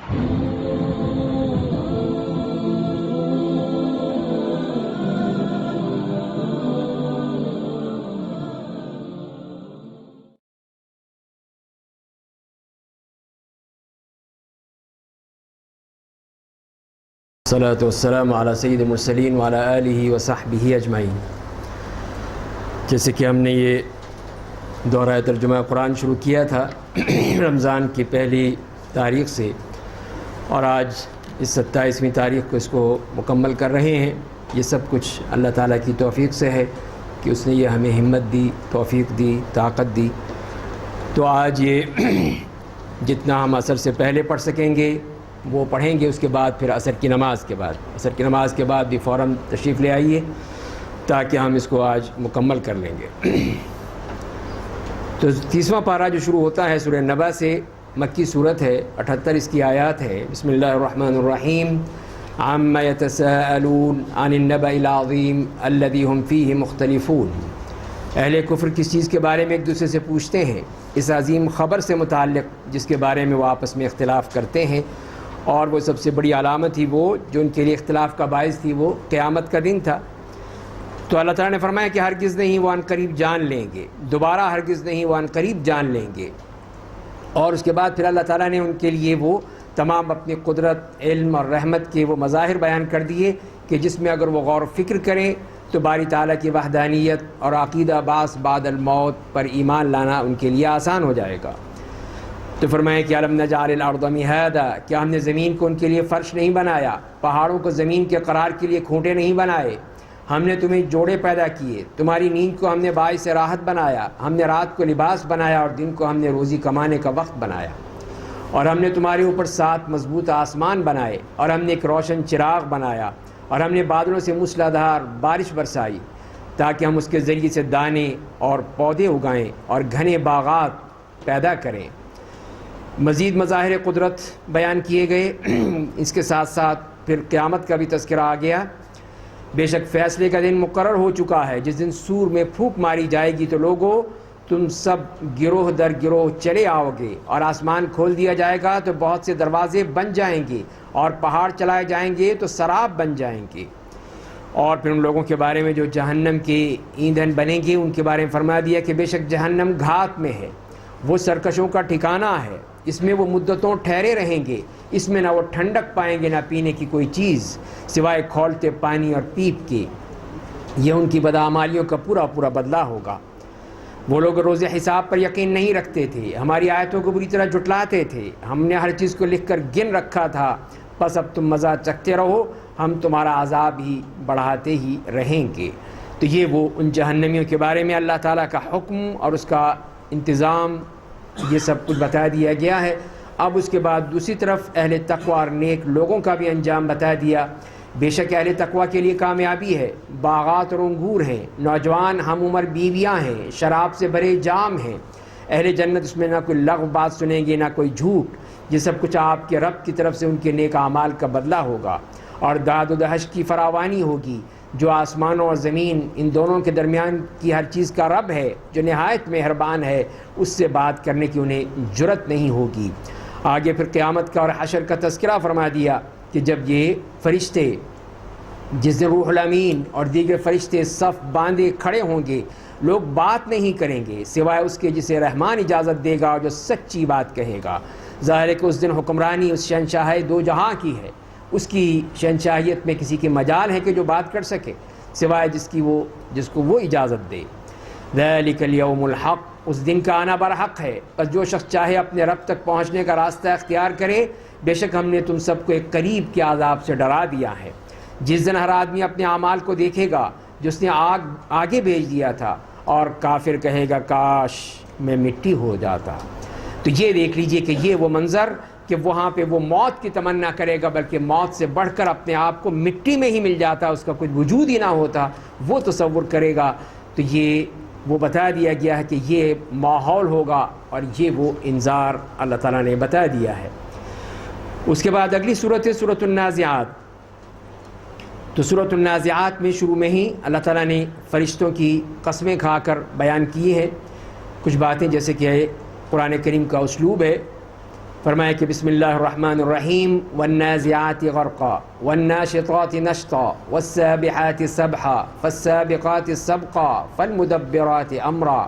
الصلاۃ والسلام علی سید المرسلین وعلی آلہ وصحبہ اجمعین۔ جیسے کہ ہم نے یہ دورہ ترجمہ قرآن شروع کیا تھا رمضان کی پہلی تاریخ سے، اور آج اس 27ویں تاریخ کو اس کو مکمل کر رہے ہیں۔ یہ سب کچھ اللہ تعالیٰ کی توفیق سے ہے کہ اس نے یہ ہمیں ہمت دی، توفیق دی، طاقت دی۔ تو آج یہ جتنا ہم عصر سے پہلے پڑھ سکیں گے وہ پڑھیں گے، اس کے بعد پھر عصر کی نماز کے بعد بھی فوراً تشریف لے آئیے تاکہ ہم اس کو آج مکمل کر لیں گے۔ تو 30واں پارہ جو شروع ہوتا ہے سورہ نبأ سے، مکی صورت ہے، 78 اس کی آیات ہے۔ بسم اللہ الرحمن الرحیم۔ عما یتساءلون عن النبأ العظیم الذی هم فیہ مختلفون۔ اہل کفر کس چیز کے بارے میں ایک دوسرے سے پوچھتے ہیں؟ اس عظیم خبر سے متعلق جس کے بارے میں وہ آپس میں اختلاف کرتے ہیں، اور وہ سب سے بڑی علامت تھی وہ جو ان کے لیے اختلاف کا باعث تھی، وہ قیامت کا دن تھا۔ تو اللہ تعالیٰ نے فرمایا کہ ہرگز نہیں وہ عنقریب جان لیں گے، دوبارہ ہرگز نہیں وہ عنقریب جان لیں گے۔ اور اس کے بعد پھر اللہ تعالیٰ نے ان کے لیے وہ تمام اپنی قدرت، علم اور رحمت کے وہ مظاہر بیان کر دیے کہ جس میں اگر وہ غور و فکر کریں تو باری تعالیٰ کی وحدانیت اور عقیدہ بعث بعد الموت پر ایمان لانا ان کے لیے آسان ہو جائے گا۔ تو فرمایا کہ الم نجعل الارض مہادا، کیا ہم نے زمین کو ان کے لیے فرش نہیں بنایا، پہاڑوں کو زمین کے قرار کے لیے کھوٹے نہیں بنائے، ہم نے تمہیں جوڑے پیدا کیے، تمہاری نیند کو ہم نے باعث راحت بنایا، ہم نے رات کو لباس بنایا اور دن کو ہم نے روزی کمانے کا وقت بنایا، اور ہم نے تمہارے اوپر 7 مضبوط آسمان بنائے، اور ہم نے ایک روشن چراغ بنایا، اور ہم نے بادلوں سے موسلا دھار بارش برسائی تاکہ ہم اس کے ذریعے سے دانے اور پودے اگائیں اور گھنے باغات پیدا کریں۔ مزید مظاہر قدرت بیان کیے گئے۔ اس کے ساتھ ساتھ پھر قیامت کا بھی تذکرہ آ گیا۔ بے شک فیصلے کا دن مقرر ہو چکا ہے، جس دن سور میں پھونک ماری جائے گی تو لوگوں تم سب گروہ در گروہ چلے آؤ گے، اور آسمان کھول دیا جائے گا تو بہت سے دروازے بن جائیں گے، اور پہاڑ چلائے جائیں گے تو سراب بن جائیں گے۔ اور پھر ان لوگوں کے بارے میں جو جہنم کے ایندھن بنیں گے ان کے بارے میں فرما دیا کہ بے شک جہنم گھات میں ہے، وہ سرکشوں کا ٹھکانہ ہے، اس میں وہ مدتوں ٹھہرے رہیں گے، اس میں نہ وہ ٹھنڈک پائیں گے نہ پینے کی کوئی چیز سوائے کھولتے پانی اور پیپ کے۔ یہ ان کی بدعمالیوں کا پورا پورا بدلہ ہوگا۔ وہ لوگ روز حساب پر یقین نہیں رکھتے تھے، ہماری آیتوں کو بری طرح جھٹلاتے تھے، ہم نے ہر چیز کو لکھ کر گن رکھا تھا، بس اب تم مزہ چکھتے رہو، ہم تمہارا عذاب ہی بڑھاتے ہی رہیں گے۔ تو یہ وہ ان جہنمیوں کے بارے میں اللہ تعالیٰ کا حکم اور اس کا انتظام، یہ سب کچھ بتا دیا گیا ہے۔ اب اس کے بعد دوسری طرف اہل تقوی اور نیک لوگوں کا بھی انجام بتا دیا۔ بے شک اہل تقوی کے لیے کامیابی ہے، باغات اور انگور ہیں، نوجوان ہم عمر بیویاں ہیں، شراب سے بھرے جام ہیں۔ اہل جنت اس میں نہ کوئی لغو بات سنیں گے نہ کوئی جھوٹ، یہ سب کچھ آپ کے رب کی طرف سے ان کے نیک اعمال کا بدلہ ہوگا، اور داد و دہش کی فراوانی ہوگی۔ جو آسمانوں اور زمین ان دونوں کے درمیان کی ہر چیز کا رب ہے، جو نہایت مہربان ہے، اس سے بات کرنے کی انہیں جرت نہیں ہوگی۔ آگے پھر قیامت کا اور حشر کا تذکرہ فرما دیا کہ جب یہ فرشتے، جس دن روح الامین اور دیگر فرشتے صف باندھے کھڑے ہوں گے، لوگ بات نہیں کریں گے سوائے اس کے جسے رحمان اجازت دے گا اور جو سچی بات کہے گا۔ ظاہر ہے کہ اس دن حکمرانی اس شہنشاہ دو جہاں کی ہے، اس کی شہنشاہیت میں کسی کے مجال ہے کہ جو بات کر سکے سوائے جس کو وہ اجازت دے۔ ذالک الیوم الحق، اس دن کا آنا برحق ہے، بس جو شخص چاہے اپنے رب تک پہنچنے کا راستہ اختیار کرے۔ بے شک ہم نے تم سب کو ایک قریب کے عذاب سے ڈرا دیا ہے، جس دن ہر آدمی اپنے اعمال کو دیکھے گا جس نے آگے بھیج دیا تھا، اور کافر کہے گا کاش میں مٹی ہو جاتا۔ تو یہ دیکھ لیجئے کہ یہ وہ منظر کہ وہاں پہ وہ موت کی تمنا کرے گا، بلکہ موت سے بڑھ کر اپنے آپ کو مٹی میں ہی مل جاتا، اس کا کوئی وجود ہی نہ ہوتا، وہ تصور کرے گا۔ تو یہ وہ بتا دیا گیا ہے کہ یہ ماحول ہوگا، اور یہ وہ انذار اللہ تعالیٰ نے بتا دیا ہے۔ اس کے بعد اگلی صورت ہے سورۃ النازعات۔ تو سورۃ النازعات میں شروع میں ہی اللہ تعالیٰ نے فرشتوں کی قسمیں کھا کر بیان کی ہیں کچھ باتیں، جیسے کہ قرآن کریم کا اسلوب ہے، فرمایا کہ بسم اللہ الرحمن الرحیم والنازعات غرقا والناشطات نشطا والسابحات سبحا فالسابقات سبقا فالمدبرات امرا.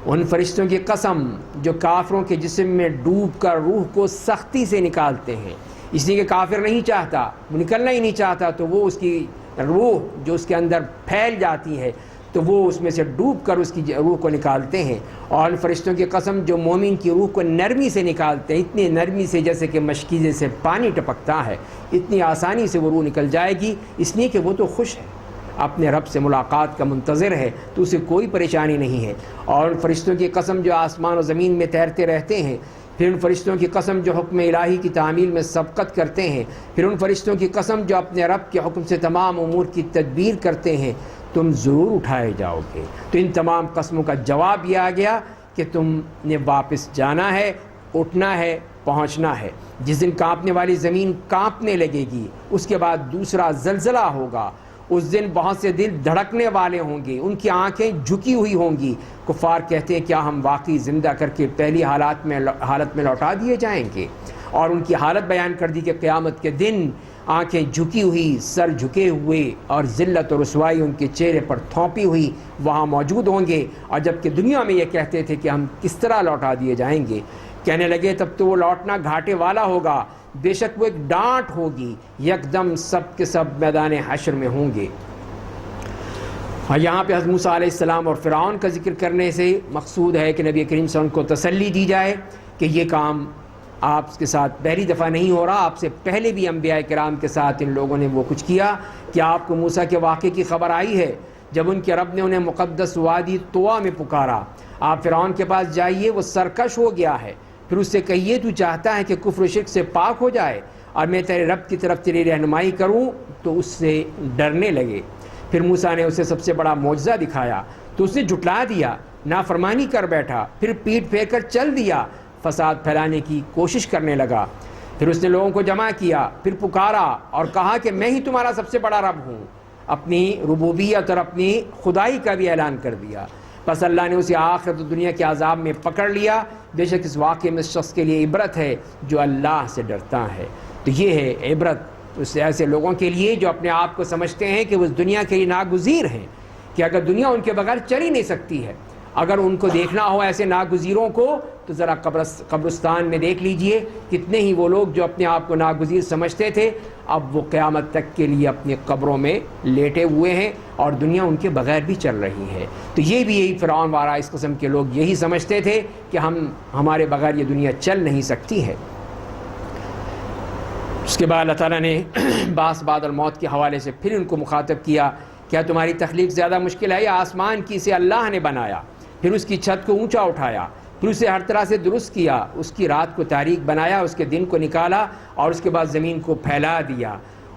ان فرشتوں کی قسم جو کافروں کے جسم میں ڈوب کر روح کو سختی سے نکالتے ہیں، اس لیے کہ کافر نہیں چاہتا، وہ نکلنا ہی نہیں چاہتا، تو وہ اس کی روح جو اس کے اندر پھیل جاتی ہے تو وہ اس میں سے ڈوب کر اس کی روح کو نکالتے ہیں. اور ان فرشتوں کی قسم جو مومن کی روح کو نرمی سے نکالتے ہیں، اتنی نرمی سے جیسے کہ مشکیزے سے پانی ٹپکتا ہے، اتنی آسانی سے وہ روح نکل جائے گی، اس لیے کہ وہ تو خوش ہے، اپنے رب سے ملاقات کا منتظر ہے، تو اسے کوئی پریشانی نہیں ہے. اور ان فرشتوں کی قسم جو آسمان و زمین میں تیرتے رہتے ہیں، پھر ان فرشتوں کی قسم جو حکم الہی کی تعمیل میں سبقت کرتے ہیں، پھر ان فرشتوں کی قسم جو اپنے رب کے حکم سے تمام امور کی تدبیر کرتے ہیں، تم ضرور اٹھائے جاؤ گے. تو ان تمام قسموں کا جواب یہ آ گیا کہ تم نے واپس جانا ہے، اٹھنا ہے، پہنچنا ہے. جس دن کانپنے والی زمین کانپنے لگے گی، اس کے بعد دوسرا زلزلہ ہوگا. اس دن بہت سے دل دھڑکنے والے ہوں گے، ان کی آنکھیں جھکی ہوئی ہوں گی. کفار کہتے ہیں کیا ہم واقعی زندہ کر کے پہلی حالت میں لوٹا دیے جائیں گے؟ اور ان کی حالت بیان کر دی کہ قیامت کے دن آنکھیں جھکی ہوئی، سر جھکے ہوئے اور ذلت و رسوائی ان کے چہرے پر تھوپی ہوئی وہاں موجود ہوں گے. اور جب کہ دنیا میں یہ کہتے تھے کہ ہم کس طرح لوٹا دیے جائیں گے، کہنے لگے تب تو وہ لوٹنا گھاٹے والا ہوگا. بے شک وہ ایک ڈانٹ ہوگی، یکدم سب کے سب میدان حشر میں ہوں گے. اور یہاں پہ حضرت موسیٰ علیہ السلام اور فرعون کا ذکر کرنے سے مقصود ہے کہ نبی کریم صلی اللہ علیہ وسلم کو تسلی دی جائے کہ یہ کام آپ کے ساتھ پہلی دفعہ نہیں ہو رہا، آپ سے پہلے بھی انبیاء کرام کے ساتھ ان لوگوں نے وہ کچھ کیا. کیا آپ کو موسیٰ کے واقعے کی خبر آئی ہے جب ان کے رب نے انہیں مقدس وادی طویٰ میں پکارا؟ آپ فرعون کے پاس جائیے، وہ سرکش ہو گیا ہے، پھر اس سے کہیے تو چاہتا ہے کہ کفر و شرک سے پاک ہو جائے اور میں تیرے رب کی طرف تیری رہنمائی کروں، تو اس سے ڈرنے لگے. پھر موسیٰ نے اسے سب سے بڑا معجزہ دکھایا تو اس نے جھٹلا دیا، نافرمانی کر بیٹھا، پھر پیٹ پھیر کر چل دیا، فساد پھیلانے کی کوشش کرنے لگا. پھر اس نے لوگوں کو جمع کیا، پھر پکارا اور کہا کہ میں ہی تمہارا سب سے بڑا رب ہوں. اپنی ربوبیت اور اپنی خدائی کا بھی اعلان کر دیا. بس اللہ نے اسے آخرت و دنیا کے عذاب میں پکڑ لیا. بے شک اس واقعے میں اس شخص کے لیے عبرت ہے جو اللہ سے ڈرتا ہے. تو یہ ہے عبرت اس ایسے لوگوں کے لیے جو اپنے آپ کو سمجھتے ہیں کہ وہ اس دنیا کے لیے ناگزیر ہیں، کہ اگر دنیا ان کے بغیر چل ہی نہیں سکتی ہے. اگر ان کو دیکھنا ہو ایسے ناگزیروں کو تو ذرا قبرستان میں دیکھ لیجئے، کتنے ہی وہ لوگ جو اپنے آپ کو ناگزیر سمجھتے تھے اب وہ قیامت تک کے لیے اپنی قبروں میں لیٹے ہوئے ہیں اور دنیا ان کے بغیر بھی چل رہی ہے. تو یہ بھی یہی فرعون وارا اس قسم کے لوگ یہی سمجھتے تھے کہ ہمارے بغیر یہ دنیا چل نہیں سکتی ہے. اس کے بعد اللہ تعالیٰ نے بعث بعد الموت کے حوالے سے پھر ان کو مخاطب کیا، کیا تمہاری تخلیق زیادہ مشکل ہے یا آسمان کی اسے اللہ نے بنایا، پھر اس کی چھت کو اونچا اٹھایا، پھر اسے ہر طرح سے درست کیا، اس کی رات کو تاریک بنایا، اس کے دن کو نکالا اور اس کے بعد زمین کو پھیلا دیا،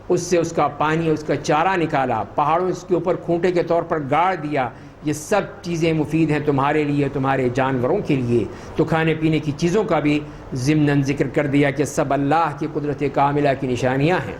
اس سے اس کا پانی اس کا چارہ نکالا، پہاڑوں اس کے اوپر کھونٹے کے طور پر گاڑ دیا. یہ سب چیزیں مفید ہیں تمہارے لیے، تمہارے جانوروں کے لیے. تو کھانے پینے کی چیزوں کا بھی ضمناً ذکر کر دیا کہ سب اللہ کی قدرت کاملہ کی نشانیاں ہیں.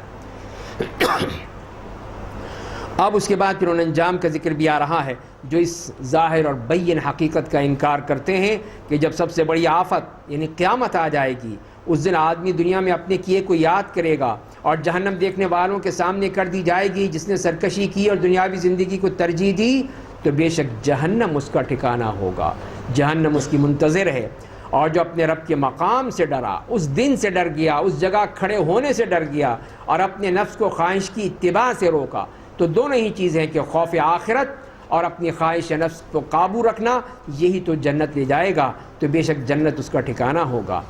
اب اس کے بعد پھر ان انجام کا ذکر بھی آ رہا ہے جو اس ظاہر اور بین حقیقت کا انکار کرتے ہیں کہ جب سب سے بڑی آفت یعنی قیامت آ جائے گی، اس دن آدمی دنیا میں اپنے کیے کو یاد کرے گا اور جہنم دیکھنے والوں کے سامنے کر دی جائے گی. جس نے سرکشی کی اور دنیاوی زندگی کو ترجیح دی تو بے شک جہنم اس کا ٹھکانہ ہوگا، جہنم اس کی منتظر ہے. اور جو اپنے رب کے مقام سے ڈرا، اس دن سے ڈر گیا، اس جگہ کھڑے ہونے سے ڈر گیا اور اپنے نفس کو خواہش کی اتباع سے روکا، تو دونوں ہی چیزیں ہیں کہ خوف آخرت اور اپنی خواہش نفس کو قابو رکھنا، یہی تو جنت لے جائے گا. تو بے شک جنت اس کا ٹھکانہ ہوگا.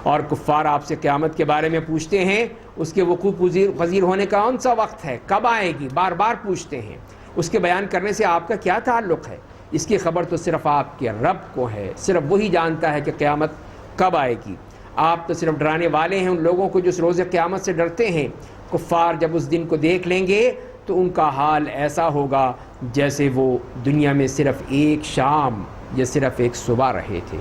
اور کفار آپ سے قیامت کے بارے میں پوچھتے ہیں، اس کے وقوع پذیر ہونے کا کون سا وقت ہے، کب آئے گی، بار بار پوچھتے ہیں. اس کے بیان کرنے سے آپ کا کیا تعلق ہے؟ اس کی خبر تو صرف آپ کے رب کو ہے، صرف وہی جانتا ہے کہ قیامت کب آئے گی. آپ تو صرف ڈرانے والے ہیں ان لوگوں کو جو اس روز قیامت سے ڈرتے ہیں. کفار جب اس دن کو دیکھ لیں گے تو ان کا حال ایسا ہوگا جیسے وہ دنیا میں صرف ایک شام یا صرف ایک صبح رہے تھے.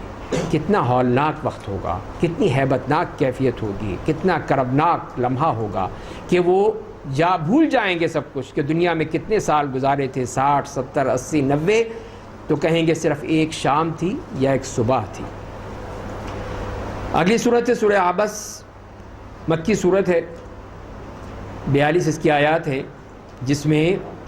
کتنا ہولناک وقت ہوگا، کتنی ہیبتناک کیفیت ہوگی، کتنا کربناک لمحہ ہوگا کہ وہ یا بھول جائیں گے سب کچھ کہ دنیا میں کتنے سال گزارے تھے، 60 70 80 90، تو کہیں گے صرف ایک شام تھی یا ایک صبح تھی. اگلی صورت ہے سورہ عبس، مکی صورت ہے، 42 اس کی آیات ہے، جس میں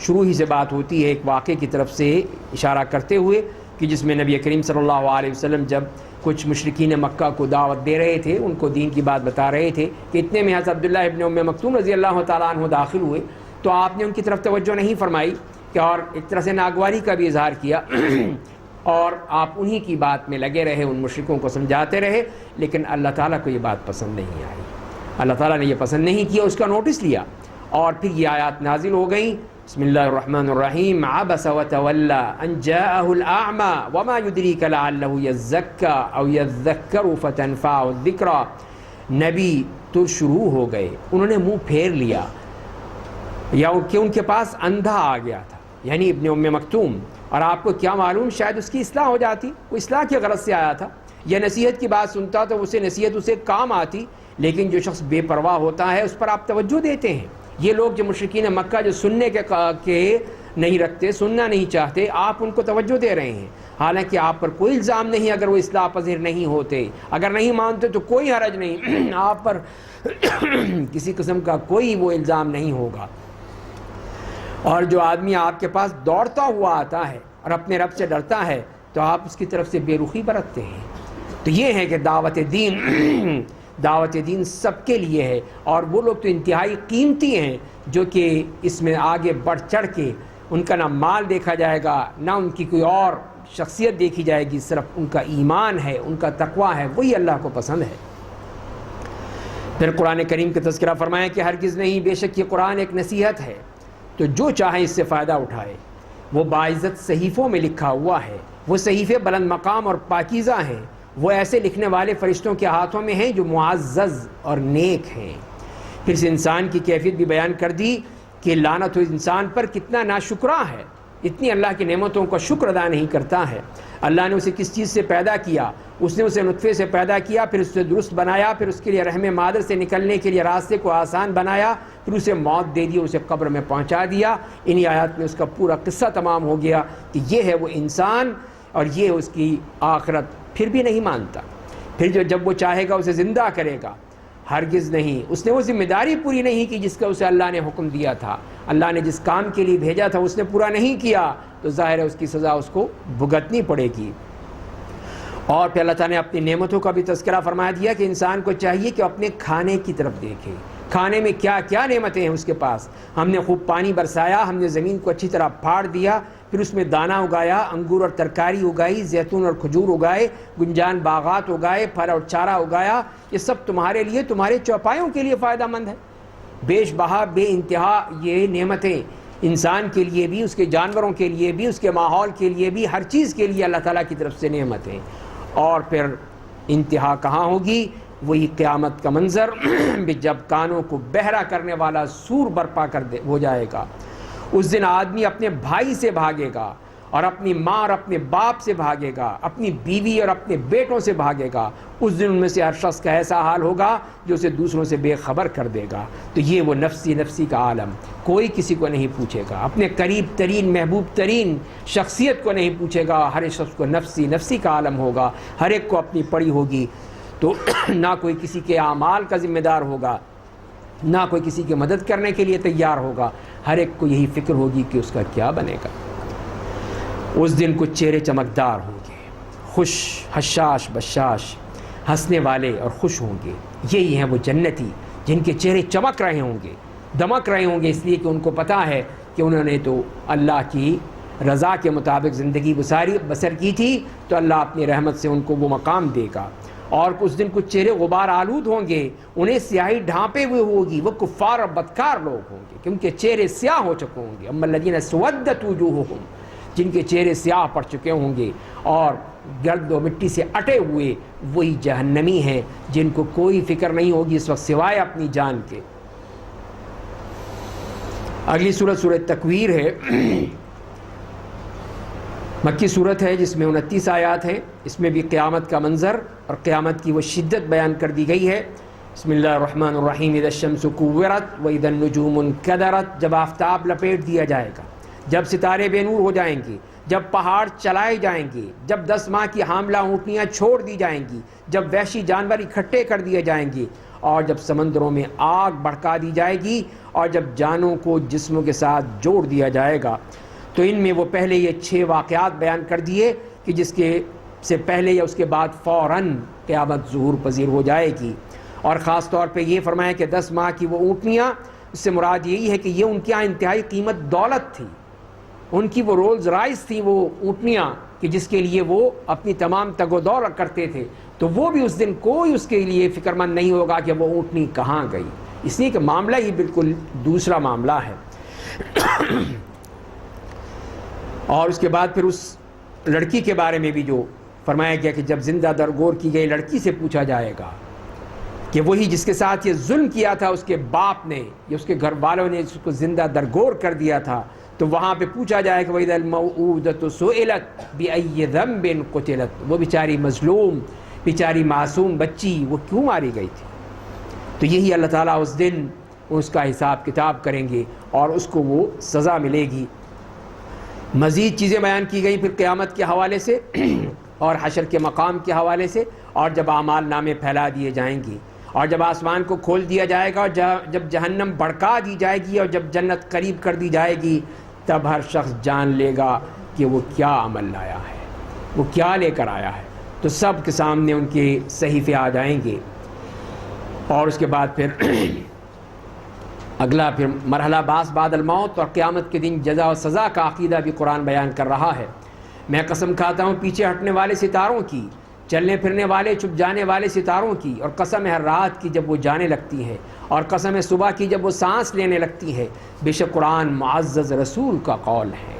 شروع ہی سے بات ہوتی ہے ایک واقعے کی طرف سے اشارہ کرتے ہوئے کہ جس میں نبی کریم صلی اللہ علیہ وسلم جب کچھ مشرکین مکہ کو دعوت دے رہے تھے، ان کو دین کی بات بتا رہے تھے کہ اتنے میں حضرت عبداللہ ابن ام مکتوم رضی اللہ تعالیٰ عنہ داخل ہوئے، تو آپ نے ان کی طرف توجہ نہیں فرمائی کہ اور ایک طرح سے ناگواری کا بھی اظہار کیا اور آپ انہی کی بات میں لگے رہے، ان مشرکوں کو سمجھاتے رہے، لیکن اللہ تعالیٰ کو یہ بات پسند نہیں آئی، اللہ تعالیٰ نے یہ پسند نہیں کیا، اس کا نوٹس لیا، اور پھر یہ آیات نازل ہو گئیں۔ بسم اللہ الرحمن الرحیم، عبس وتولی ان جاءہ الاعمی وما یدریک لعلہ یزکی او یذکر فتنفعہ الذکریٰ۔ نبی تو شروع ہو گئے، انہوں نے منہ پھیر لیا، یا کہ ان کے پاس اندھا آ گیا تھا، یعنی ابن ام مکتوم، اور آپ کو کیا معلوم شاید اس کی اصلاح ہو جاتی، وہ اصلاح کی غرض سے آیا تھا، یا نصیحت کی بات سنتا تو اسے نصیحت اسے کام آتی، لیکن جو شخص بے پرواہ ہوتا ہے اس پر آپ توجہ دیتے ہیں۔ یہ لوگ جو مشرکین مکہ جو سننے کے نہیں رکھتے، سننا نہیں چاہتے، آپ ان کو توجہ دے رہے ہیں، حالانکہ آپ پر کوئی الزام نہیں اگر وہ اصلاح پذیر نہیں ہوتے، اگر نہیں مانتے تو کوئی حرج نہیں، آپ پر کسی قسم کا کوئی وہ الزام نہیں ہوگا۔ اور جو آدمی آپ کے پاس دوڑتا ہوا آتا ہے اور اپنے رب سے ڈرتا ہے تو آپ اس کی طرف سے بے رخی برتتے ہیں۔ تو یہ ہے کہ دعوت دین سب کے لیے ہے، اور وہ لوگ تو انتہائی قیمتی ہیں جو کہ اس میں آگے بڑھ چڑھ کے ان کا نہ مال دیکھا جائے گا، نہ ان کی کوئی اور شخصیت دیکھی جائے گی، صرف ان کا ایمان ہے، ان کا تقویٰ ہے، وہی اللہ کو پسند ہے۔ پھر قرآن کریم کا تذکرہ فرمایا کہ ہرگز نہیں، بے شک یہ قرآن ایک نصیحت ہے، تو جو چاہے اس سے فائدہ اٹھائے، وہ باعزت صحیفوں میں لکھا ہوا ہے، وہ صحیفے بلند مقام اور پاکیزہ ہیں، وہ ایسے لکھنے والے فرشتوں کے ہاتھوں میں ہیں جو معزز اور نیک ہیں۔ پھر اس انسان کی کیفیت بھی بیان کر دی کہ لعنت ہو انسان پر، کتنا ناشکرا ہے، اتنی اللہ کی نعمتوں کا شکر ادا نہیں کرتا ہے۔ اللہ نے اسے کس چیز سے پیدا کیا؟ اس نے اسے نطفے سے پیدا کیا، پھر اسے درست بنایا، پھر اس کے لیے رحم مادر سے نکلنے کے لیے راستے کو آسان بنایا، پھر اسے موت دے دی اور اسے قبر میں پہنچا دیا۔ انہی آیات میں اس کا پورا قصہ تمام ہو گیا کہ یہ ہے وہ انسان اور یہ اس کی آخرت۔ پھر بھی نہیں مانتا، پھر جب وہ چاہے گا اسے زندہ کرے گا، ہرگز نہیں، اس نے وہ ذمہ داری پوری نہیں کی جس کا اسے اللہ نے حکم دیا تھا، اللہ نے جس کام کے لیے بھیجا تھا اس نے پورا نہیں کیا، تو ظاہر ہے اس کی سزا اس کو بھگتنی پڑے گی۔ اور پھر اللہ تعالیٰ نے اپنی نعمتوں کا بھی تذکرہ فرما دیا کہ انسان کو چاہیے کہ اپنے کھانے کی طرف دیکھے، کھانے میں کیا کیا نعمتیں ہیں اس کے پاس۔ ہم نے خوب پانی برسایا، ہم نے زمین کو اچھی طرح پھاڑ دیا، پھر اس میں دانہ اگایا، انگور اور ترکاری اگائی، زیتون اور کھجور اگائے، گنجان باغات اگائے، پھل اور چارہ اگایا، یہ سب تمہارے لیے، تمہارے چوپایوں کے لیے فائدہ مند ہے۔ بیش بہا بے انتہا یہ نعمتیں انسان کے لیے بھی، اس کے جانوروں کے لیے بھی، اس کے ماحول کے لیے بھی، ہر چیز کے لیے اللہ تعالیٰ کی طرف سے نعمتیں۔ اور پھر انتہا کہاں ہوگی؟ وہی قیامت کا منظر جب کانوں کو بہرا کرنے والا سور برپا ہو جائے گا۔ اس دن آدمی اپنے بھائی سے بھاگے گا، اور اپنی ماں اور اپنے باپ سے بھاگے گا، اپنی بیوی اور اپنے بیٹوں سے بھاگے گا۔ اس دن ان میں سے ہر شخص کا ایسا حال ہوگا جو اسے دوسروں سے بے خبر کر دے گا۔ تو یہ وہ نفسی نفسی کا عالم، کوئی کسی کو نہیں پوچھے گا، اپنے قریب ترین محبوب ترین شخصیت کو نہیں پوچھے گا، ہر ایک شخص کو نفسی نفسی کا عالم ہوگا، ہر ایک کو اپنی پڑی ہوگی۔ تو نہ کوئی کسی کے اعمال کا ذمہ دار ہوگا، نہ کوئی کسی کی مدد کرنے کے لیے تیار ہوگا، ہر ایک کو یہی فکر ہوگی کہ اس کا کیا بنے گا۔ اس دن کچھ چہرے چمکدار ہوں گے، خوش حشاش بشاش، ہنسنے والے اور خوش ہوں گے، یہی ہیں وہ جنتی جن کے چہرے چمک رہے ہوں گے، دمک رہے ہوں گے، اس لیے کہ ان کو پتہ ہے کہ انہوں نے تو اللہ کی رضا کے مطابق زندگی بسر کی تھی، تو اللہ اپنی رحمت سے ان کو وہ مقام دے گا۔ اور اس دن کچھ چہرے غبار آلود ہوں گے، انہیں سیاہی ڈھانپے ہوئے ہوگی، وہ کفار اور بدکار لوگ ہوں گے کہ ان کے چہرے سیاہ ہو چکے ہوں گے۔ اما الذین اسودت وجوہہم، جن کے چہرے سیاہ پڑ چکے ہوں گے اور گرد و مٹی سے اٹے ہوئے، وہی جہنمی ہیں جن کو کوئی فکر نہیں ہوگی اس وقت سوائے اپنی جان کے۔ اگلی سورت سورۃ تکویر ہے، مکی صورت ہے جس میں 29 آیات ہیں۔ اس میں بھی قیامت کا منظر اور قیامت کی وہ شدت بیان کر دی گئی ہے۔ بسم اللہ الرحمن الرحیم، اذا الشمس کورت واذا النجوم انکدرت، جب آفتاب لپیٹ دیا جائے گا، جب ستارے بے نور ہو جائیں گے، جب پہاڑ چلائے جائیں گے، جب 10 ماہ کی حاملہ اونٹنیاں چھوڑ دی جائیں گی، جب وحشی جانور اکٹھے کر دیے جائیں گے، اور جب سمندروں میں آگ بھڑکا دی جائے گی، اور جب جانوں کو جسموں کے ساتھ جوڑ دیا جائے گا۔ تو ان میں وہ پہلے یہ 6 واقعات بیان کر دیے کہ جس کے سے پہلے یا اس کے بعد فوراً قیامت ظہور پذیر ہو جائے گی۔ اور خاص طور پہ یہ فرمایا کہ 10 ماہ کی وہ اونٹنیاں، اس سے مراد یہی ہے کہ یہ ان کے یہاں انتہائی قیمت دولت تھی، ان کی وہ رولز رائس تھیں وہ اونٹنیاں کہ جس کے لیے وہ اپنی تمام تگ و دور کرتے تھے، تو وہ بھی اس دن کوئی اس کے لیے فکر مند نہیں ہوگا کہ وہ اونٹنی کہاں گئی، اس لیے کہ معاملہ ہی بالکل دوسرا معاملہ ہے۔ اور اس کے بعد پھر اس لڑکی کے بارے میں بھی جو فرمایا گیا کہ جب زندہ درگور کی گئی لڑکی سے پوچھا جائے گا کہ وہی جس کے ساتھ یہ ظلم کیا تھا اس کے باپ نے یا اس کے گھر والوں نے اس کو زندہ درگور کر دیا تھا، تو وہاں پہ پوچھا جائے کہ وَإِذَا الْمَوْءُودَةُ سُئِلَتْ بِأَيِّ ذَنبٍ قُتِلَتْ، وہ بیچاری مظلوم، بیچاری معصوم بچی وہ کیوں ماری گئی تھی؟ تو یہی اللہ تعالیٰ اس دن اس کا حساب کتاب کریں گے اور اس کو وہ سزا ملے گی۔ مزید چیزیں بیان کی گئی پھر قیامت کے حوالے سے اور حشر کے مقام کے حوالے سے، اور جب اعمال نامے پھیلا دیے جائیں گے، اور جب آسمان کو کھول دیا جائے گا، اور جب جہنم بھڑکا دی جائے گی، اور جب جنت قریب کر دی جائے گی، تب ہر شخص جان لے گا کہ وہ کیا عمل لایا ہے، وہ کیا لے کر آیا ہے۔ تو سب کے سامنے ان کے صحیفے آ جائیں گے۔ اور اس کے بعد پھر اگلا پھر مرحلہ بعث بعد الموت اور قیامت کے دن جزا و سزا کا عقیدہ بھی قرآن بیان کر رہا ہے۔ میں قسم کھاتا ہوں پیچھے ہٹنے والے ستاروں کی، چلنے پھرنے والے چھپ جانے والے ستاروں کی، اور قسم ہے رات کی جب وہ جانے لگتی ہے، اور قسم ہے صبح کی جب وہ سانس لینے لگتی ہے، بے شک قرآن معزز رسول کا قول ہے۔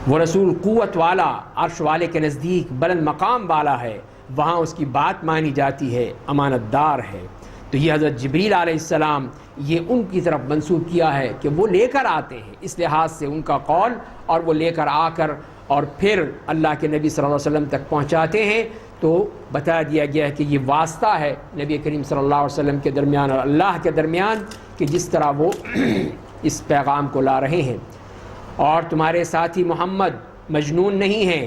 وہ رسول قوت والا، عرش والے کے نزدیک بلند مقام والا ہے، وہاں اس کی بات مانی جاتی ہے، امانت دار ہے۔ تو یہ حضرت جبریل علیہ السلام یہ ان کی طرف منسوب کیا ہے کہ وہ لے کر آتے ہیں، اس لحاظ سے ان کا قول، اور وہ لے کر آ کر اور پھر اللہ کے نبی صلی اللہ علیہ وسلم تک پہنچاتے ہیں۔ تو بتا دیا گیا ہے کہ یہ واسطہ ہے نبی کریم صلی اللہ علیہ وسلم کے درمیان اور اللہ کے درمیان، کہ جس طرح وہ اس پیغام کو لا رہے ہیں۔ اور تمہارے ساتھی محمد مجنون نہیں ہیں،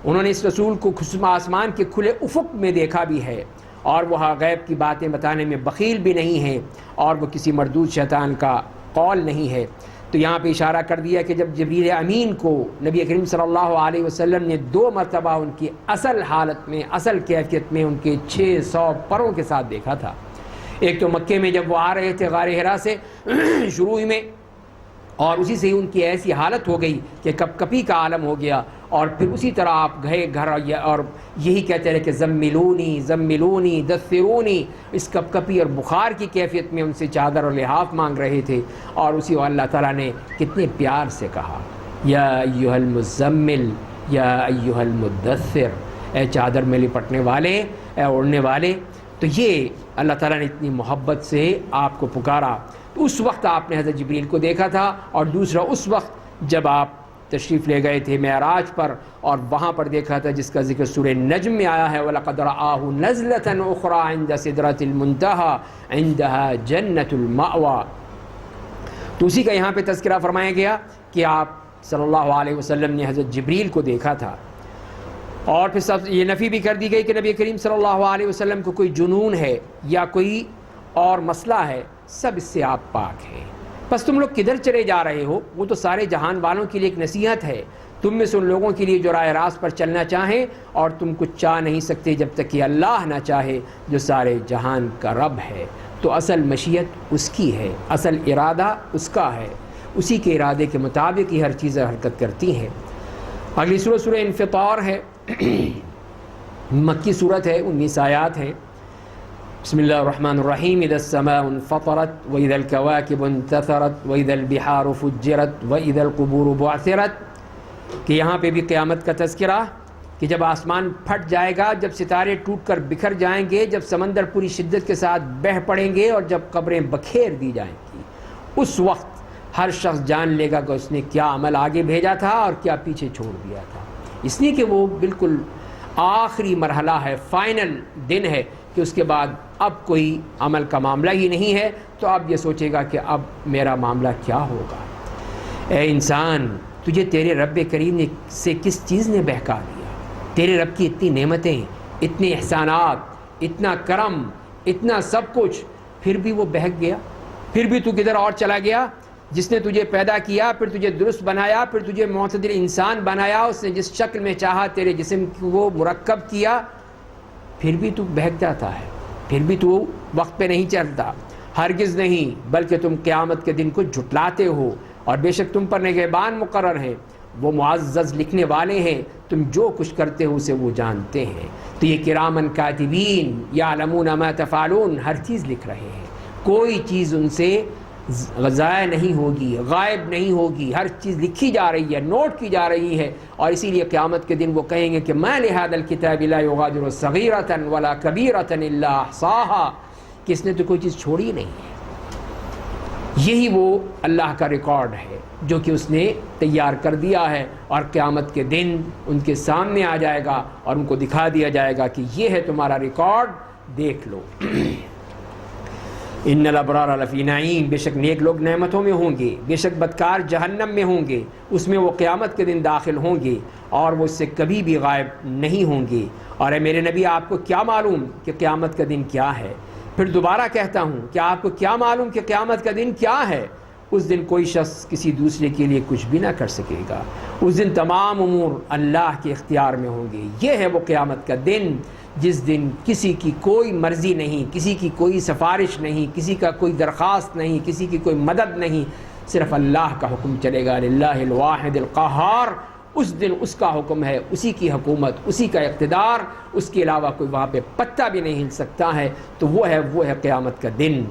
انہوں نے اس رسول کو آسمان کے کھلے افق میں دیکھا بھی ہے، اور وہ غیب کی باتیں بتانے میں بخیل بھی نہیں ہیں، اور وہ کسی مردود شیطان کا قول نہیں ہے۔ تو یہاں پہ اشارہ کر دیا کہ جب جبریل امین کو نبی کریم صلی اللہ علیہ وسلم نے 2 مرتبہ ان کی اصل حالت میں، اصل کیفیت میں ان کے 600 پروں کے ساتھ دیکھا تھا، ایک تو مکے میں جب وہ آ رہے تھے غار حرا سے شروع میں، اور اسی سے ان کی ایسی حالت ہو گئی کہ کپ کپی کا عالم ہو گیا، اور پھر اسی طرح آپ گئے گھر اور یہی کہتے رہے کہ زملونی زملونی دثرونی، اس کپ کپی اور بخار کی کیفیت میں ان سے چادر اور لحاف مانگ رہے تھے، اور اسی اللہ تعالیٰ نے کتنے پیار سے کہا یا ایھا المزمل یا ایھا المدثر، اے چادر میں لپٹنے والے، اے اوڑھنے والے۔ تو یہ اللہ تعالیٰ نے اتنی محبت سے آپ کو پکارا۔ تو اس وقت آپ نے حضرت جبریل کو دیکھا تھا، اور دوسرا اس وقت جب آپ تشریف لے گئے تھے معراج پر، اور وہاں پر دیکھا تھا جس کا ذکر سورہ نجم میں آیا ہے وَلَقَدْ رَآهُ نَزْلَةً أُخْرَىٰ عِندَ سِدْرَةِ الْمُنتَهَىٰ عِندَهَا جَنَّةُ الْمَأْوَىٰ۔ تو اسی کا یہاں پہ تذکرہ فرمایا گیا کہ آپ صلی اللہ علیہ وسلم نے حضرت جبریل کو دیکھا تھا، اور پھر سب یہ نفی بھی کر دی گئی کہ نبی کریم صلی اللہ علیہ وسلم کو کوئی جنون ہے یا کوئی اور مسئلہ ہے، سب اس سے آپ پاک ہیں۔ بس تم لوگ کدھر چلے جا رہے ہو، وہ تو سارے جہان والوں کے لیے ایک نصیحت ہے، تم میں سے ان لوگوں کے لیے جو راہ راست پر چلنا چاہیں، اور تم کچھ چاہ نہیں سکتے جب تک کہ اللہ نہ چاہے جو سارے جہان کا رب ہے۔ تو اصل مشیت اس کی ہے، اصل ارادہ اس کا ہے، اسی کے ارادے کے مطابق ہی ہر چیزیں حرکت کرتی ہیں۔ اگلی سورہ سورہ انفطار ہے، مکی صورت ہے، 19 آیات ہیں۔ بسم اللہ الرحمن الرحیم اذا السماء انفطرت واذا الكواكب انتثرت واذا البحار فجرت واذا القبور بعثرت، کہ یہاں پہ بھی قیامت کا تذکرہ کہ جب آسمان پھٹ جائے گا، جب ستارے ٹوٹ کر بکھر جائیں گے، جب سمندر پوری شدت کے ساتھ بہہ پڑیں گے، اور جب قبریں بکھیر دی جائیں گی، اس وقت ہر شخص جان لے گا کہ اس نے کیا عمل آگے بھیجا تھا اور کیا پیچھے چھوڑ دیا تھا، اس لیے کہ وہ بالکل آخری مرحلہ ہے، فائنل دن ہے کہ اس کے بعد اب کوئی عمل کا معاملہ ہی نہیں ہے۔ تو اب یہ سوچے گا کہ اب میرا معاملہ کیا ہوگا۔ اے انسان تجھے تیرے رب کریم نے سے کس چیز نے بہکا دیا؟ تیرے رب کی اتنی نعمتیں، اتنے احسانات، اتنا کرم، اتنا سب کچھ، پھر بھی وہ بہک گیا؟ پھر بھی تو کدھر اور چلا گیا؟ جس نے تجھے پیدا کیا، پھر تجھے درست بنایا، پھر تجھے معتدل انسان بنایا، اس نے جس شکل میں چاہا تیرے جسم کو مرکب کیا، پھر بھی تو بہک جاتا ہے، پھر بھی تو وقت پہ نہیں چلتا؟ ہرگز نہیں، بلکہ تم قیامت کے دن کو جھٹلاتے ہو، اور بے شک تم پر نگہبان مقرر ہیں، وہ معزز لکھنے والے ہیں، تم جو کچھ کرتے ہو اسے وہ جانتے ہیں۔ تو یہ کرامن کاتبین یعلمون ما تفعلون ہر چیز لکھ رہے ہیں، کوئی چیز ان سے ضائع نہیں ہوگی، غائب نہیں ہوگی، ہر چیز لکھی جا رہی ہے، نوٹ کی جا رہی ہے۔ اور اسی لیے قیامت کے دن وہ کہیں گے کہ ما لہذا الکتاب لا یغادر صغیرۃ ولا کبیرۃ الا احصاها، کہ اس نے تو کوئی چیز چھوڑی نہیں ہے۔ یہی وہ اللہ کا ریکارڈ ہے جو کہ اس نے تیار کر دیا ہے، اور قیامت کے دن ان کے سامنے آ جائے گا اور ان کو دکھا دیا جائے گا کہ یہ ہے تمہارا ریکارڈ، دیکھ لو۔ ان الابرار لفی نعیم، بے شک نیک لوگ نعمتوں میں ہوں گے، بے شک بدکار جہنم میں ہوں گے، اس میں وہ قیامت کے دن داخل ہوں گے اور وہ اس سے کبھی بھی غائب نہیں ہوں گے۔ اور اے میرے نبی، آپ کو کیا معلوم کہ قیامت کا دن کیا ہے؟ پھر دوبارہ کہتا ہوں کہ آپ کو کیا معلوم کہ قیامت کا دن کیا ہے؟ اس دن کوئی شخص کسی دوسرے کے لیے کچھ بھی نہ کر سکے گا، اس دن تمام امور اللہ کے اختیار میں ہوں گے۔ یہ ہے وہ قیامت کا دن جس دن کسی کی کوئی مرضی نہیں، کسی کی کوئی سفارش نہیں، کسی کا کوئی درخواست نہیں، کسی کی کوئی مدد نہیں، صرف اللہ کا حکم چلے گا۔ للہ الواحد القہار، اس دن اس کا حکم ہے، اسی کی حکومت، اسی کا اقتدار، اس کے علاوہ کوئی وہاں پہ پتہ بھی نہیں ہل سکتا ہے۔ تو وہ ہے قیامت کا دن۔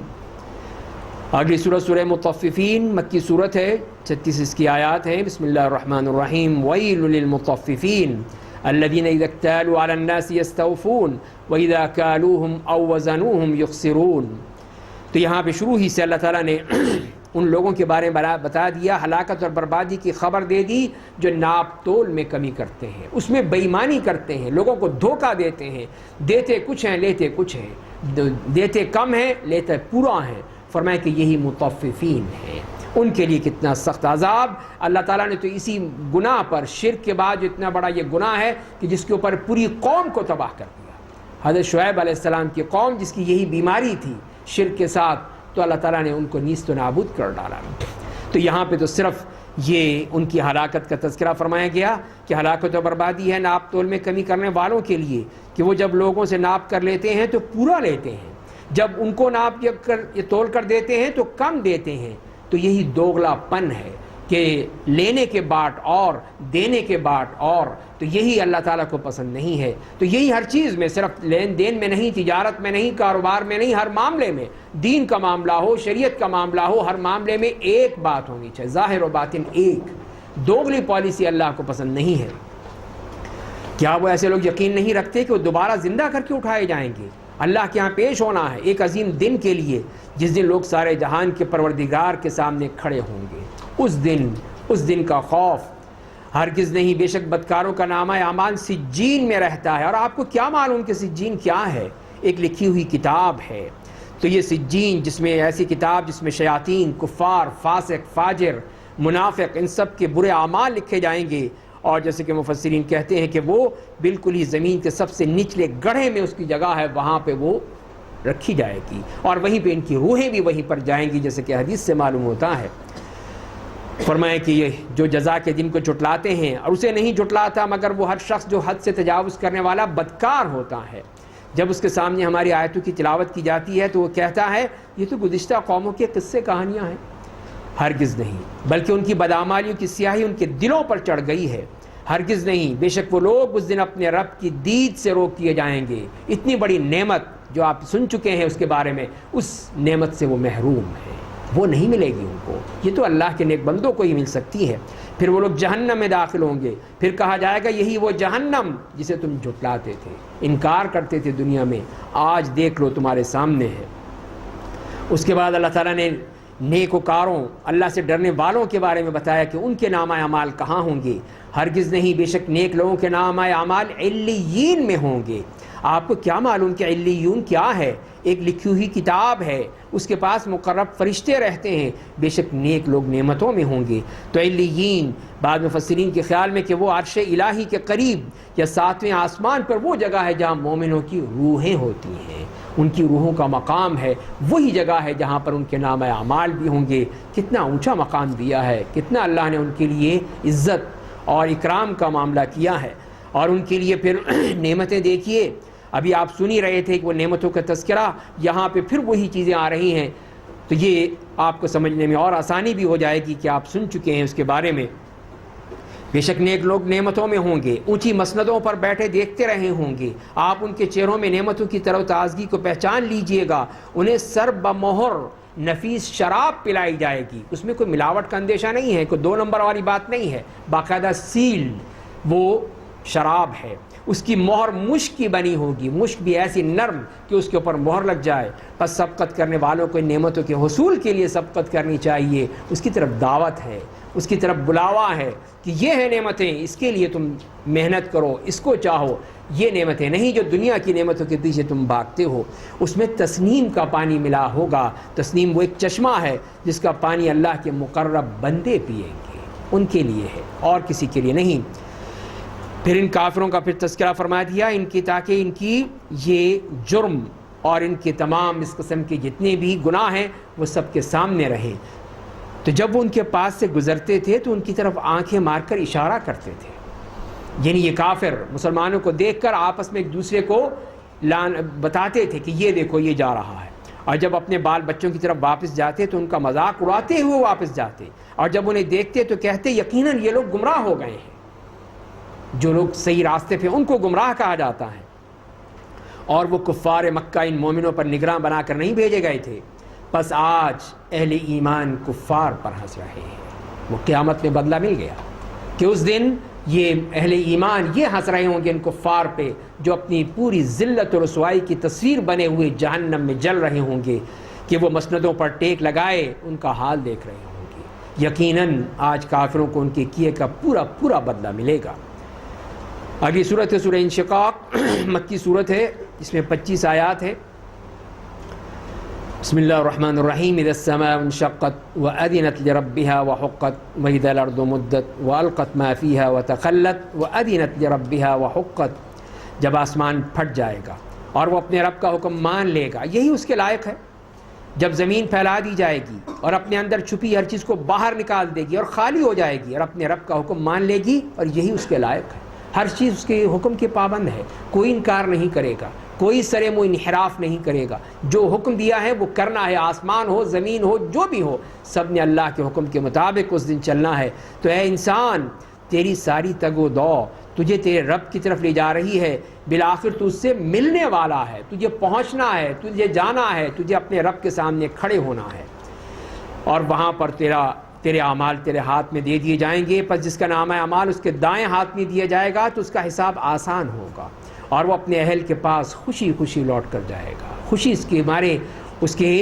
اگلی سورت سورہ مطففین، مکی سورت ہے، 36 اس کی آیات ہیں۔ بسم اللہ الرحمن الرحیم۔ ویل للمطففین الذین اذا اکتالوا علی الناس یستوفون واذا کالوہم او وزنوہم یخسرون۔ تو یہاں پہ شروع ہی سے اللہ تعالیٰ نے ان لوگوں کے بارے میں بتا دیا، ہلاکت اور بربادی کی خبر دے دی جو ناپ تول میں کمی کرتے ہیں، اس میں بے ایمانی کرتے ہیں، لوگوں کو دھوکہ دیتے ہیں، دیتے کچھ ہیں لیتے کچھ ہیں، دیتے کم ہیں لیتے پورا ہیں۔ فرمایا کہ یہی مطففین ہیں، ان کے لیے کتنا سخت عذاب۔ اللہ تعالیٰ نے تو اسی گناہ پر، شرک کے بعد جو اتنا بڑا یہ گناہ ہے کہ جس کے اوپر پوری قوم کو تباہ کر دیا، حضرت شعیب علیہ السلام کی قوم جس کی یہی بیماری تھی شرک کے ساتھ، تو اللہ تعالیٰ نے ان کو نیست و نابود کر ڈالا۔ تو یہاں پہ تو صرف یہ ان کی ہلاکت کا تذکرہ فرمایا گیا کہ ہلاکت و بربادی ہے ناپ تول میں کمی کرنے والوں کے لیے، کہ وہ جب لوگوں سے ناپ کر لیتے ہیں تو پورا لیتے ہیں، جب ان کو ناپ کر یہ تول کر دیتے ہیں تو کم دیتے ہیں۔ تو یہی دوغلا پن ہے کہ لینے کے باٹ اور دینے کے باٹ اور، تو یہی اللہ تعالیٰ کو پسند نہیں ہے۔ تو یہی ہر چیز میں، صرف لین دین میں نہیں، تجارت میں نہیں، کاروبار میں نہیں، ہر معاملے میں، دین کا معاملہ ہو، شریعت کا معاملہ ہو، ہر معاملے میں ایک بات ہونی چاہیے، ظاہر و باطن ایک۔ دوغلی پالیسی اللہ کو پسند نہیں ہے۔ کیا وہ ایسے لوگ یقین نہیں رکھتے کہ وہ دوبارہ زندہ کر کے اٹھائے جائیں گے؟ اللہ کے ہاں پیش ہونا ہے ایک عظیم دن کے لیے، جس دن لوگ سارے جہان کے پروردگار کے سامنے کھڑے ہوں گے۔ اس دن کا خوف ہرگز نہیں، بے شک بدکاروں کا نامہ اعمال سجین میں رہتا ہے۔ اور آپ کو کیا معلوم کہ سجین کیا ہے؟ ایک لکھی ہوئی کتاب ہے۔ تو یہ سجین، جس میں ایسی کتاب جس میں شیاطین، کفار، فاسق، فاجر، منافق، ان سب کے برے اعمال لکھے جائیں گے، اور جیسے کہ مفسرین کہتے ہیں کہ وہ بالکل ہی زمین کے سب سے نچلے گڑھے میں اس کی جگہ ہے، وہاں پہ وہ رکھی جائے گی، اور وہیں پہ ان کی روحیں بھی وہیں پر جائیں گی، جیسے کہ حدیث سے معلوم ہوتا ہے۔ فرمایا کہ یہ جو جزا کے دن کو جھٹلاتے ہیں، اور اسے نہیں جھٹلاتا مگر وہ ہر شخص جو حد سے تجاوز کرنے والا بدکار ہوتا ہے۔ جب اس کے سامنے ہماری آیتوں کی تلاوت کی جاتی ہے تو وہ کہتا ہے یہ تو گزشتہ قوموں کے قصے کہانیاں ہیں۔ ہرگز نہیں، بلکہ ان کی بدعمالیوں کی سیاہی ان کے دلوں پر چڑھ گئی ہے۔ ہرگز نہیں، بے شک وہ لوگ اس دن اپنے رب کی دید سے روک دیے جائیں گے۔ اتنی بڑی نعمت جو آپ سن چکے ہیں اس کے بارے میں، اس نعمت سے وہ محروم ہے، وہ نہیں ملے گی ان کو۔ یہ تو اللہ کے نیک بندوں کو ہی مل سکتی ہے۔ پھر وہ لوگ جہنم میں داخل ہوں گے، پھر کہا جائے گا یہی وہ جہنم جسے تم جھٹلاتے تھے، انکار کرتے تھے دنیا میں، آج دیکھ لو تمہارے سامنے ہے۔ اس کے بعد اللہ تعالیٰ نے نیکوکاروں، اللہ سے ڈرنے والوں کے بارے میں بتایا کہ ان کے نامہ اعمال کہاں ہوں گے۔ ہرگز نہیں، بے شک نیک لوگوں کے نامہ اعمال علیین میں ہوں گے۔ آپ کو کیا معلوم کہ علیون کیا ہے؟ ایک لکھی ہوئی کتاب ہے، اس کے پاس مقرب فرشتے رہتے ہیں، بے شک نیک لوگ نعمتوں میں ہوں گے۔ تو علیین بعض مفسرین کے خیال میں کہ وہ عرش الہی کے قریب یا 7ویں آسمان پر وہ جگہ ہے جہاں مومنوں کی روحیں ہوتی ہیں، ان کی روحوں کا مقام ہے، وہی جگہ ہے جہاں پر ان کے نام اعمال بھی ہوں گے۔ کتنا اونچا مقام دیا ہے، کتنا اللہ نے ان کے لیے عزت اور اکرام کا معاملہ کیا ہے، اور ان کے لیے پھر نعمتیں دیکھیے۔ ابھی آپ سن ہی رہے تھے کہ وہ نعمتوں کا تذکرہ، یہاں پہ پھر وہی چیزیں آ رہی ہیں، تو یہ آپ کو سمجھنے میں اور آسانی بھی ہو جائے گی کہ آپ سن چکے ہیں اس کے بارے میں۔ بے شک نیک لوگ نعمتوں میں ہوں گے، اونچی مسندوں پر بیٹھے دیکھتے رہے ہوں گے، آپ ان کے چہروں میں نعمتوں کی تر و تازگی کو پہچان لیجئے گا۔ انہیں سر بمہر نفیس شراب پلائی جائے گی، اس میں کوئی ملاوٹ کا اندیشہ نہیں ہے، کوئی 2 نمبر والی بات نہیں ہے، باقاعدہ سیل وہ شراب ہے، اس کی مہر مشک کی بنی ہوگی، مشک بھی ایسی نرم کہ اس کے اوپر مہر لگ جائے۔ پس سبقت کرنے والوں کو ان نعمتوں کے حصول کے لیے سبقت کرنی چاہیے، اس کی طرف دعوت ہے، اس کی طرف بلاوا ہے کہ یہ ہے نعمتیں، اس کے لیے تم محنت کرو، اس کو چاہو۔ یہ نعمتیں نہیں جو دنیا کی نعمتوں کے پیچھے تم بھاگتے ہو۔ اس میں تسنیم کا پانی ملا ہوگا، تسنیم وہ ایک چشمہ ہے جس کا پانی اللہ کے مقرب بندے پئیں گے، ان کے لیے ہے اور کسی کے لیے نہیں۔ پھر ان کافروں کا پھر تذکرہ فرما دیا ان کی، تاکہ ان کی یہ جرم اور ان کے تمام اس قسم کے جتنے بھی گناہ ہیں وہ سب کے سامنے رہیں۔ تو جب وہ ان کے پاس سے گزرتے تھے تو ان کی طرف آنکھیں مار کر اشارہ کرتے تھے، یعنی یہ کافر مسلمانوں کو دیکھ کر آپس میں ایک دوسرے کو بتاتے تھے کہ یہ دیکھو یہ جا رہا ہے، اور جب اپنے بال بچوں کی طرف واپس جاتے تو ان کا مذاق اڑاتے ہوئے واپس جاتے، اور جب انہیں دیکھتے تو کہتے یقیناً یہ لوگ گمراہ ہو گئے ہیں۔ جو لوگ صحیح راستے پہ ان کو گمراہ کہا جاتا ہے، اور وہ کفار مکہ ان مومنوں پر نگراں بنا کر نہیں بھیجے گئے تھے۔ پس آج اہل ایمان کفار پر ہنس رہے ہیں، وہ قیامت میں بدلہ مل گیا کہ اس دن یہ اہل ایمان یہ ہنس رہے ہوں گے ان کفار پہ جو اپنی پوری ذلت و رسوائی کی تصویر بنے ہوئے جہنم میں جل رہے ہوں گے، کہ وہ مسندوں پر ٹیک لگائے ان کا حال دیکھ رہے ہوں گے۔ یقیناً آج کافروں کو ان کے کیے کا پورا پورا بدلہ ملے گا۔ اگلی صورت ہے سورہ انشقاق، مکی صورت ہے، اس میں 25 آیات ہے۔ بسم اللہ الرحمن الرحیم، اذا السماء انشقت وأذنت لربها وحقت وإذا الأرض مدت وألقت ما فيها وتخلت وأذنت لربها وحقت۔ جب آسمان پھٹ جائے گا اور وہ اپنے رب کا حکم مان لے گا، یہی اس کے لائق ہے۔ جب زمین پھیلا دی جائے گی اور اپنے اندر چھپی ہر چیز کو باہر نکال دے گی اور خالی ہو جائے گی اور اپنے رب کا حکم مان لے گی، اور یہی اس کے لائق ہے۔ ہر چیز اس کے حکم کے پابند ہے، کوئی انکار نہیں کرے گا، کوئی سرے منہ انحراف نہیں کرے گا۔ جو حکم دیا ہے وہ کرنا ہے، آسمان ہو زمین ہو جو بھی ہو، سب نے اللہ کے حکم کے مطابق اس دن چلنا ہے۔ تو اے انسان، تیری ساری تگ و دو تجھے تیرے رب کی طرف لے جا رہی ہے، بالآخر تو اس سے ملنے والا ہے، تجھے پہنچنا ہے، تجھے جانا ہے، تجھے اپنے رب کے سامنے کھڑے ہونا ہے، اور وہاں پر تیرے اعمال تیرے ہاتھ میں دے دیے جائیں گے۔ پس جس کا نامہ اعمال اس کے دائیں ہاتھ میں دیا جائے گا تو اس کا حساب آسان ہوگا، اور وہ اپنے اہل کے پاس خوشی خوشی لوٹ کر جائے گا۔ خوشی اس کے مارے اس کے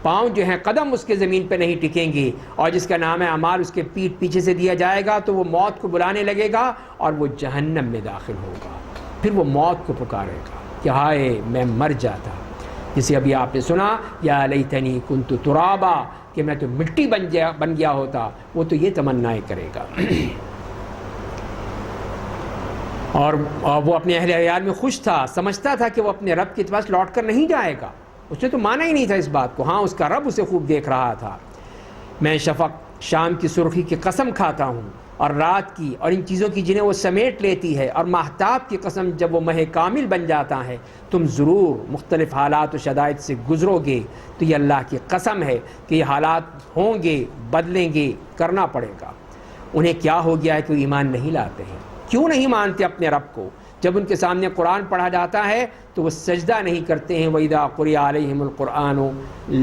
پاؤں جو ہیں، قدم اس کے زمین پہ نہیں ٹکیں گے، اور جس کا نام اعمال اس کے پیٹھ پیچھے سے دیا جائے گا تو وہ موت کو بلانے لگے گا اور وہ جہنم میں داخل ہوگا۔ پھر وہ موت کو پکارے گا کہ ہائے میں مر جاتا، جسے ابھی آپ نے سنا یا لیتنی کنت ترابا، کہ میں تو مٹی بن گیا ہوتا، وہ تو یہ تمنائیں کرے گا۔ اور وہ اپنے اہل عیال میں خوش تھا، سمجھتا تھا کہ وہ اپنے رب کے پاس لوٹ کر نہیں جائے گا، اس نے تو مانا ہی نہیں تھا اس بات کو۔ ہاں، اس کا رب اسے خوب دیکھ رہا تھا۔ میں شفق شام کی سرخی کی قسم کھاتا ہوں، اور رات کی اور ان چیزوں کی جنہیں وہ سمیٹ لیتی ہے، اور ماہتاب کی قسم جب وہ ماہ کامل بن جاتا ہے، تم ضرور مختلف حالات و شدائد سے گزرو گے، تو یہ اللہ کی قسم ہے کہ یہ حالات ہوں گے، بدلیں گے، کرنا پڑے گا۔ انہیں کیا ہو گیا ہے کہ وہ ایمان نہیں لاتے ہیں؟ کیوں نہیں مانتے اپنے رب کو؟ جب ان کے سامنے قرآن پڑھا جاتا ہے تو وہ سجدہ نہیں کرتے ہیں۔ وَإِذَا قُرِئَ عَلَيْهِمُ الْقُرْآنُ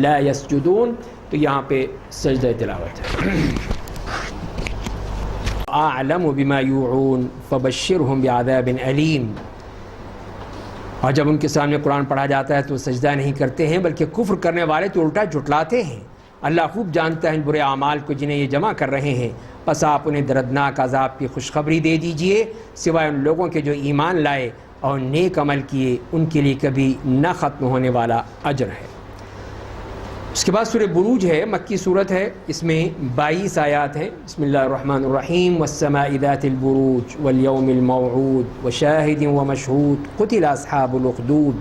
لَا يَسْجُدُونَ، تو یہاں پہ سجدہ تلاوت ہے۔ أَعْلَمُ بِمَا يُوعُونَ فَبَشِّرْهُمْ بِعَذَابٍ أَلِيمٍ۔ اور جب ان کے سامنے قرآن پڑھا جاتا ہے تو سجدہ نہیں کرتے ہیں، بلکہ کفر کرنے والے تو الٹا جھٹلاتے ہیں۔ اللہ خوب جانتا ہے ان برے اعمال کو جنہیں یہ جمع کر رہے ہیں، پس آپ انہیں دردناک عذاب کی خوشخبری دے دیجئے، سوائے ان لوگوں کے جو ایمان لائے اور نیک عمل کیے ان کے لیے کبھی نہ ختم ہونے والا اجر ہے۔ اس کے بعد سورہ بروج ہے، مکی صورت ہے، اس میں 22 آیات ہیں۔ بسم اللہ الرحمن الرحیم، والسماء ذات البروج والیوم الموعود وشاہد ومشہود قتل اصحاب الاخدود۔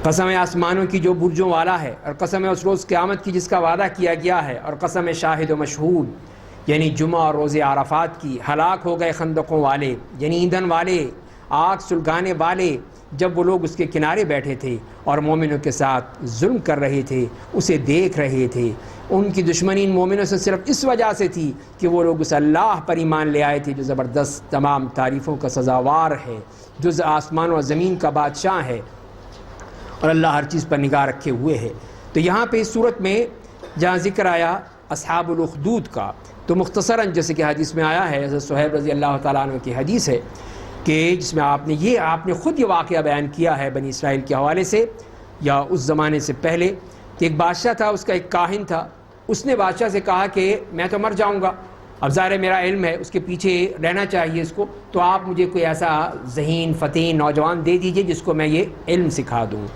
قسم ہے آسمانوں کی جو برجوں والا ہے، اور قسم ہے اس روز قیامت کی جس کا وعدہ کیا گیا ہے، اور قسم ہے شاہد و مشہود یعنی جمعہ اور روز عرفات کی۔ ہلاک ہو گئے خندقوں والے یعنی ایندھن والے، آگ سلگانے والے، جب وہ لوگ اس کے کنارے بیٹھے تھے اور مومنوں کے ساتھ ظلم کر رہے تھے، اسے دیکھ رہے تھے۔ ان کی دشمنی ان مومنوں سے صرف اس وجہ سے تھی کہ وہ لوگ اس اللہ پر ایمان لے آئے تھے جو زبردست تمام تعریفوں کا سزاوار ہے، جو آسمان و زمین کا بادشاہ ہے، اور اللہ ہر چیز پر نگاہ رکھے ہوئے ہے۔ تو یہاں پہ اس صورت میں جہاں ذکر آیا اصحاب الاخدود کا، تو مختصراً جیسے کہ حدیث میں آیا ہے، حضرت صہیب رضی اللہ تعالیٰ عنہ کی حدیث ہے کہ جس میں آپ نے خود یہ واقعہ بیان کیا ہے بنی اسرائیل کے حوالے سے یا اس زمانے سے پہلے، کہ ایک بادشاہ تھا، اس کا ایک کاہن تھا، اس نے بادشاہ سے کہا کہ میں تو مر جاؤں گا، اب ظاہر میرا علم ہے، اس کے پیچھے رہنا چاہیے اس کو، تو آپ مجھے کوئی ایسا ذہین فتین نوجوان دے دیجئے جس کو میں یہ علم سکھا دوں۔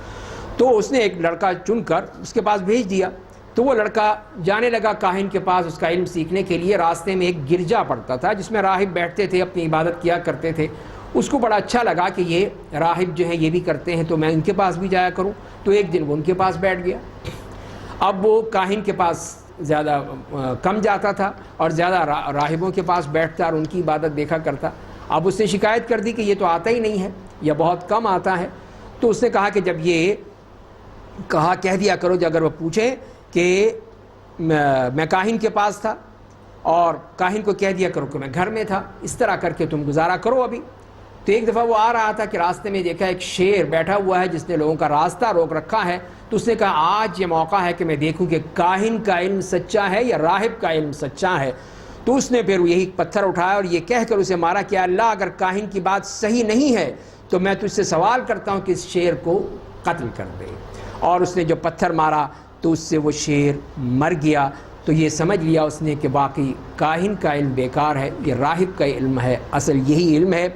تو اس نے ایک لڑکا چن کر اس کے پاس بھیج دیا۔ تو وہ لڑکا جانے لگا کاہن کے پاس اس کا علم سیکھنے کے لیے۔ راستے میں ایک گرجا پڑتا تھا جس میں راہب بیٹھتے تھے، اپنی عبادت کیا کرتے تھے۔ اس کو بڑا اچھا لگا کہ یہ راہب جو ہیں یہ بھی کرتے ہیں، تو میں ان کے پاس بھی جایا کروں۔ تو ایک دن وہ ان کے پاس بیٹھ گیا۔ اب وہ کاہن کے پاس زیادہ کم جاتا تھا اور زیادہ راہبوں کے پاس بیٹھتا اور ان کی عبادت دیکھا کرتا۔ اب اس نے شکایت کر دی کہ یہ تو آتا ہی نہیں ہے یا بہت کم آتا ہے۔ تو اس نے کہا کہ جب یہ کہہ دیا کرو کہ اگر وہ پوچھیں کہ میں کاہن کے پاس تھا، اور کاہن کو کہہ دیا کرو کہ میں گھر میں تھا، اس طرح کر کے تم گزارا کرو ابھی۔ تو ایک دفعہ وہ آ رہا تھا کہ راستے میں دیکھا ایک شیر بیٹھا ہوا ہے جس نے لوگوں کا راستہ روک رکھا ہے۔ تو اس نے کہا آج یہ موقع ہے کہ میں دیکھوں کہ کاہن کا علم سچا ہے یا راہب کا علم سچا ہے۔ تو اس نے پھر یہی پتھر اٹھایا اور یہ کہہ کر اسے مارا کہ اللہ اگر کاہن کی بات صحیح نہیں ہے تو میں تجھ سے سوال کرتا ہوں کہ اس شیر کو قتل کر دے۔ اور اس نے جو پتھر مارا تو اس سے وہ شیر مر گیا۔ تو یہ سمجھ لیا اس نے کہ باقی کاہن کا علم بیکار ہے، یہ راہب کا علم ہے، اصل یہی علم ہے۔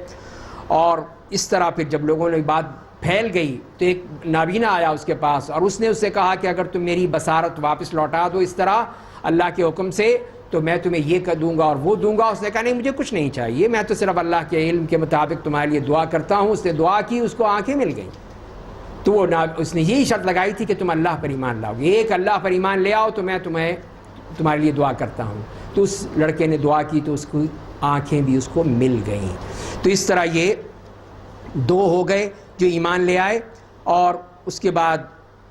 اور اس طرح پھر جب لوگوں نے بات پھیل گئی تو ایک نابینا آیا اس کے پاس اور اس نے اس سے کہا کہ اگر تم میری بصارت واپس لوٹا دو اس طرح اللہ کے حکم سے تو میں تمہیں یہ کر دوں گا اور وہ دوں گا۔ اس نے کہا نہیں مجھے کچھ نہیں چاہیے، میں تو صرف اللہ کے علم کے مطابق تمہارے لیے دعا کرتا ہوں۔ اس نے دعا کی، اس کو آنکھیں مل گئیں۔ تو اس نے یہی شرط لگائی تھی کہ تم اللہ پر ایمان لاؤ گے، ایک اللہ پر ایمان لے آؤ تو میں تمہارے لیے دعا کرتا ہوں۔ تو اس لڑکے نے دعا کی تو اس کی آنکھیں بھی اس کو مل گئیں۔ تو اس طرح یہ دو ہو گئے جو ایمان لے آئے۔ اور اس کے بعد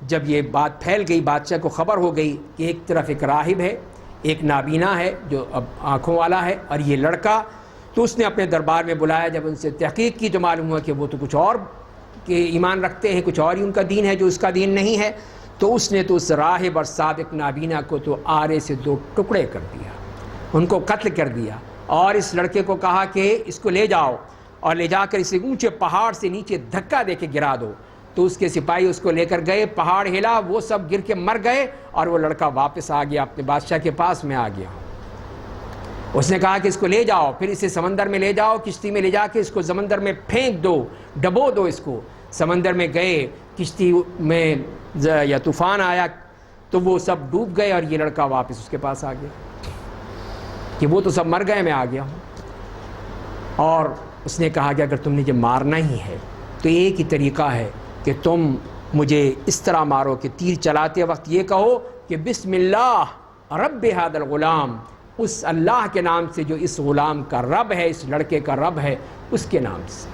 جب یہ بات پھیل گئی، بادشاہ کو خبر ہو گئی کہ ایک طرف ایک راہب ہے، ایک نابینا ہے جو اب آنکھوں والا ہے، اور یہ لڑکا، تو اس نے اپنے دربار میں بلایا۔ جب ان سے تحقیق کی تو معلوم ہوا کہ وہ تو کچھ اور کہ ایمان رکھتے ہیں، کچھ اور ہی ان کا دین ہے جو اس کا دین نہیں ہے۔ تو اس نے تو اس راہب اور سابق نابینا کو تو آرے سے دو ٹکڑے کر دیا، ان کو قتل کر دیا، اور اس لڑکے کو کہا کہ اس کو لے جاؤ اور لے جا کر اسے اونچے پہاڑ سے نیچے دھکا دے کے گرا دو۔ تو اس کے سپاہی اس کو لے کر گئے، پہاڑ ہلا، وہ سب گر کے مر گئے، اور وہ لڑکا واپس آ گیا اپنے بادشاہ کے پاس، میں آ گیا ہوں۔ اس نے کہا کہ اس کو لے جاؤ، پھر اسے سمندر میں لے جاؤ، کشتی میں لے جا کے اس کو سمندر میں پھینک دو، ڈبو دو اس کو۔ سمندر میں گئے، کشتی میں یا طوفان آیا تو وہ سب ڈوب گئے، اور یہ لڑکا واپس اس کے پاس آ گیا کہ وہ تو سب مر گئے، میں آ گیا ہوں۔ اور اس نے کہا کہ اگر تم نے یہ مارنا ہی ہے تو ایک ہی طریقہ ہے کہ تم مجھے اس طرح مارو کہ تیر چلاتے وقت یہ کہو کہ بسم اللہ رب ھذا الغلام، اس اللہ کے نام سے جو اس غلام کا رب ہے، اس لڑکے کا رب ہے، اس کے نام سے۔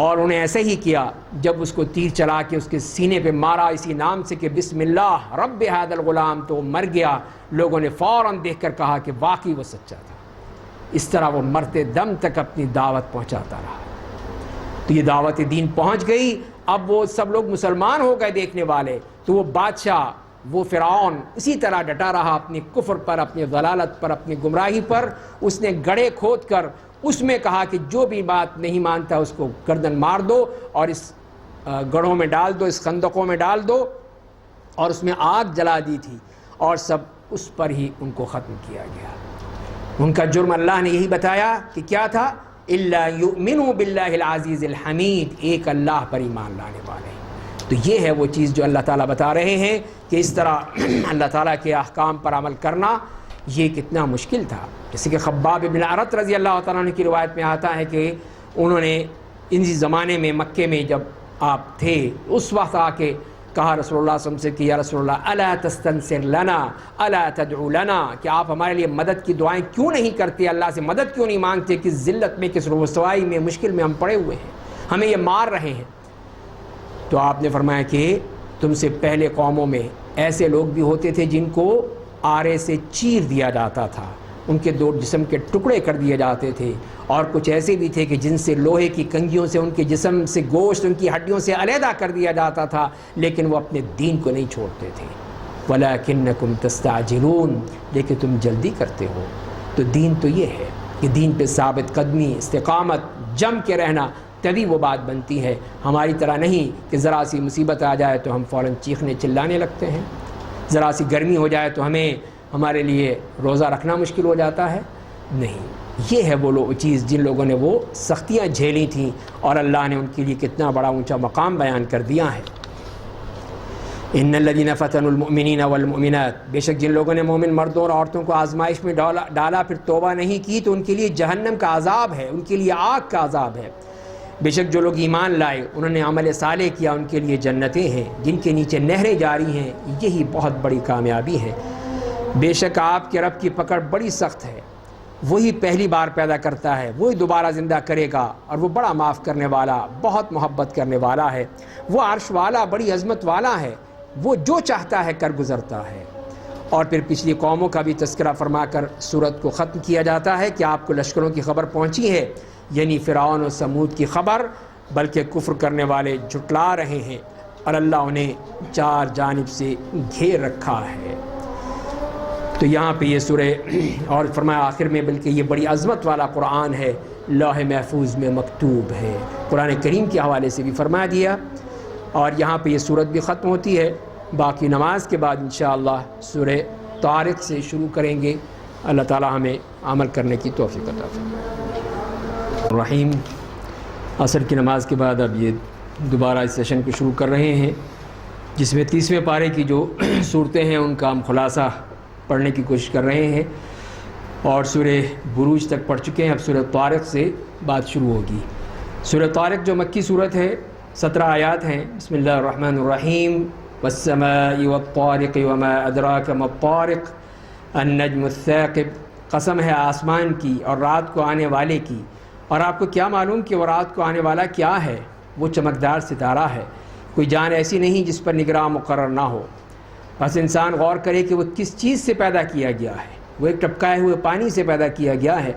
اور انہیں ایسے ہی کیا، جب اس کو تیر چلا کے اس کے سینے پہ مارا اسی نام سے کہ بسم اللہ رب ھذا الغلام، تو وہ مر گیا۔ لوگوں نے فوراً دیکھ کر کہا کہ واقعی وہ سچا تھا۔ اس طرح وہ مرتے دم تک اپنی دعوت پہنچاتا رہا۔ تو یہ دعوت دین پہنچ گئی، اب وہ سب لوگ مسلمان ہو گئے دیکھنے والے۔ تو وہ بادشاہ، وہ فرعون اسی طرح ڈٹا رہا اپنے کفر پر، اپنی ضلالت پر، اپنی گمراہی پر۔ اس نے گڑھے کھود کر اس میں کہا کہ جو بھی بات نہیں مانتا اس کو گردن مار دو اور اس گڑھوں میں ڈال دو، اس خندقوں میں ڈال دو، اور اس میں آگ جلا دی تھی، اور سب اس پر ہی ان کو ختم کیا گیا۔ ان کا جرم اللہ نے یہی بتایا کہ کیا تھا، الا یؤمنوا باللہ العزیز الحمید، ایک اللہ پر ایمان لانے والے. تو یہ ہے وہ چیز جو اللہ تعالیٰ بتا رہے ہیں کہ اس طرح اللہ تعالیٰ کے احکام پر عمل کرنا یہ کتنا مشکل تھا. جیسے کہ خباب بن الارت رضی اللہ تعالیٰ عنہ کی روایت میں آتا ہے کہ انہوں نے اسی زمانے میں مکے میں جب آپ تھے اس وقت آ کے کہا رسول اللہ صلی اللہ علیہ وسلم سے کہ یا رسول اللہ الا تستنصر لنا الا تدعو لنا، کہ آپ ہمارے لیے مدد کی دعائیں کیوں نہیں کرتے، اللہ سے مدد کیوں نہیں مانگتے، کس ذلت میں، کس رسوائی میں، مشکل میں ہم پڑے ہوئے ہیں، ہمیں یہ مار رہے ہیں. تو آپ نے فرمایا کہ تم سے پہلے قوموں میں ایسے لوگ بھی ہوتے تھے جن کو آرے سے چیر دیا جاتا تھا، ان کے دو جسم کے ٹکڑے کر دیے جاتے تھے، اور کچھ ایسے بھی تھے کہ جن سے لوہے کی کنگھیوں سے ان کے جسم سے گوشت ان کی ہڈیوں سے علیحدہ کر دیا جاتا تھا، لیکن وہ اپنے دین کو نہیں چھوڑتے تھے. وَلَكِنَّكُمْ تَسْتَعْجِلُونَ، لیکن تم جلدی کرتے ہو. تو دین تو یہ ہے کہ دین پہ ثابت قدمی، استقامت، جم کے رہنا، تبھی وہ بات بنتی ہے. ہماری طرح نہیں کہ ذرا سی مصیبت آ جائے تو ہم فوراً چیخنے چلانے لگتے ہیں، ذرا سی گرمی ہو جائے تو ہمارے لیے روزہ رکھنا مشکل ہو جاتا ہے. نہیں، یہ ہے وہ چیز جن لوگوں نے وہ سختیاں جھیلی تھیں اور اللہ نے ان کے لیے کتنا بڑا اونچا مقام بیان کر دیا ہے. ان الذین فتنوا المؤمنین والمؤمنات، بے شک جن لوگوں نے مومن مردوں اور عورتوں کو آزمائش میں ڈالا پھر توبہ نہیں کی تو ان کے لیے جہنم کا عذاب ہے، ان کے لیے آگ کا عذاب ہے. بے شک جو لوگ ایمان لائے انہوں نے عمل صالح کیا ان کے لیے جنتیں ہیں جن کے نیچے نہریں جاری ہیں، یہی بہت بڑی کامیابی ہے. بے شک آپ کے رب کی پکڑ بڑی سخت ہے، وہی پہلی بار پیدا کرتا ہے، وہی دوبارہ زندہ کرے گا، اور وہ بڑا معاف کرنے والا، بہت محبت کرنے والا ہے. وہ عرش والا، بڑی عظمت والا ہے، وہ جو چاہتا ہے کر گزرتا ہے. اور پھر پچھلی قوموں کا بھی تذکرہ فرما کر سورت کو ختم کیا جاتا ہے کہ آپ کو لشکروں کی خبر پہنچی ہے، یعنی فرعون و سمود کی خبر، بلکہ کفر کرنے والے جھٹلا رہے ہیں اور اللہ انہیں چار جانب سے گھیر رکھا ہے. تو یہاں پہ یہ سورہ اور فرمایا آخر میں بلکہ یہ بڑی عظمت والا قرآن ہے، لوح محفوظ میں مکتوب ہے. قرآن کریم کے حوالے سے بھی فرما دیا. اور یہاں پہ یہ سورت بھی ختم ہوتی ہے. باقی نماز کے بعد انشاءاللہ سورہ طارق سے شروع کریں گے. اللہ تعالی ہمیں عمل کرنے کی توفیق عطا فرمائے. الرحیم، عصر کی نماز کے بعد اب یہ دوبارہ اس سیشن کو شروع کر رہے ہیں جس میں 30ویں پارے کی جو صورتیں ہیں ان کا ہم خلاصہ پڑھنے کی کوشش کر رہے ہیں، اور سورہ بروج تک پڑھ چکے ہیں. اب سورہ طارق سے بات شروع ہوگی. سورہ طارق جو مکی صورت ہے، 17 آیات ہیں. بسم اللہ الرحمن الرحیم. والسماء والطارق وما ادراک ما الطارق النجم الثاقب، قسم ہے آسمان کی اور رات کو آنے والے کی، اور آپ کو کیا معلوم کہ وہ رات کو آنے والا کیا ہے؟ وہ چمکدار ستارہ ہے، کوئی جان ایسی نہیں جس پر نگراں مقرر نہ ہو. بس انسان غور کرے کہ وہ کس چیز سے پیدا کیا گیا ہے. وہ ایک ٹپکائے ہوئے پانی سے پیدا کیا گیا ہے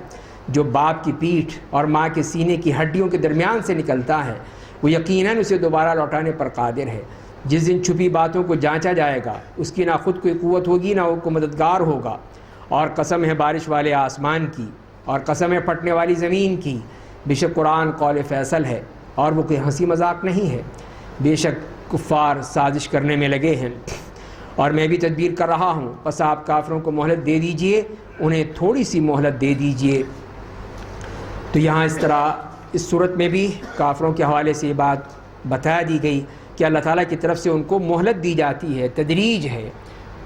جو باپ کی پیٹھ اور ماں کے سینے کی ہڈیوں کے درمیان سے نکلتا ہے. وہ یقیناً اسے دوبارہ لوٹانے پر قادر ہے. جس دن چھپی باتوں کو جانچا جائے گا اس کی نہ خود کوئی قوت ہوگی نہ وہ کو مددگار ہوگا. اور قسم ہے بارش والے آسمان کی، اور قسم ہے پھٹنے والی زمین کی. بے شک قرآن قول فیصل ہے اور وہ کوئی ہنسی مذاق نہیں ہے. بے شک کفار سازش کرنے میں لگے ہیں اور میں بھی تدبیر کر رہا ہوں. بس آپ کافروں کو مہلت دے دیجئے، انہیں تھوڑی سی مہلت دے دیجئے. تو یہاں اس طرح اس صورت میں بھی کافروں کے حوالے سے یہ بات بتا دی گئی کہ اللہ تعالیٰ کی طرف سے ان کو مہلت دی جاتی ہے، تدریج ہے.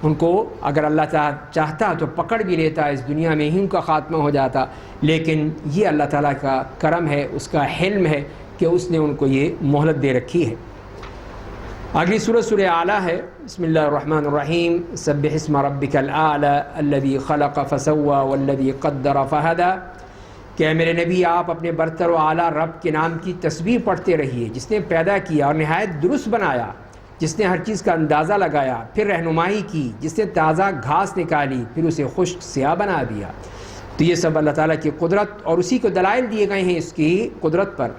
ان کو اگر اللہ چاہتا تو پکڑ بھی لیتا، اس دنیا میں ہی ان کا خاتمہ ہو جاتا، لیکن یہ اللہ تعالیٰ کا کرم ہے، اس کا حلم ہے کہ اس نے ان کو یہ مہلت دے رکھی ہے. اگلی سورہ سورہ اعلیٰ ہے. بسم اللہ الرحمن الرحیم. سبح اسم ربک الاعلی الذی خلق فسوى والذی قدر فہدی، کہ میرے نبی آپ اپنے برتر و اعلیٰ رب کے نام کی تسبیح پڑھتے رہیے جس نے پیدا کیا اور نہایت درست بنایا، جس نے ہر چیز کا اندازہ لگایا، پھر رہنمائی کی، جس نے تازہ گھاس نکالی پھر اسے خشک سیاہ بنا دیا. تو یہ سب اللہ تعالیٰ کی قدرت اور اسی کو دلائل دیے گئے ہیں اس کی قدرت پر.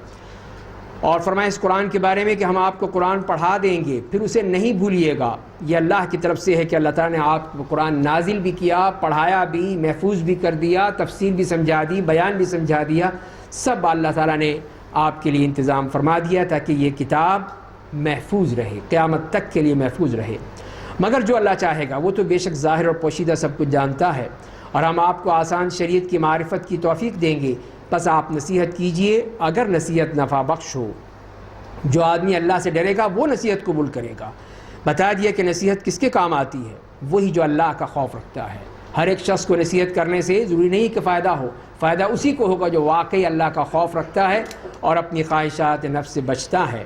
اور فرمائے اس قرآن کے بارے میں کہ ہم آپ کو قرآن پڑھا دیں گے پھر اسے نہیں بھولیے گا. یہ اللہ کی طرف سے ہے کہ اللہ تعالیٰ نے آپ کو قرآن نازل بھی کیا، پڑھایا بھی، محفوظ بھی کر دیا، تفسیر بھی سمجھا دی، بیان بھی سمجھا دیا. سب اللہ تعالیٰ نے آپ کے لیے انتظام فرما دیا تاکہ یہ کتاب محفوظ رہے، قیامت تک کے لیے محفوظ رہے. مگر جو اللہ چاہے گا وہ تو بے شک ظاہر اور پوشیدہ سب کچھ جانتا ہے. اور ہم آپ کو آسان شریعت کی معرفت کی توفیق دیں گے بس آپ نصیحت کیجئے اگر نصیحت نفع بخش ہو۔ جو آدمی اللہ سے ڈرے گا وہ نصیحت قبول کرے گا۔ بتا دیا کہ نصیحت کس کے کام آتی ہے، وہی جو اللہ کا خوف رکھتا ہے۔ ہر ایک شخص کو نصیحت کرنے سے ضروری نہیں کہ فائدہ ہو، فائدہ اسی کو ہوگا جو واقعی اللہ کا خوف رکھتا ہے اور اپنی خواہشات نفس سے بچتا ہے،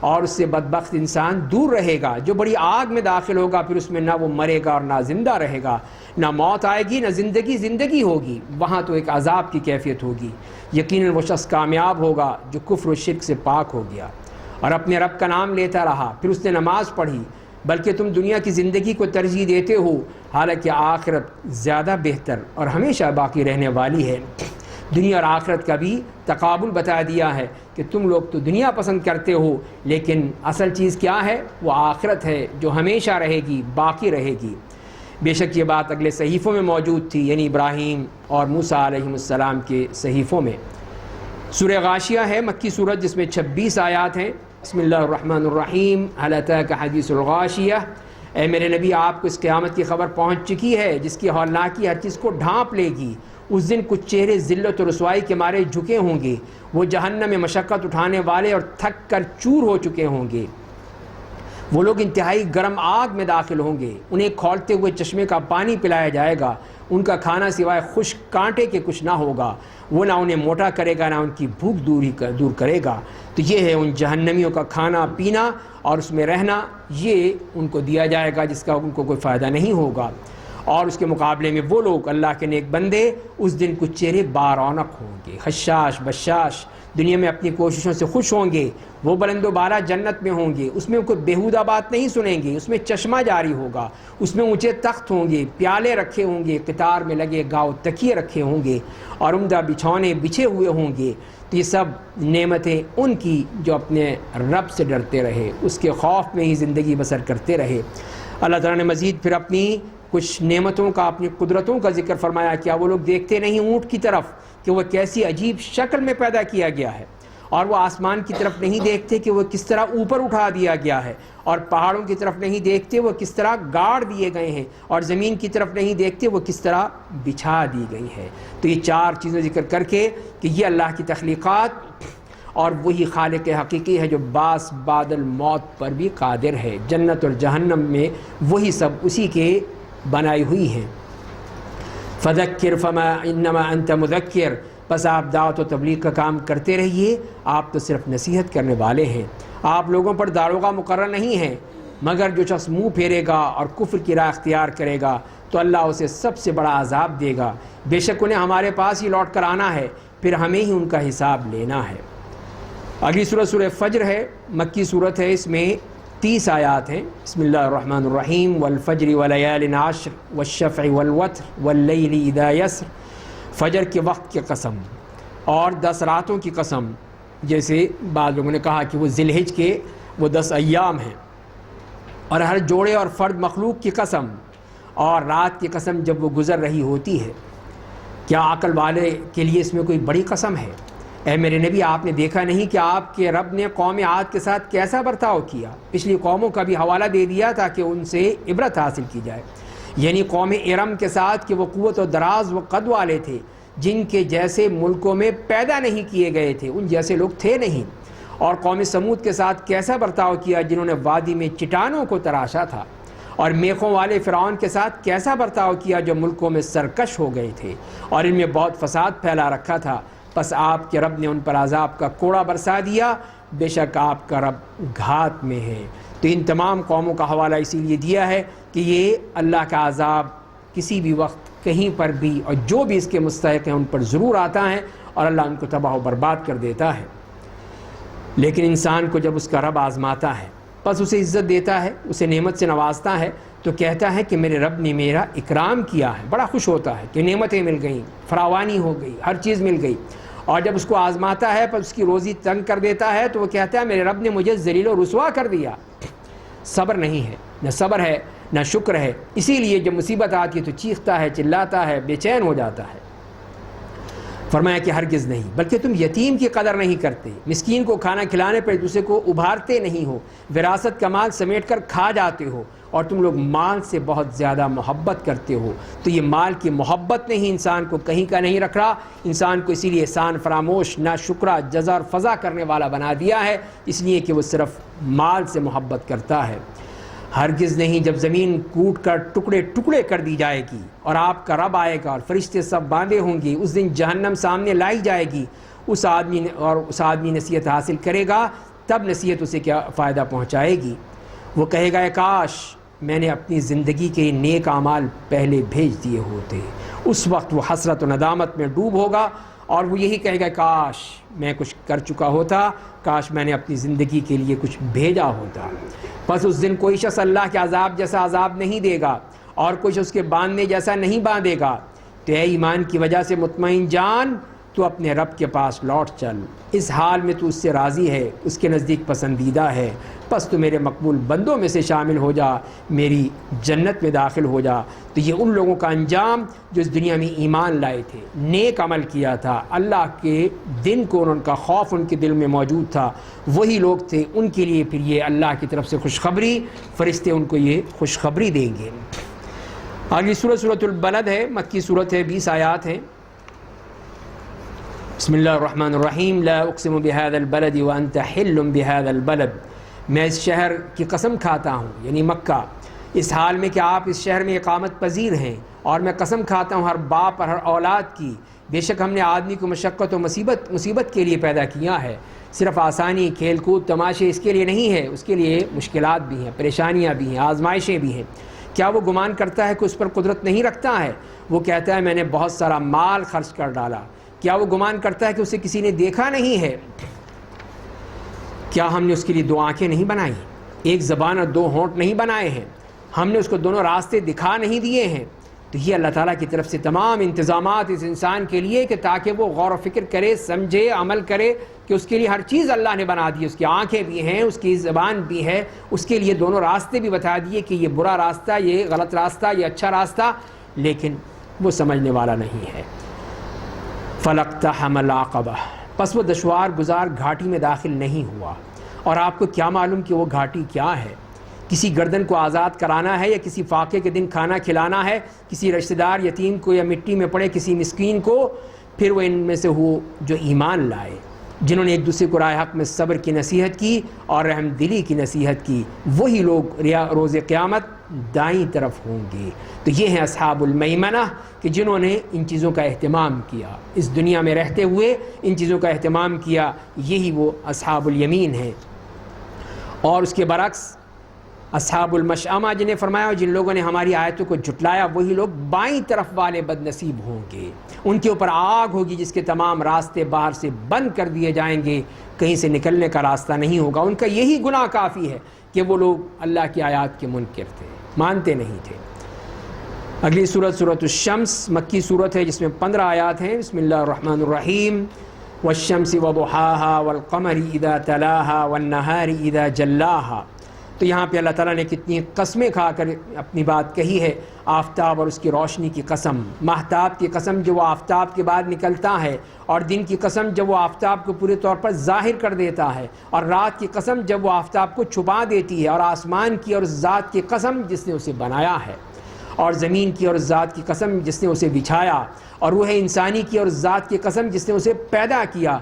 اور اس سے بدبخت انسان دور رہے گا جو بڑی آگ میں داخل ہوگا، پھر اس میں نہ وہ مرے گا اور نہ زندہ رہے گا، نہ موت آئے گی نہ زندگی ہوگی، وہاں تو ایک عذاب کی کیفیت ہوگی۔ یقیناً وہ شخص کامیاب ہوگا جو کفر و شرک سے پاک ہو گیا اور اپنے رب کا نام لیتا رہا، پھر اس نے نماز پڑھی۔ بلکہ تم دنیا کی زندگی کو ترجیح دیتے ہو، حالانکہ آخرت زیادہ بہتر اور ہمیشہ باقی رہنے والی ہے۔ دنیا اور آخرت کا بھی تقابل بتا دیا ہے کہ تم لوگ تو دنیا پسند کرتے ہو، لیکن اصل چیز کیا ہے؟ وہ آخرت ہے جو ہمیشہ رہے گی، باقی رہے گی۔ بے شک یہ بات اگلے صحیفوں میں موجود تھی، یعنی ابراہیم اور موسیٰ علیہ السلام کے صحیفوں میں۔ سورہ غاشیہ ہے مکی سورت جس میں 26 آیات ہیں۔ بسم اللہ الرحمن الرحیم، هل اتاک حدیث الغاشیہ۔ اے میرے نبی، آپ کو اس قیامت کی خبر پہنچ چکی ہے جس کی ہولناکی ہر چیز کو ڈھانپ لے گی۔ اس دن کچھ چہرے ذلت و رسوائی کے مارے جھکے ہوں گے، وہ جہنم میں مشقت اٹھانے والے اور تھک کر چور ہو چکے ہوں گے۔ وہ لوگ انتہائی گرم آگ میں داخل ہوں گے، انہیں کھولتے ہوئے چشمے کا پانی پلایا جائے گا، ان کا کھانا سوائے خشک کانٹے کے کچھ نہ ہوگا، وہ نہ انہیں موٹا کرے گا نہ ان کی بھوک دور کرے گا۔ تو یہ ہے ان جہنمیوں کا کھانا پینا اور اس میں رہنا، یہ ان کو دیا جائے گا جس کا ان کو کوئی فائدہ نہیں ہوگا۔ اور اس کے مقابلے میں وہ لوگ اللہ کے نیک بندے، اس دن کچھ چہرے بارونق ہوں گے، خشاش بشاش، دنیا میں اپنی کوششوں سے خوش ہوں گے، وہ بلند و بالا جنت میں ہوں گے، اس میں کوئی بیہودہ بات نہیں سنیں گے، اس میں چشمہ جاری ہوگا، اس میں اونچے تخت ہوں گے، پیالے رکھے ہوں گے، قطار میں لگے گاؤ تکیے رکھے ہوں گے اور عمدہ بچھونے بچھے ہوئے ہوں گے۔ تو یہ سب نعمتیں ان کی جو اپنے رب سے ڈرتے رہے، اس کے خوف میں ہی زندگی بسر کرتے رہے۔ اللہ تعالیٰ نے مزید پھر اپنی کچھ نعمتوں کا، اپنی قدرتوں کا ذکر فرمایا۔ کیا وہ لوگ دیکھتے نہیں اونٹ کی طرف کہ وہ کیسی عجیب شکل میں پیدا کیا گیا ہے، اور وہ آسمان کی طرف نہیں دیکھتے کہ وہ کس طرح اوپر اٹھا دیا گیا ہے، اور پہاڑوں کی طرف نہیں دیکھتے وہ کس طرح گاڑ دیے گئے ہیں، اور زمین کی طرف نہیں دیکھتے وہ کس طرح بچھا دی گئی ہے۔ تو یہ چار چیزیں ذکر کر کے کہ یہ اللہ کی تخلیقات اور وہی خالق حقیقی ہے جو باس بعد الموت پر بھی قادر ہے۔ جنت اور جہنم میں وہی سب اسی کے بنائی ہوئی ہیں۔ فذکر فما انما انت مذکر، بس آپ دعوت و تبلیغ کا کام کرتے رہیے، آپ تو صرف نصیحت کرنے والے ہیں۔ آپ لوگوں پر داروغہ مقرر نہیں ہیں، مگر جو شخص منہ پھیرے گا اور کفر کی راہ اختیار کرے گا تو اللہ اسے سب سے بڑا عذاب دے گا۔ بے شک انہیں ہمارے پاس ہی لوٹ کر آنا ہے، پھر ہمیں ہی ان کا حساب لینا ہے۔ اگلی سورت سورہ فجر ہے، مکی سورت ہے، اس میں 30 آیات ہیں۔ بسم اللہ الرحمن الرحیم، والفجر ولیال عشر والشفع والوتر واللیل اذا یسر۔ فجر کے وقت کی قسم اور 10 راتوں کی قسم، جیسے بعض لوگوں نے کہا کہ وہ ذی الحج کے وہ 10 ایام ہیں، اور ہر جوڑے اور فرد مخلوق کی قسم، اور رات کی قسم جب وہ گزر رہی ہوتی ہے۔ کیا عقل والے کے لیے اس میں کوئی بڑی قسم ہے؟ اے میرے نبی، آپ نے دیکھا نہیں کہ آپ کے رب نے قوم عاد کے ساتھ کیسا برتاؤ کیا؟ پچھلی قوموں کا بھی حوالہ دے دیا تاکہ ان سے عبرت حاصل کی جائے، یعنی قوم ارم کے ساتھ کہ وہ قوت و دراز و قد والے تھے، جن کے جیسے ملکوں میں پیدا نہیں کیے گئے تھے، ان جیسے لوگ تھے نہیں۔ اور قوم سمود کے ساتھ کیسا برتاؤ کیا، جنہوں نے وادی میں چٹانوں کو تراشا تھا۔ اور میخوں والے فرعون کے ساتھ کیسا برتاؤ کیا، جو ملکوں میں سرکش ہو گئے تھے اور ان میں بہت فساد پھیلا رکھا تھا۔ پس آپ کے رب نے ان پر عذاب کا کوڑا برسا دیا، بے شک آپ کا رب گھات میں ہے۔ تو ان تمام قوموں کا حوالہ اسی لیے دیا ہے کہ یہ اللہ کا عذاب کسی بھی وقت کہیں پر بھی، اور جو بھی اس کے مستحق ہیں ان پر ضرور آتا ہے، اور اللہ ان کو تباہ و برباد کر دیتا ہے۔ لیکن انسان کو جب اس کا رب آزماتا ہے، پس اسے عزت دیتا ہے، اسے نعمت سے نوازتا ہے، تو کہتا ہے کہ میرے رب نے میرا اکرام کیا ہے، بڑا خوش ہوتا ہے کہ نعمتیں مل گئیں، فراوانی ہو گئی، ہر چیز مل گئی۔ اور جب اس کو آزماتا ہے، پس اس کی روزی تنگ کر دیتا ہے، تو وہ کہتا ہے میرے رب نے مجھے ذلیل و رسوا کر دیا۔ صبر نہیں ہے، نہ صبر ہے نہ شکر ہے، اسی لیے جب مصیبت آتی ہے تو چیختا ہے، چلاتا ہے، بے چین ہو جاتا ہے۔ فرمایا کہ ہرگز نہیں، بلکہ تم یتیم کی قدر نہیں کرتے، مسکین کو کھانا کھلانے پر ایک دوسرے کو ابھارتے نہیں ہو، وراثت کا مال سمیٹ کر کھا جاتے ہو، اور تم لوگ مال سے بہت زیادہ محبت کرتے ہو. تو یہ مال کی محبت نے ہی انسان کو کہیں کا نہیں رکھ رہا، انسان کو اسی لیے احسان فراموش، ناشکرا، جزا اور فضا کرنے والا بنا دیا ہے، اس لیے کہ وہ صرف مال سے محبت کرتا ہے. ہرگز نہیں. جب زمین کوٹ کر ٹکڑے ٹکڑے کر دی جائے گی اور آپ کا رب آئے گا اور فرشتے سب باندھے ہوں گے، اس دن جہنم سامنے لائی جائے گی، اس آدمی نصیحت حاصل کرے گا، تب نصیحت اسے کیا فائدہ پہنچائے گی؟ وہ کہے گا کاش میں نے اپنی زندگی کے نیک اعمال پہلے بھیج دیے ہوتے. اس وقت وہ حسرت و ندامت میں ڈوب ہوگا اور وہ یہی کہے گا کاش میں کچھ کر چکا ہوتا، کاش میں نے اپنی زندگی کے لیے کچھ بھیجا ہوتا. بس اس دن کوئی شخص اللہ کے عذاب جیسا عذاب نہیں دے گا اور کوئی شخص اس کے باندھنے جیسا نہیں باندھے گا. تو اے ایمان کی وجہ سے مطمئن جان، تو اپنے رب کے پاس لوٹ چل، اس حال میں تو اس سے راضی ہے، اس کے نزدیک پسندیدہ ہے. پس تو میرے مقبول بندوں میں سے شامل ہو جا، میری جنت میں داخل ہو جا. تو یہ ان لوگوں کا انجام جو اس دنیا میں ایمان لائے تھے، نیک عمل کیا تھا، اللہ کے دن کو ان کا خوف ان کے دل میں موجود تھا، وہی لوگ تھے. ان کے لیے پھر یہ اللہ کی طرف سے خوشخبری، فرشتے ان کو یہ خوشخبری دیں گے. اگلی سورۃ سورۃ البلد ہے، مکی سورت ہے، 20 آیات ہیں. بسم اللہ الرحمن الرحیم. لا اقسم بهذا البلد وانت حل بهذا البلد. میں اس شہر کی قسم کھاتا ہوں، یعنی مکہ، اس حال میں کہ آپ اس شہر میں اقامت پذیر ہیں، اور میں قسم کھاتا ہوں ہر باپ اور ہر اولاد کی، بے شک ہم نے آدمی کو مشقت و مصیبت کے لیے پیدا کیا ہے. صرف آسانی، کھیل کود، تماشے اس کے لیے نہیں ہے، اس کے لیے مشکلات بھی ہیں، پریشانیاں بھی ہیں، آزمائشیں بھی ہیں. کیا وہ گمان کرتا ہے کہ اس پر قدرت نہیں رکھتا ہے؟ وہ کہتا ہے میں نے بہت سارا مال خرچ کر ڈالا. کیا وہ گمان کرتا ہے کہ اسے کسی نے دیکھا نہیں ہے؟ کیا ہم نے اس کے لیے 2 آنکھیں نہیں بنائی، 1 زبان اور 2 ہونٹ نہیں بنائے ہیں؟ ہم نے اس کو دونوں راستے دکھا نہیں دیے ہیں؟ تو یہ اللہ تعالیٰ کی طرف سے تمام انتظامات اس انسان کے لیے کہ تاکہ وہ غور و فکر کرے، سمجھے، عمل کرے کہ اس کے لیے ہر چیز اللہ نے بنا دی. اس کی آنکھیں بھی ہیں، اس کی زبان بھی ہے، اس کے لیے دونوں راستے بھی بتا دیے کہ یہ برا راستہ، یہ غلط راستہ، یہ اچھا راستہ، لیکن وہ سمجھنے والا نہیں ہے. فَلَقْتَحَمَ الْعَقَبَةَ. پس وہ دشوار گزار گھاٹی میں داخل نہیں ہوا. اور آپ کو کیا معلوم کہ وہ گھاٹی کیا ہے؟ کسی گردن کو آزاد کرانا ہے، یا کسی فاقے کے دن کھانا کھلانا ہے، کسی رشتہ دار یتیم کو، یا مٹی میں پڑے کسی مسکین کو. پھر وہ ان میں سے ہو جو ایمان لائے، جنہوں نے ایک دوسرے کو راہ حق میں صبر کی نصیحت کی اور رحم دلی کی نصیحت کی، وہی لوگ روز قیامت دائیں طرف ہوں گے. تو یہ ہیں اصحاب المیمنہ کہ جنہوں نے ان چیزوں کا اہتمام کیا، اس دنیا میں رہتے ہوئے ان چیزوں کا اہتمام کیا، یہی وہ اصحاب الیمین ہیں. اور اس کے برعکس اصحاب المشأمہ جنہیں فرمایا، اور جن لوگوں نے ہماری آیتوں کو جھٹلایا، وہی لوگ بائیں طرف والے بد نصیب ہوں گے. ان کے اوپر آگ ہوگی جس کے تمام راستے باہر سے بند کر دیے جائیں گے، کہیں سے نکلنے کا راستہ نہیں ہوگا. ان کا یہی گناہ کافی ہے کہ وہ لوگ اللہ کی آیات کے منکر تھے، مانتے نہیں تھے. اگلی سورت سورۃ الشمس، مکی سورت ہے جس میں 15 آیات ہیں. بسم اللہ الرحمن الرحیم. والشمس وضحاها والقمر اذا تلاها والنهار اذا جلاها. تو یہاں پہ اللہ تعالیٰ نے کتنی قسمیں کھا کر اپنی بات کہی ہے. آفتاب اور اس کی روشنی کی قسم، مہتاب کی قسم جو وہ آفتاب کے بعد نکلتا ہے، اور دن کی قسم جب وہ آفتاب کو پورے طور پر ظاہر کر دیتا ہے، اور رات کی قسم جب وہ آفتاب کو چھپا دیتی ہے، اور آسمان کی اور ذات کی قسم جس نے اسے بنایا ہے، اور زمین کی اور ذات کی قسم جس نے اسے بچھایا، اور روح انسانی کی اور ذات کی قسم جس نے اسے پیدا کیا.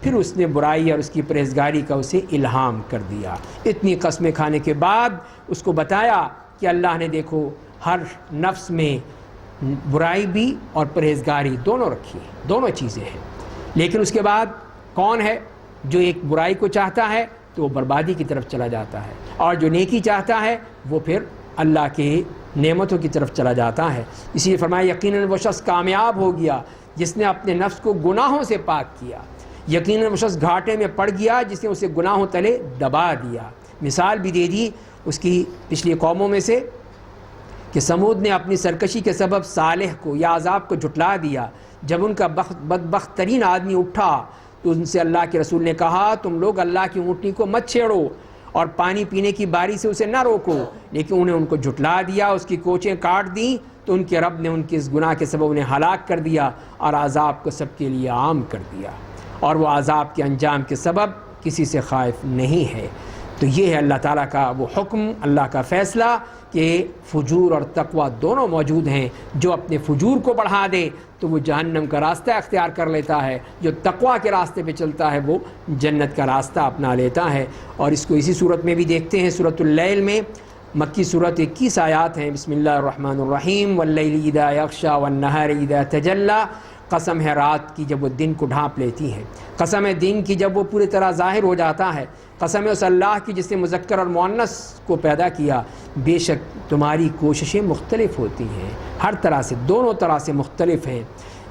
پھر اس نے برائی اور اس کی پرہیزگاری کا اسے الہام کر دیا. اتنی قسمیں کھانے کے بعد اس کو بتایا کہ اللہ نے دیکھو ہر نفس میں برائی بھی اور پرہیزگاری دونوں رکھی ہے، دونوں چیزیں ہیں. لیکن اس کے بعد کون ہے جو ایک برائی کو چاہتا ہے تو وہ بربادی کی طرف چلا جاتا ہے، اور جو نیکی چاہتا ہے وہ پھر اللہ کے نعمتوں کی طرف چلا جاتا ہے. اسی لیے فرمایا یقیناً وہ شخص کامیاب ہو گیا جس نے اپنے نفس کو گناہوں سے پاک کیا. یقیناً وہ شخص گھاٹے میں پڑ گیا جس نے اسے گناہوں تلے دبا دیا. مثال بھی دے دی اس کی پچھلی قوموں میں سے کہ سمود نے اپنی سرکشی کے سبب صالح کو یا عذاب کو جھٹلا دیا. جب ان کا بدبخت ترین آدمی اٹھا تو ان سے اللہ کے رسول نے کہا تم لوگ اللہ کی اونٹنی کو مت چھیڑو اور پانی پینے کی باری سے اسے نہ روکو. لیکن انہیں ان کو جھٹلا دیا، اس کی کوچیں کاٹ دیں، تو ان کے رب نے ان کے اس گناہ کے سبب انہیں ہلاک کر دیا اور عذاب کو سب کے لیے عام کر دیا. اور وہ عذاب کے انجام کے سبب کسی سے خائف نہیں ہے. تو یہ ہے اللہ تعالیٰ کا وہ حکم، اللہ کا فیصلہ کہ فجور اور تقوی دونوں موجود ہیں۔ جو اپنے فجور کو بڑھا دے تو وہ جہنم کا راستہ اختیار کر لیتا ہے، جو تقوی کے راستے پہ چلتا ہے وہ جنت کا راستہ اپنا لیتا ہے۔ اور اس کو اسی صورت میں بھی دیکھتے ہیں، سورۃ اللیل میں، مکی صورت 21 آیات ہیں۔ بسم اللہ الرحمن الرحیم، واللیل اذا یغشی والنہار اذا تجلی، قسم ہے رات کی جب وہ دن کو ڈھانپ لیتی ہے، قسم ہے دن کی جب وہ پوری طرح ظاہر ہو جاتا ہے، قسم ہے اس اللہ کی جس نے مذکر اور مؤنث کو پیدا کیا، بے شک تمہاری کوششیں مختلف ہوتی ہیں، ہر طرح سے، دونوں طرح سے مختلف ہیں۔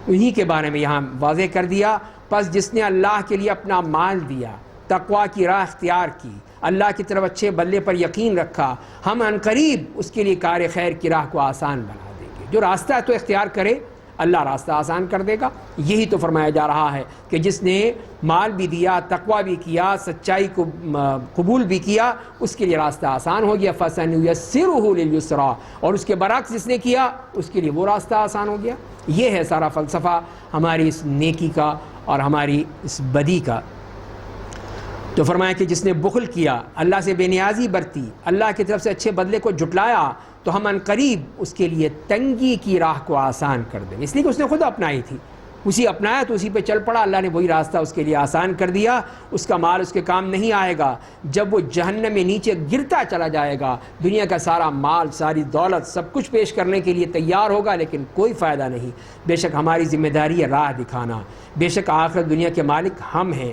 انہی کے بارے میں یہاں واضح کر دیا۔ پس جس نے اللہ کے لیے اپنا مال دیا، تقوی کی راہ اختیار کی، اللہ کی طرف اچھے بدلے پر یقین رکھا، ہم عنقریب اس کے لیے کار خیر کی راہ کو آسان بنا دیں گے۔ جو راستہ ہے تو اختیار کرے، اللہ راستہ آسان کر دے گا۔ یہی تو فرمایا جا رہا ہے کہ جس نے مال بھی دیا، تقوی بھی کیا، سچائی کو قبول بھی کیا، اس کے لیے راستہ آسان ہو گیا۔ فَسَنُيَسِّرُهُ لِلْيُسْرَىٰ، اور اس کے برعکس جس نے کیا اس کے لیے وہ راستہ آسان ہو گیا۔ یہ ہے سارا فلسفہ ہماری اس نیکی کا اور ہماری اس بدی کا۔ تو فرمایا کہ جس نے بخل کیا، اللہ سے بے نیازی برتی، اللہ کی طرف سے اچھے بدلے کو جھٹلایا، تو ہم عنقریب اس کے لیے تنگی کی راہ کو آسان کر دیں۔ اس لیے کہ اس نے خود اپنائی تھی، اسی اپنایا تو اسی پہ چل پڑا، اللہ نے وہی راستہ اس کے لیے آسان کر دیا۔ اس کا مال اس کے کام نہیں آئے گا، جب وہ جہنم میں نیچے گرتا چلا جائے گا، دنیا کا سارا مال، ساری دولت، سب کچھ پیش کرنے کے لیے تیار ہوگا لیکن کوئی فائدہ نہیں۔ بے شک ہماری ذمہ داری ہے راہ دکھانا، بے شک آخرت دنیا کے مالک ہم ہیں۔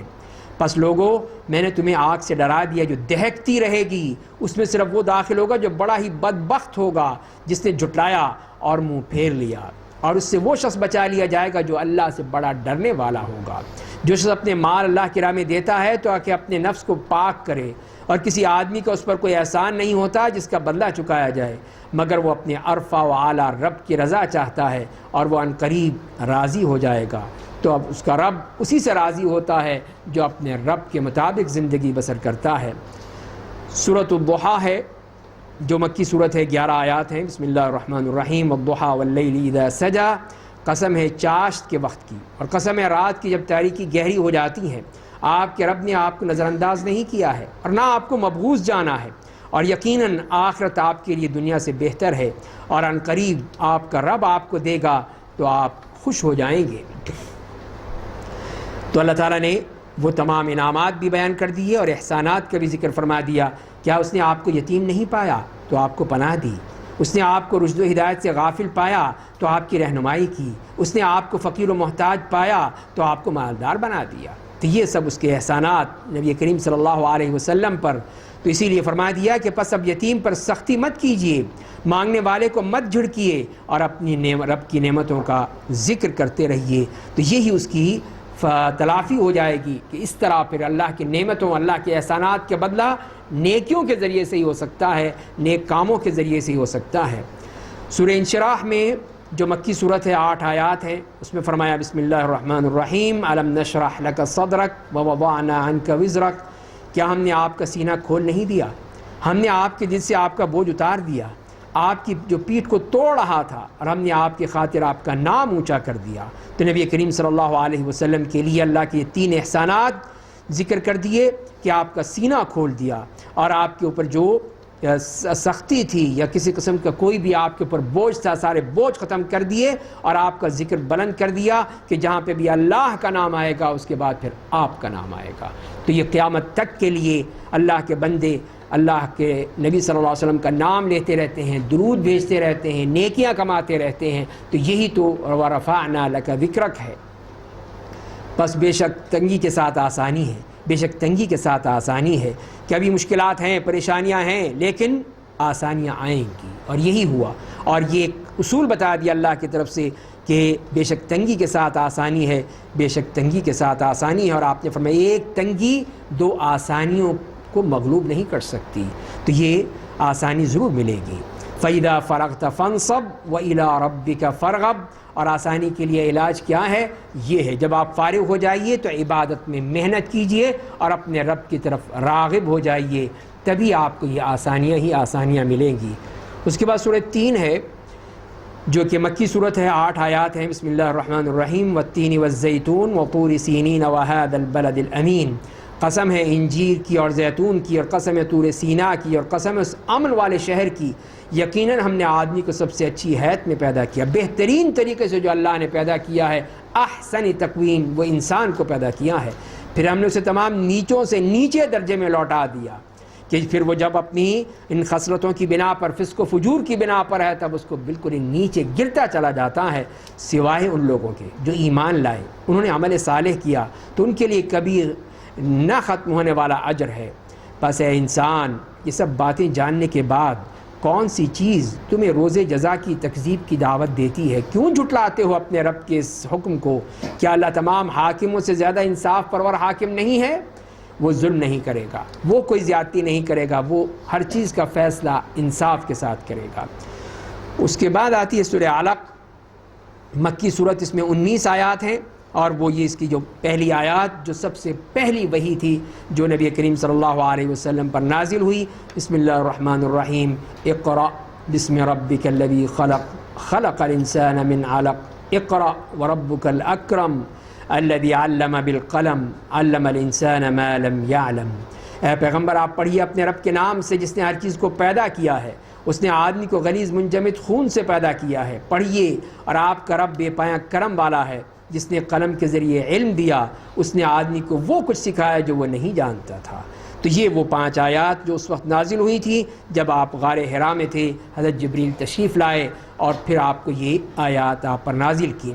پس لوگو، میں نے تمہیں آگ سے ڈرا دیا جو دہکتی رہے گی، اس میں صرف وہ داخل ہوگا جو بڑا ہی بدبخت ہوگا، جس نے جھٹلایا اور منہ پھیر لیا، اور اس سے وہ شخص بچا لیا جائے گا جو اللہ سے بڑا ڈرنے والا ہوگا۔ جو شخص اپنے مال اللہ کی راہ میں دیتا ہے تو آکے اپنے نفس کو پاک کرے، اور کسی آدمی کا اس پر کوئی احسان نہیں ہوتا جس کا بدلہ چکایا جائے، مگر وہ اپنے عرفہ و اعلیٰ رب کی رضا چاہتا ہے، اور وہ عنقریب راضی ہو جائے گا۔ تو اب اس کا رب اسی سے راضی ہوتا ہے جو اپنے رب کے مطابق زندگی بسر کرتا ہے۔ سورۃ الضحیٰ ہے جو مکی صورت ہے، 11 آیات ہیں۔ بسم اللہ الرحمن الرحیم، والضحیٰ واللیل اذا سجی، قسم ہے چاشت کے وقت کی، اور قسم ہے رات کی جب تاریکی گہری ہو جاتی ہے۔ آپ کے رب نے آپ کو نظر انداز نہیں کیا ہے اور نہ آپ کو مبغوض جانا ہے، اور یقیناً آخرت آپ کے لیے دنیا سے بہتر ہے، اور عنقریب آپ کا رب آپ کو دے گا تو آپ خوش ہو جائیں گے۔ تو اللہ تعالیٰ نے وہ تمام انعامات بھی بیان کر دیے اور احسانات کا بھی ذکر فرما دیا۔ کیا اس نے آپ کو یتیم نہیں پایا تو آپ کو پناہ دی، اس نے آپ کو رشد و ہدایت سے غافل پایا تو آپ کی رہنمائی کی، اس نے آپ کو فقیر و محتاج پایا تو آپ کو مالدار بنا دیا۔ تو یہ سب اس کے احسانات نبی کریم صلی اللہ علیہ وسلم پر۔ تو اسی لیے فرما دیا کہ پس اب یتیم پر سختی مت کیجیے، مانگنے والے کو مت جھڑکیے، اور اپنی رب کی نعمتوں کا ذکر کرتے رہیے۔ تو یہی اس کی تلافی ہو جائے گی کہ اس طرح پھر اللہ کی نعمتوں، اللہ کے احسانات کے بدلہ نیکیوں کے ذریعے سے ہی ہو سکتا ہے، نیک کاموں کے ذریعے سے ہی ہو سکتا ہے۔ سورہ انشراح میں جو مکی صورت ہے، 8 آیات ہیں، اس میں فرمایا بسم اللہ الرحمن الرحیم، الم نشرح لک صدرک ووضعنا عنک وزرک، کیا ہم نے آپ کا سینہ کھول نہیں دیا، ہم نے آپ کے دل سے آپ کا بوجھ اتار دیا، آپ کی جو پیٹھ کو توڑ رہا تھا، اور ہم نے آپ کی خاطر آپ کا نام اونچا کر دیا۔ تو نبی کریم صلی اللہ علیہ وسلم کے لیے اللہ کے 3 احسانات ذکر کر دیے کہ آپ کا سینہ کھول دیا، اور آپ کے اوپر جو سختی تھی یا کسی قسم کا کوئی بھی آپ کے اوپر بوجھ تھا، سارے بوجھ ختم کر دیے، اور آپ کا ذکر بلند کر دیا کہ جہاں پہ بھی اللہ کا نام آئے گا اس کے بعد پھر آپ کا نام آئے گا۔ تو یہ قیامت تک کے لیے اللہ کے بندے اللہ کے نبی صلی اللہ علیہ وسلم کا نام لیتے رہتے ہیں، درود بھیجتے رہتے ہیں، نیکیاں کماتے رہتے ہیں۔ تو یہی تو وَرَفَعْنَا لَكَ ذِكْرَكَ ہے۔ بس بے شک تنگی کے ساتھ آسانی ہے، بے شک تنگی کے ساتھ آسانی ہے کہ ابھی مشکلات ہیں، پریشانیاں ہیں، لیکن آسانیاں آئیں گی، اور یہی ہوا۔ اور یہ ایک اصول بتا دیا اللہ کی طرف سے کہ بے شک تنگی کے ساتھ آسانی ہے، بے شک تنگی کے ساتھ آسانی ہے۔ اور آپ نے فرمایا ایک تنگی 2 آسانیوں کو مغلوب نہیں کر سکتی، تو یہ آسانی ضرور ملے گی۔ فَإِذَا فَرَغْتَ فَانصَبْ وَإِلَىٰ رَبِّكَ فَارْغَب، اور آسانی کے لیے علاج کیا ہے؟ یہ ہے جب آپ فارغ ہو جائیے تو عبادت میں محنت کیجئے اور اپنے رب کی طرف راغب ہو جائیے، تبھی آپ کو یہ آسانیاں ہی آسانیاں ملیں گی۔ اس کے بعد سورہ 3 ہے جو کہ مکی صورت ہے، 8 آیات ہیں۔ بسم اللہ الرحمن الرحیم، والتین والزیتون وطور سینین وہذا البلد الامین، قسم ہے انجیر کی اور زیتون کی، اور قسم ہے طور سینا کی، اور قسم ہے اس امن والے شہر کی، یقیناً ہم نے آدمی کو سب سے اچھی حیت میں پیدا کیا، بہترین طریقے سے جو اللہ نے پیدا کیا ہے، احسن تقویم، وہ انسان کو پیدا کیا ہے۔ پھر ہم نے اسے تمام نیچوں سے نیچے درجے میں لوٹا دیا کہ پھر وہ جب اپنی ان خصلتوں کی بنا پر، فسق و فجور کی بنا پر ہے، تب اس کو بالکل نیچے گرتا چلا جاتا ہے، سوائے ان لوگوں کے جو ایمان لائے، انہوں نے عمل صالح کیا، تو ان کے لیے کبھی نہ ختم ہونے والا اجر ہے۔ بس اے انسان، یہ سب باتیں جاننے کے بعد کون سی چیز تمہیں روز جزا کی تکذیب کی دعوت دیتی ہے؟ کیوں جھٹلاتے ہو اپنے رب کے اس حکم کو؟ کیا اللہ تمام حاکموں سے زیادہ انصاف پرور حاکم نہیں ہے؟ وہ ظلم نہیں کرے گا، وہ کوئی زیادتی نہیں کرے گا، وہ ہر چیز کا فیصلہ انصاف کے ساتھ کرے گا۔ اس کے بعد آتی ہے سورہ علق، مکی صورت، اس میں 19 آیات ہیں، اور وہ یہ اس کی جو پہلی آیات جو سب سے پہلی وحی تھی جو نبی کریم صلی اللہ علیہ وسلم پر نازل ہوئی، بسم اللہ الرحمن الرحیم، اقرأ بسم ربک الذی خلق، خلق الانسان من علق، اقرأ وربک الاکرم الذی علم بالقلم، علم الانسان ما لم یعلم۔ اے پیغمبر، آپ پڑھیے اپنے رب کے نام سے جس نے ہر چیز کو پیدا کیا ہے، اس نے آدمی کو غلیظ منجمد خون سے پیدا کیا ہے، پڑھیے، اور آپ کا رب بے پایہ کرم والا ہے جس نے قلم کے ذریعے علم دیا، اس نے آدمی کو وہ کچھ سکھایا جو وہ نہیں جانتا تھا۔ تو یہ وہ 5 آیات جو اس وقت نازل ہوئی تھی جب آپ غار حرا میں تھے، حضرت جبریل تشریف لائے اور پھر آپ کو یہ آیات آپ پر نازل کی۔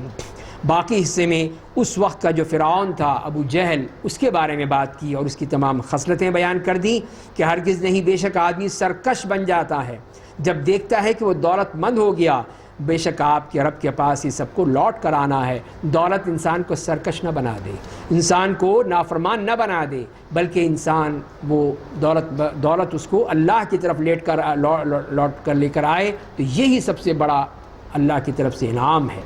باقی حصے میں اس وقت کا جو فرعون تھا، ابو جہل، اس کے بارے میں بات کی اور اس کی تمام خصلتیں بیان کر دیں کہ ہرگز نہیں، بے شک آدمی سرکش بن جاتا ہے جب دیکھتا ہے کہ وہ دولت مند ہو گیا۔ بے شک آپ کے رب کے پاس یہ سب کو لوٹ کر آنا ہے۔ دولت انسان کو سرکش نہ بنا دے، انسان کو نافرمان نہ بنا دے، بلکہ انسان وہ دولت اس کو اللہ کی طرف لوٹ کر لے کر آئے، تو یہی سب سے بڑا اللہ کی طرف سے انعام ہے۔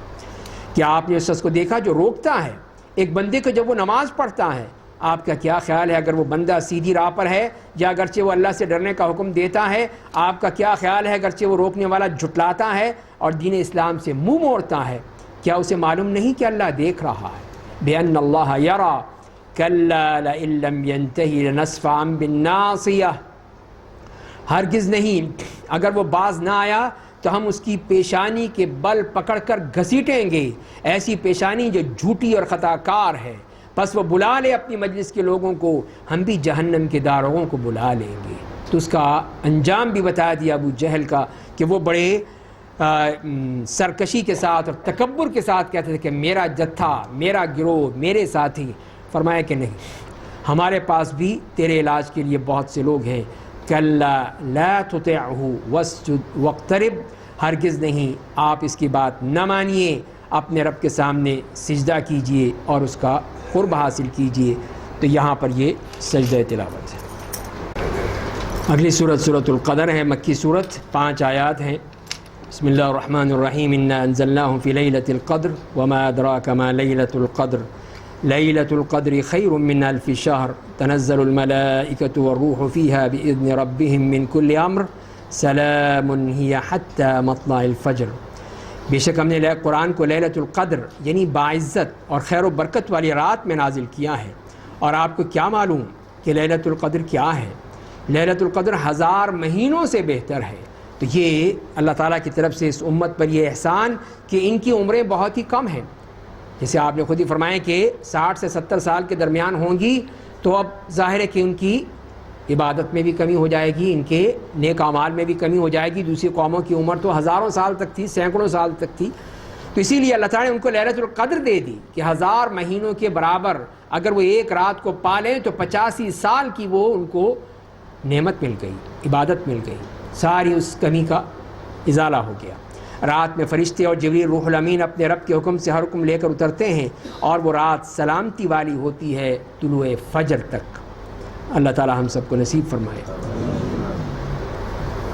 کیا آپ نے اس شخص کو دیکھا جو روکتا ہے ایک بندے کو جب وہ نماز پڑھتا ہے؟ آپ کا کیا خیال ہے اگر وہ بندہ سیدھی راہ پر ہے یا اگرچہ وہ اللہ سے ڈرنے کا حکم دیتا ہے؟ آپ کا کیا خیال ہے اگرچہ وہ روکنے والا جھٹلاتا ہے اور دین اسلام سے منہ موڑتا ہے؟ کیا اسے معلوم نہیں کہ اللہ دیکھ رہا ہے؟ بِأَنَّ اللَّهَ يَرَى كَلَّا لَئِن لَّمْ يَنْتَهِ لَنَسْفَعًا بِالنَّاصِيَةِ، ہرگز نہیں، اگر وہ باز نہ آیا تو ہم اس کی پیشانی کے بل پکڑ کر گھسیٹیں گے، ایسی پیشانی جو جھوٹی اور خطا کار ہے۔ بس وہ بلا لے اپنی مجلس کے لوگوں کو، ہم بھی جہنم کے داروغوں کو بلا لیں گے۔ تو اس کا انجام بھی بتا دیا ابو جہل کا کہ وہ بڑے سرکشی کے ساتھ اور تکبر کے ساتھ کہتے تھے کہ میرا جتھا، میرا گروہ، میرے ساتھی۔ فرمایا کہ نہیں، ہمارے پاس بھی تیرے علاج کے لیے بہت سے لوگ ہیں۔ کلا لا تطعہ واسجد واقترب، ہرگز نہیں، آپ اس کی بات نہ مانیے، اپنے رب کے سامنے سجدہ کیجئے اور اس کا قرب حاصل کیجئے۔ تو یہاں پر یہ سجدہ تلاوت ہے۔ اگلی صورت سورۃ القدر ہے، مکی صورت، 5 آیات ہیں۔ بسم اللہ الرحمن الرحیم، انا انزلناہ فی لیلۃ القدر وما ادراک ما لیلۃ القدر لیلۃ القدر خیر من الف شہر تنزل الملائکۃ والروح فیہا باذن ربہم من کل امر سلام ہی حتی مطلع الفجر۔ بے شک ہم نے قرآن کو لیلۃ القدر یعنی باعزت اور خیر و برکت والی رات میں نازل کیا ہے۔ اور آپ کو کیا معلوم کہ لیلۃ القدر کیا ہے؟ لیلۃ القدر 1000 مہینوں سے بہتر ہے۔ تو یہ اللہ تعالیٰ کی طرف سے اس امت پر یہ احسان کہ ان کی عمریں بہت ہی کم ہیں۔ جیسے آپ نے خود ہی فرمایا کہ 60 سے 70 سال کے درمیان ہوں گی، تو اب ظاہر ہے کہ ان کی عبادت میں بھی کمی ہو جائے گی، ان کے نیک اعمال میں بھی کمی ہو جائے گی۔ دوسری قوموں کی عمر تو ہزاروں سال تک تھی، سینکڑوں سال تک تھی۔ تو اسی لیے اللہ تعالیٰ نے ان کو لیلۃ القدر دے دی کہ 1000 مہینوں کے برابر اگر وہ ایک رات کو پا لیں تو 85 سال کی وہ ان کو نعمت مل گئی، عبادت مل گئی، ساری اس کمی کا ازالہ ہو گیا۔ رات میں فرشتے اور جبریل روح الامین اپنے رب کے حکم سے ہر حکم لے کر اترتے ہیں، اور وہ رات سلامتی والی ہوتی ہے طلوع فجر تک۔ اللہ تعالی ہم سب کو نصیب فرمائے۔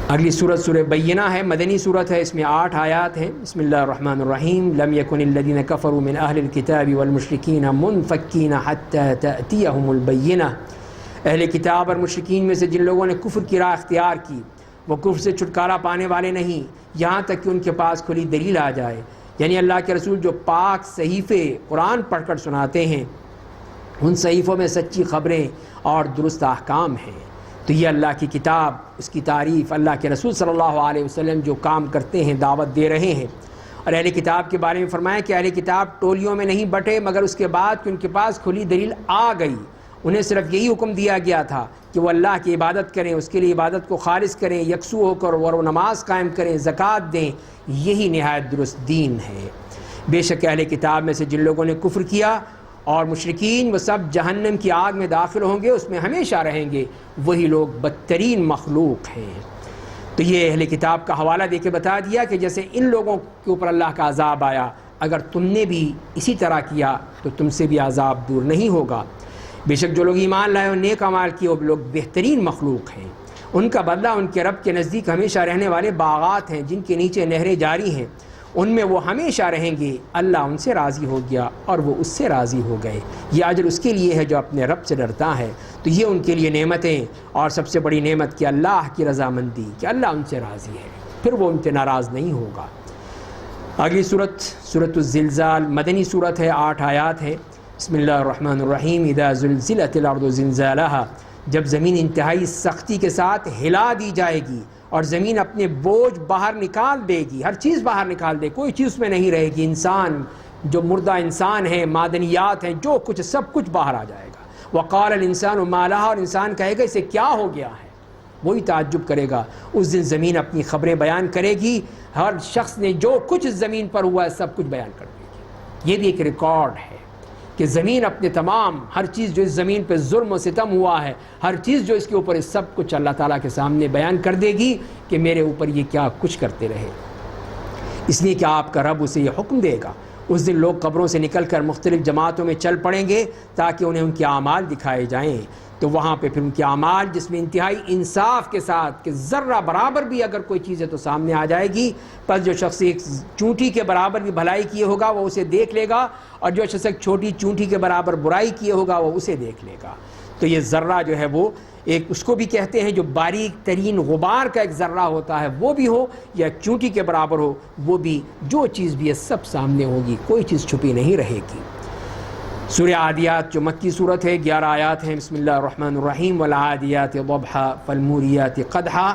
اگلی صورت سورہ بینہ ہے، مدنی صورت ہے، اس میں 8 آیات ہیں۔ بسم اللہ الرحمن الرحیم، لم یکن الذین کفروا من اہل الکتاب والمشرکین منفکین حتی تأتیہم البینہ۔ اہل کتاب اور مشرکین میں سے جن لوگوں نے کفر کی راہ اختیار کی، وہ کفر سے چھٹکارا پانے والے نہیں یہاں تک کہ ان کے پاس کھلی دلیل آ جائے۔ یعنی اللہ کے رسول جو پاک صحیفے قرآن پڑھ کر سناتے ہیں، ان صحیفوں میں سچی خبریں اور درست احکام ہیں۔ تو یہ اللہ کی کتاب، اس کی تعریف، اللہ کے رسول صلی اللہ علیہ وسلم جو کام کرتے ہیں، دعوت دے رہے ہیں۔ اور اہل کتاب کے بارے میں فرمایا کہ اہل کتاب ٹولیوں میں نہیں بٹے، مگر اس کے بعد کہ ان کے پاس کھلی دلیل آ گئی، انہیں صرف یہی حکم دیا گیا تھا کہ وہ اللہ کی عبادت کریں، اس کے لیے عبادت کو خالص کریں، یکسو ہو کر اور وہ نماز قائم کریں، زکوٰۃ دیں، یہی نہایت درست دین ہے۔ بے شک اہل کتاب میں سے جن لوگوں نے کفر کیا اور مشرکین، وہ سب جہنم کی آگ میں داخل ہوں گے، اس میں ہمیشہ رہیں گے، وہی لوگ بدترین مخلوق ہیں۔ تو یہ اہل کتاب کا حوالہ دے کے بتا دیا کہ جیسے ان لوگوں کے اوپر اللہ کا عذاب آیا، اگر تم نے بھی اسی طرح کیا تو تم سے بھی عذاب دور نہیں ہوگا۔ بے شک جو لوگ ایمان لائے اور نیک اعمال کیے وہ لوگ بہترین مخلوق ہیں، ان کا بدلہ ان کے رب کے نزدیک ہمیشہ رہنے والے باغات ہیں جن کے نیچے نہریں جاری ہیں، ان میں وہ ہمیشہ رہیں گے، اللہ ان سے راضی ہو گیا اور وہ اس سے راضی ہو گئے، یہ اجر اس کے لیے ہے جو اپنے رب سے ڈرتا ہے۔ تو یہ ان کے لیے نعمتیں، اور سب سے بڑی نعمت کہ اللہ کی رضامندی، کہ اللہ ان سے راضی ہے، پھر وہ ان سے ناراض نہیں ہوگا۔ اگلی سورۃ الزلزال مدنی سورت ہے، 8 آیات ہے۔ بسم اللہ الرحمن الرحیم۔ اذا زلزلت الارض زلزالها، جب زمین انتہائی سختی کے ساتھ ہلا دی جائے گی اور زمین اپنے بوجھ باہر نکال دے گی، ہر چیز باہر نکال دے، کوئی چیز میں نہیں رہے گی، انسان، جو مردہ انسان ہے، معدنیات ہیں، جو کچھ، سب کچھ باہر آ جائے گا۔ وقال الانسان ما لها، اور انسان کہے گا اسے کیا ہو گیا ہے، وہی تعجب کرے گا۔ اس دن زمین اپنی خبریں بیان کرے گی، ہر شخص نے جو کچھ اس زمین پر ہوا ہے سب کچھ بیان کر دے گی۔ یہ بھی ایک ریکارڈ ہے کہ زمین اپنے تمام، ہر چیز جو اس زمین پہ ظلم و ستم ہوا ہے، ہر چیز جو اس کے اوپر ہے، سب کچھ اللہ تعالیٰ کے سامنے بیان کر دے گی کہ میرے اوپر یہ کیا کچھ کرتے رہے، اس لیے کہ آپ کا رب اسے یہ حکم دے گا۔ اس دن لوگ قبروں سے نکل کر مختلف جماعتوں میں چل پڑیں گے تاکہ انہیں ان کے اعمال دکھائے جائیں، تو وہاں پہ پھر ان کے اعمال، جس میں انتہائی انصاف کے ساتھ کہ ذرہ برابر بھی اگر کوئی چیز ہے تو سامنے آ جائے گی، پس جو شخص ایک چونٹی کے برابر بھی بھلائی کیے ہوگا وہ اسے دیکھ لے گا، اور جو شخص ایک چھوٹی چونٹی کے برابر برائی کیے ہوگا وہ اسے دیکھ لے گا۔ تو یہ ذرہ جو ہے وہ ایک، اس کو بھی کہتے ہیں جو باریک ترین غبار کا ایک ذرہ ہوتا ہے، وہ بھی ہو یا چونٹی کے برابر ہو، وہ بھی، جو چیز بھی ہے سب سامنے ہوگی، کوئی چیز چھپی نہیں رہے گی۔ سورہ عادیات جو مکی صورت ہے، 11 آیات ہیں۔ بسم اللہ الرحمن الرحیم۔ والعادیات ضبحا فالموریات قدحا،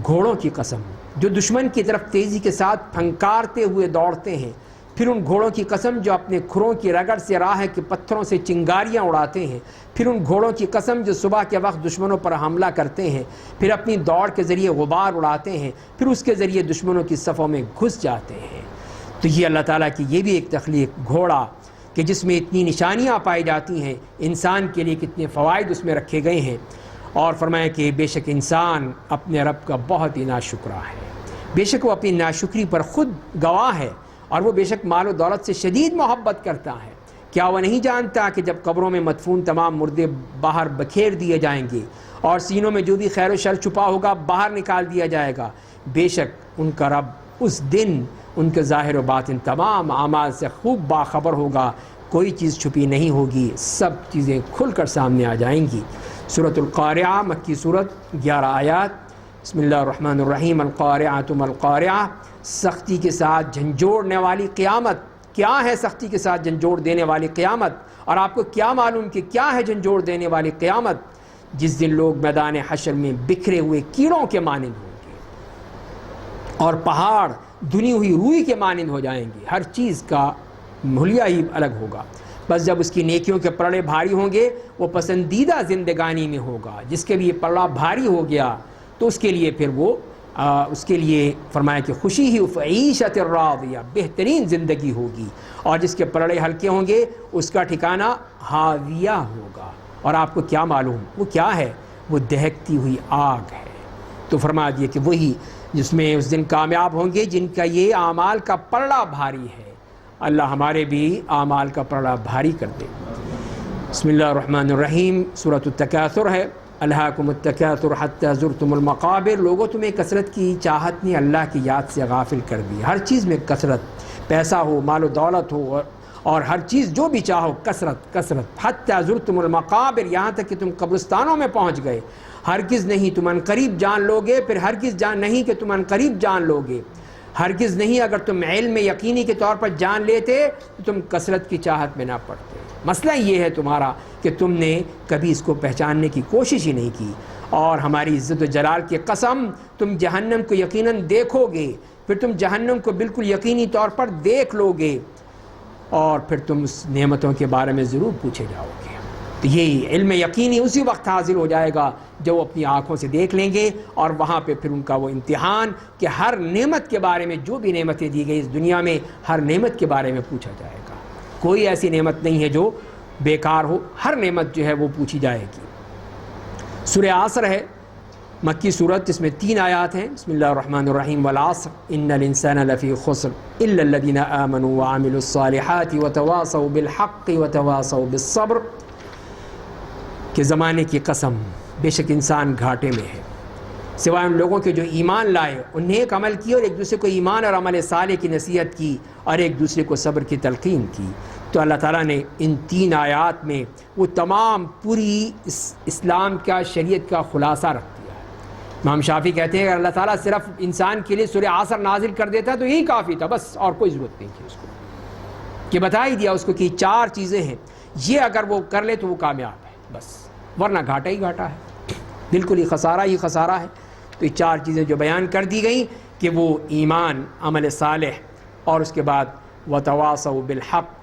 گھوڑوں کی قسم جو دشمن کی طرف تیزی کے ساتھ پھنکارتے ہوئے دوڑتے ہیں، پھر ان گھوڑوں کی قسم جو اپنے کھروں کی رگڑ سے راہ کے پتھروں سے چنگاریاں اڑاتے ہیں، پھر ان گھوڑوں کی قسم جو صبح کے وقت دشمنوں پر حملہ کرتے ہیں، پھر اپنی دوڑ کے ذریعے غبار اڑاتے ہیں، پھر اس کے ذریعے دشمنوں کی صفوں میں گھس جاتے ہیں۔ تو یہ اللہ تعالیٰ کی یہ بھی ایک تخلیق، گھوڑا کہ جس میں اتنی نشانیاں پائی جاتی ہیں، انسان کے لیے کتنے فوائد اس میں رکھے گئے ہیں، اور فرمایا کہ بے شک انسان اپنے رب کا بہت ہی ناشکرا ہے، بے شک وہ اپنی ناشکری پر خود گواہ ہے، اور وہ بے شک مال و دولت سے شدید محبت کرتا ہے۔ کیا وہ نہیں جانتا کہ جب قبروں میں مدفون تمام مردے باہر بکھیر دیے جائیں گے اور سینوں میں جو بھی خیر و شر چھپا ہوگا باہر نکال دیا جائے گا، بے شک ان کا رب اس دن ان کے ظاہر و باطن تمام اعمال سے خوب باخبر ہوگا، کوئی چیز چھپی نہیں ہوگی، سب چیزیں کھل کر سامنے آ جائیں گی۔ سورۃ القارعہ مکی صورت، 11 آیات۔ بسم اللہ الرحمن الرحیم۔ القارعۃ ما القارعہ، سختی کے ساتھ جھنجھوڑنے والی قیامت۔ کیا ہے سختی کے ساتھ جھنجھوڑ دینے والی قیامت؟ اور آپ کو کیا معلوم کہ کیا ہے جھنجھوڑ دینے والی قیامت؟ جس دن لوگ میدان حشر میں بکھرے ہوئے کیڑوں کے مانند ہوں گے اور پہاڑ دھنی ہوئی روئی کے مانند ہو جائیں گے، ہر چیز کا حلیہ ہی الگ ہوگا۔ بس جب اس کی نیکیوں کے پلڑے بھاری ہوں گے، وہ پسندیدہ زندگانی میں ہوگا۔ جس کے بھی یہ پلڑا بھاری ہو گیا تو اس کے لیے پھر وہ اس کے لیے فرمایا کہ خوشی ہی فعیشت راضیہ، بہترین زندگی ہوگی، اور جس کے پلڑے ہلکے ہوں گے اس کا ٹھکانہ ہاویہ ہوگا۔ اور آپ کو کیا معلوم وہ کیا ہے؟ وہ دہکتی ہوئی آگ ہے۔ تو فرما دیے کہ وہی جس میں اس دن کامیاب ہوں گے جن کا یہ اعمال کا پلڑا بھاری ہے۔ اللہ ہمارے بھی اعمال کا پلڑا بھاری کر دے۔ بسم اللہ الرحمن الرحیم۔ سورۃ التکاثر ہے۔ الہاکم التکاثر حتی زرتم المقابر، لوگوں تمہیں کثرت کی چاہت نے اللہ کی یاد سے غافل کر دی۔ ہر چیز میں کثرت، پیسہ ہو، مال و دولت ہو، اور ہر چیز جو بھی چاہو، کثرت کثرت۔ حتی زرتم المقابر، یہاں تک کہ تم قبرستانوں میں پہنچ گئے۔ ہرگز نہیں تم عنقریب جان لوگے، پھر ہرگز جان نہیں کہ تم عنقریب جان لوگے۔ ہرگز نہیں اگر تم علم یقینی کے طور پر جان لیتے تو تم کثرت کی چاہت میں نہ پڑتے۔ مسئلہ یہ ہے تمہارا کہ تم نے کبھی اس کو پہچاننے کی کوشش ہی نہیں کی، اور ہماری عزت و جلال کی قسم تم جہنم کو یقیناً دیکھو گے، پھر تم جہنم کو بالکل یقینی طور پر دیکھ لو گے، اور پھر تم اس نعمتوں کے بارے میں ضرور پوچھے جاؤ گے۔ تو یہی علم یقینی اسی وقت حاصل ہو جائے گا جب وہ اپنی آنکھوں سے دیکھ لیں گے، اور وہاں پہ پھر ان کا وہ امتحان کہ ہر نعمت کے بارے میں، جو بھی نعمتیں دی گئی اس دنیا میں، ہر نعمت کے بارے میں پوچھا جائے گا۔ کوئی ایسی نعمت نہیں ہے جو بیکار ہو، ہر نعمت جو ہے وہ پوچھی جائے گی۔ سورہ عصر ہے، مکی صورت، اس میں 3 آیات ہیں۔ بسم اللہ الرحمن الرحیم، والعصر ان الانسان لفی خسر الا الذین آمنوا وعملوا الصالحات وتواصوا بالحق وتواصوا بالصبر، کہ زمانے کی قسم بے شک انسان گھاٹے میں ہے، سوائے ان لوگوں کے جو ایمان لائے، ان نے ایک عمل کیا اور ایک دوسرے کو ایمان اور عمل صالح کی نصیحت کی، اور ایک دوسرے کو صبر کی تلقین کی۔ تو اللہ تعالیٰ نے ان 3 آیات میں وہ تمام پوری اسلام کا، شریعت کا خلاصہ رکھ دیا ہے۔ امام شافعی کہتے ہیں کہ اللہ تعالیٰ صرف انسان کے لیے سورہ عصر نازل کر دیتا تو یہی کافی تھا، بس اور کوئی ضرورت نہیں تھی اس کو، کہ بتا ہی دیا اس کو کہ 4 چیزیں ہیں، یہ اگر وہ کر لے تو وہ کامیاب ہے بس، ورنہ گھاٹا ہی گھاٹا ہے، بالکل ہی خسارہ ہے۔ تو یہ 4 چیزیں جو بیان کر دی گئیں کہ وہ ایمان، عمل صالح، اور اس کے بعد وتواصوا بالحق،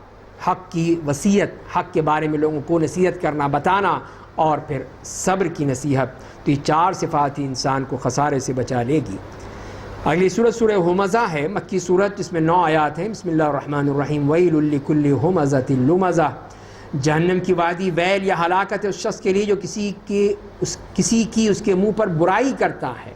حق کی وصیت، حق کے بارے میں لوگوں کو نصیحت کرنا، بتانا، اور پھر صبر کی نصیحت، تو یہ 4 صفات ہی انسان کو خسارے سے بچا لے گی۔ اگلی صورت سورہ ہمزہ ہے، مکی صورت، اس میں 9 آیات ہیں۔ بسم اللہ الرحمن الرحیم، ویل لکل ہمزۃ لمزہ، جہنم کی وادی ویل یا ہلاکت ہے اس شخص کے لیے جو کسی کی اس کے منہ پر برائی کرتا ہے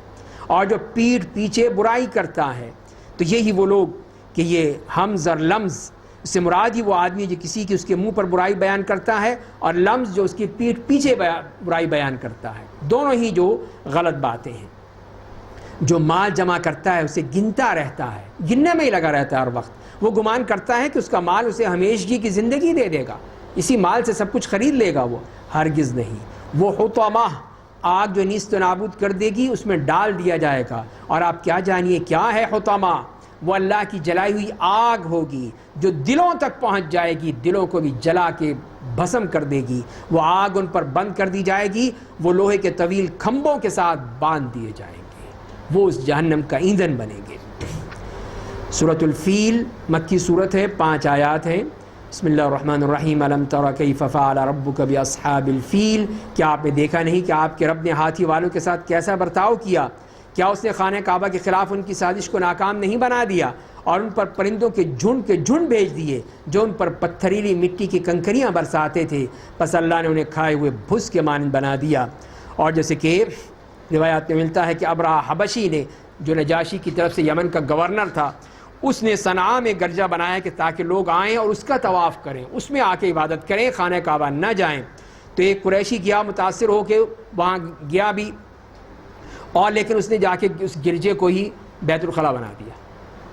اور جو پیٹھ پیچھے برائی کرتا ہے۔ تو یہی وہ لوگ کہ یہ حمز اور لمز، اس سے مراد ہی وہ آدمی جو کسی کی اس کے منہ پر برائی بیان کرتا ہے، اور لمز جو اس کی پیٹھ پیچھے برائی بیان کرتا ہے، دونوں ہی جو غلط باتیں ہیں۔ جو مال جمع کرتا ہے اسے گنتا رہتا ہے، گننے میں ہی لگا رہتا ہے ہر وقت، وہ گمان کرتا ہے کہ اس کا مال اسے ہمیشگی کی زندگی دے دے گا، اسی مال سے سب کچھ خرید لے گا، وہ ہرگز نہیں۔ وہ حطمہ، آگ جو نیست و نابود کر دے گی، اس میں ڈال دیا جائے گا، اور آپ کیا جانیے کیا ہے حطمہ؟ وہ اللہ کی جلائی ہوئی آگ ہوگی جو دلوں تک پہنچ جائے گی، دلوں کو بھی جلا کے بھسم کر دے گی۔ وہ آگ ان پر بند کر دی جائے گی، وہ لوہے کے طویل کھمبوں کے ساتھ باندھ دیے جائیں گے، وہ اس جہنم کا ایندھن بنیں گے۔ سورۃ الفیل، مکی صورت ہے، 5 آیات ہیں۔ بسم اللہ الرحمن الرحیم، الم تر کیف فعل ربک باصحاب الفیل، کیا آپ نے دیکھا نہیں کہ آپ کے رب نے ہاتھی والوں کے ساتھ کیسا برتاؤ کیا؟ کیا اس نے خانہ کعبہ کے خلاف ان کی سازش کو ناکام نہیں بنا دیا، اور ان پر پرندوں کے جھنڈ بھیج دیے جو ان پر پتھریلی مٹی کی کنکریاں برساتے تھے، پس اللہ نے انہیں کھائے ہوئے بھس کے مانند بنا دیا۔ اور جیسے کہ روایات میں ملتا ہے کہ ابرہہ حبشی نے، جو نجاشی کی طرف سے یمن کا گورنر تھا، اس نے صنعاء میں گرجا بنایا کہ تاکہ لوگ آئیں اور اس کا طواف کریں، اس میں آ کے عبادت کریں، خانہ کعبہ نہ جائیں۔ تو ایک قریشی گیا، متاثر ہو کے وہاں گیا بھی، اور لیکن اس نے جا کے اس گرجے کو ہی بیت الخلا بنا دیا۔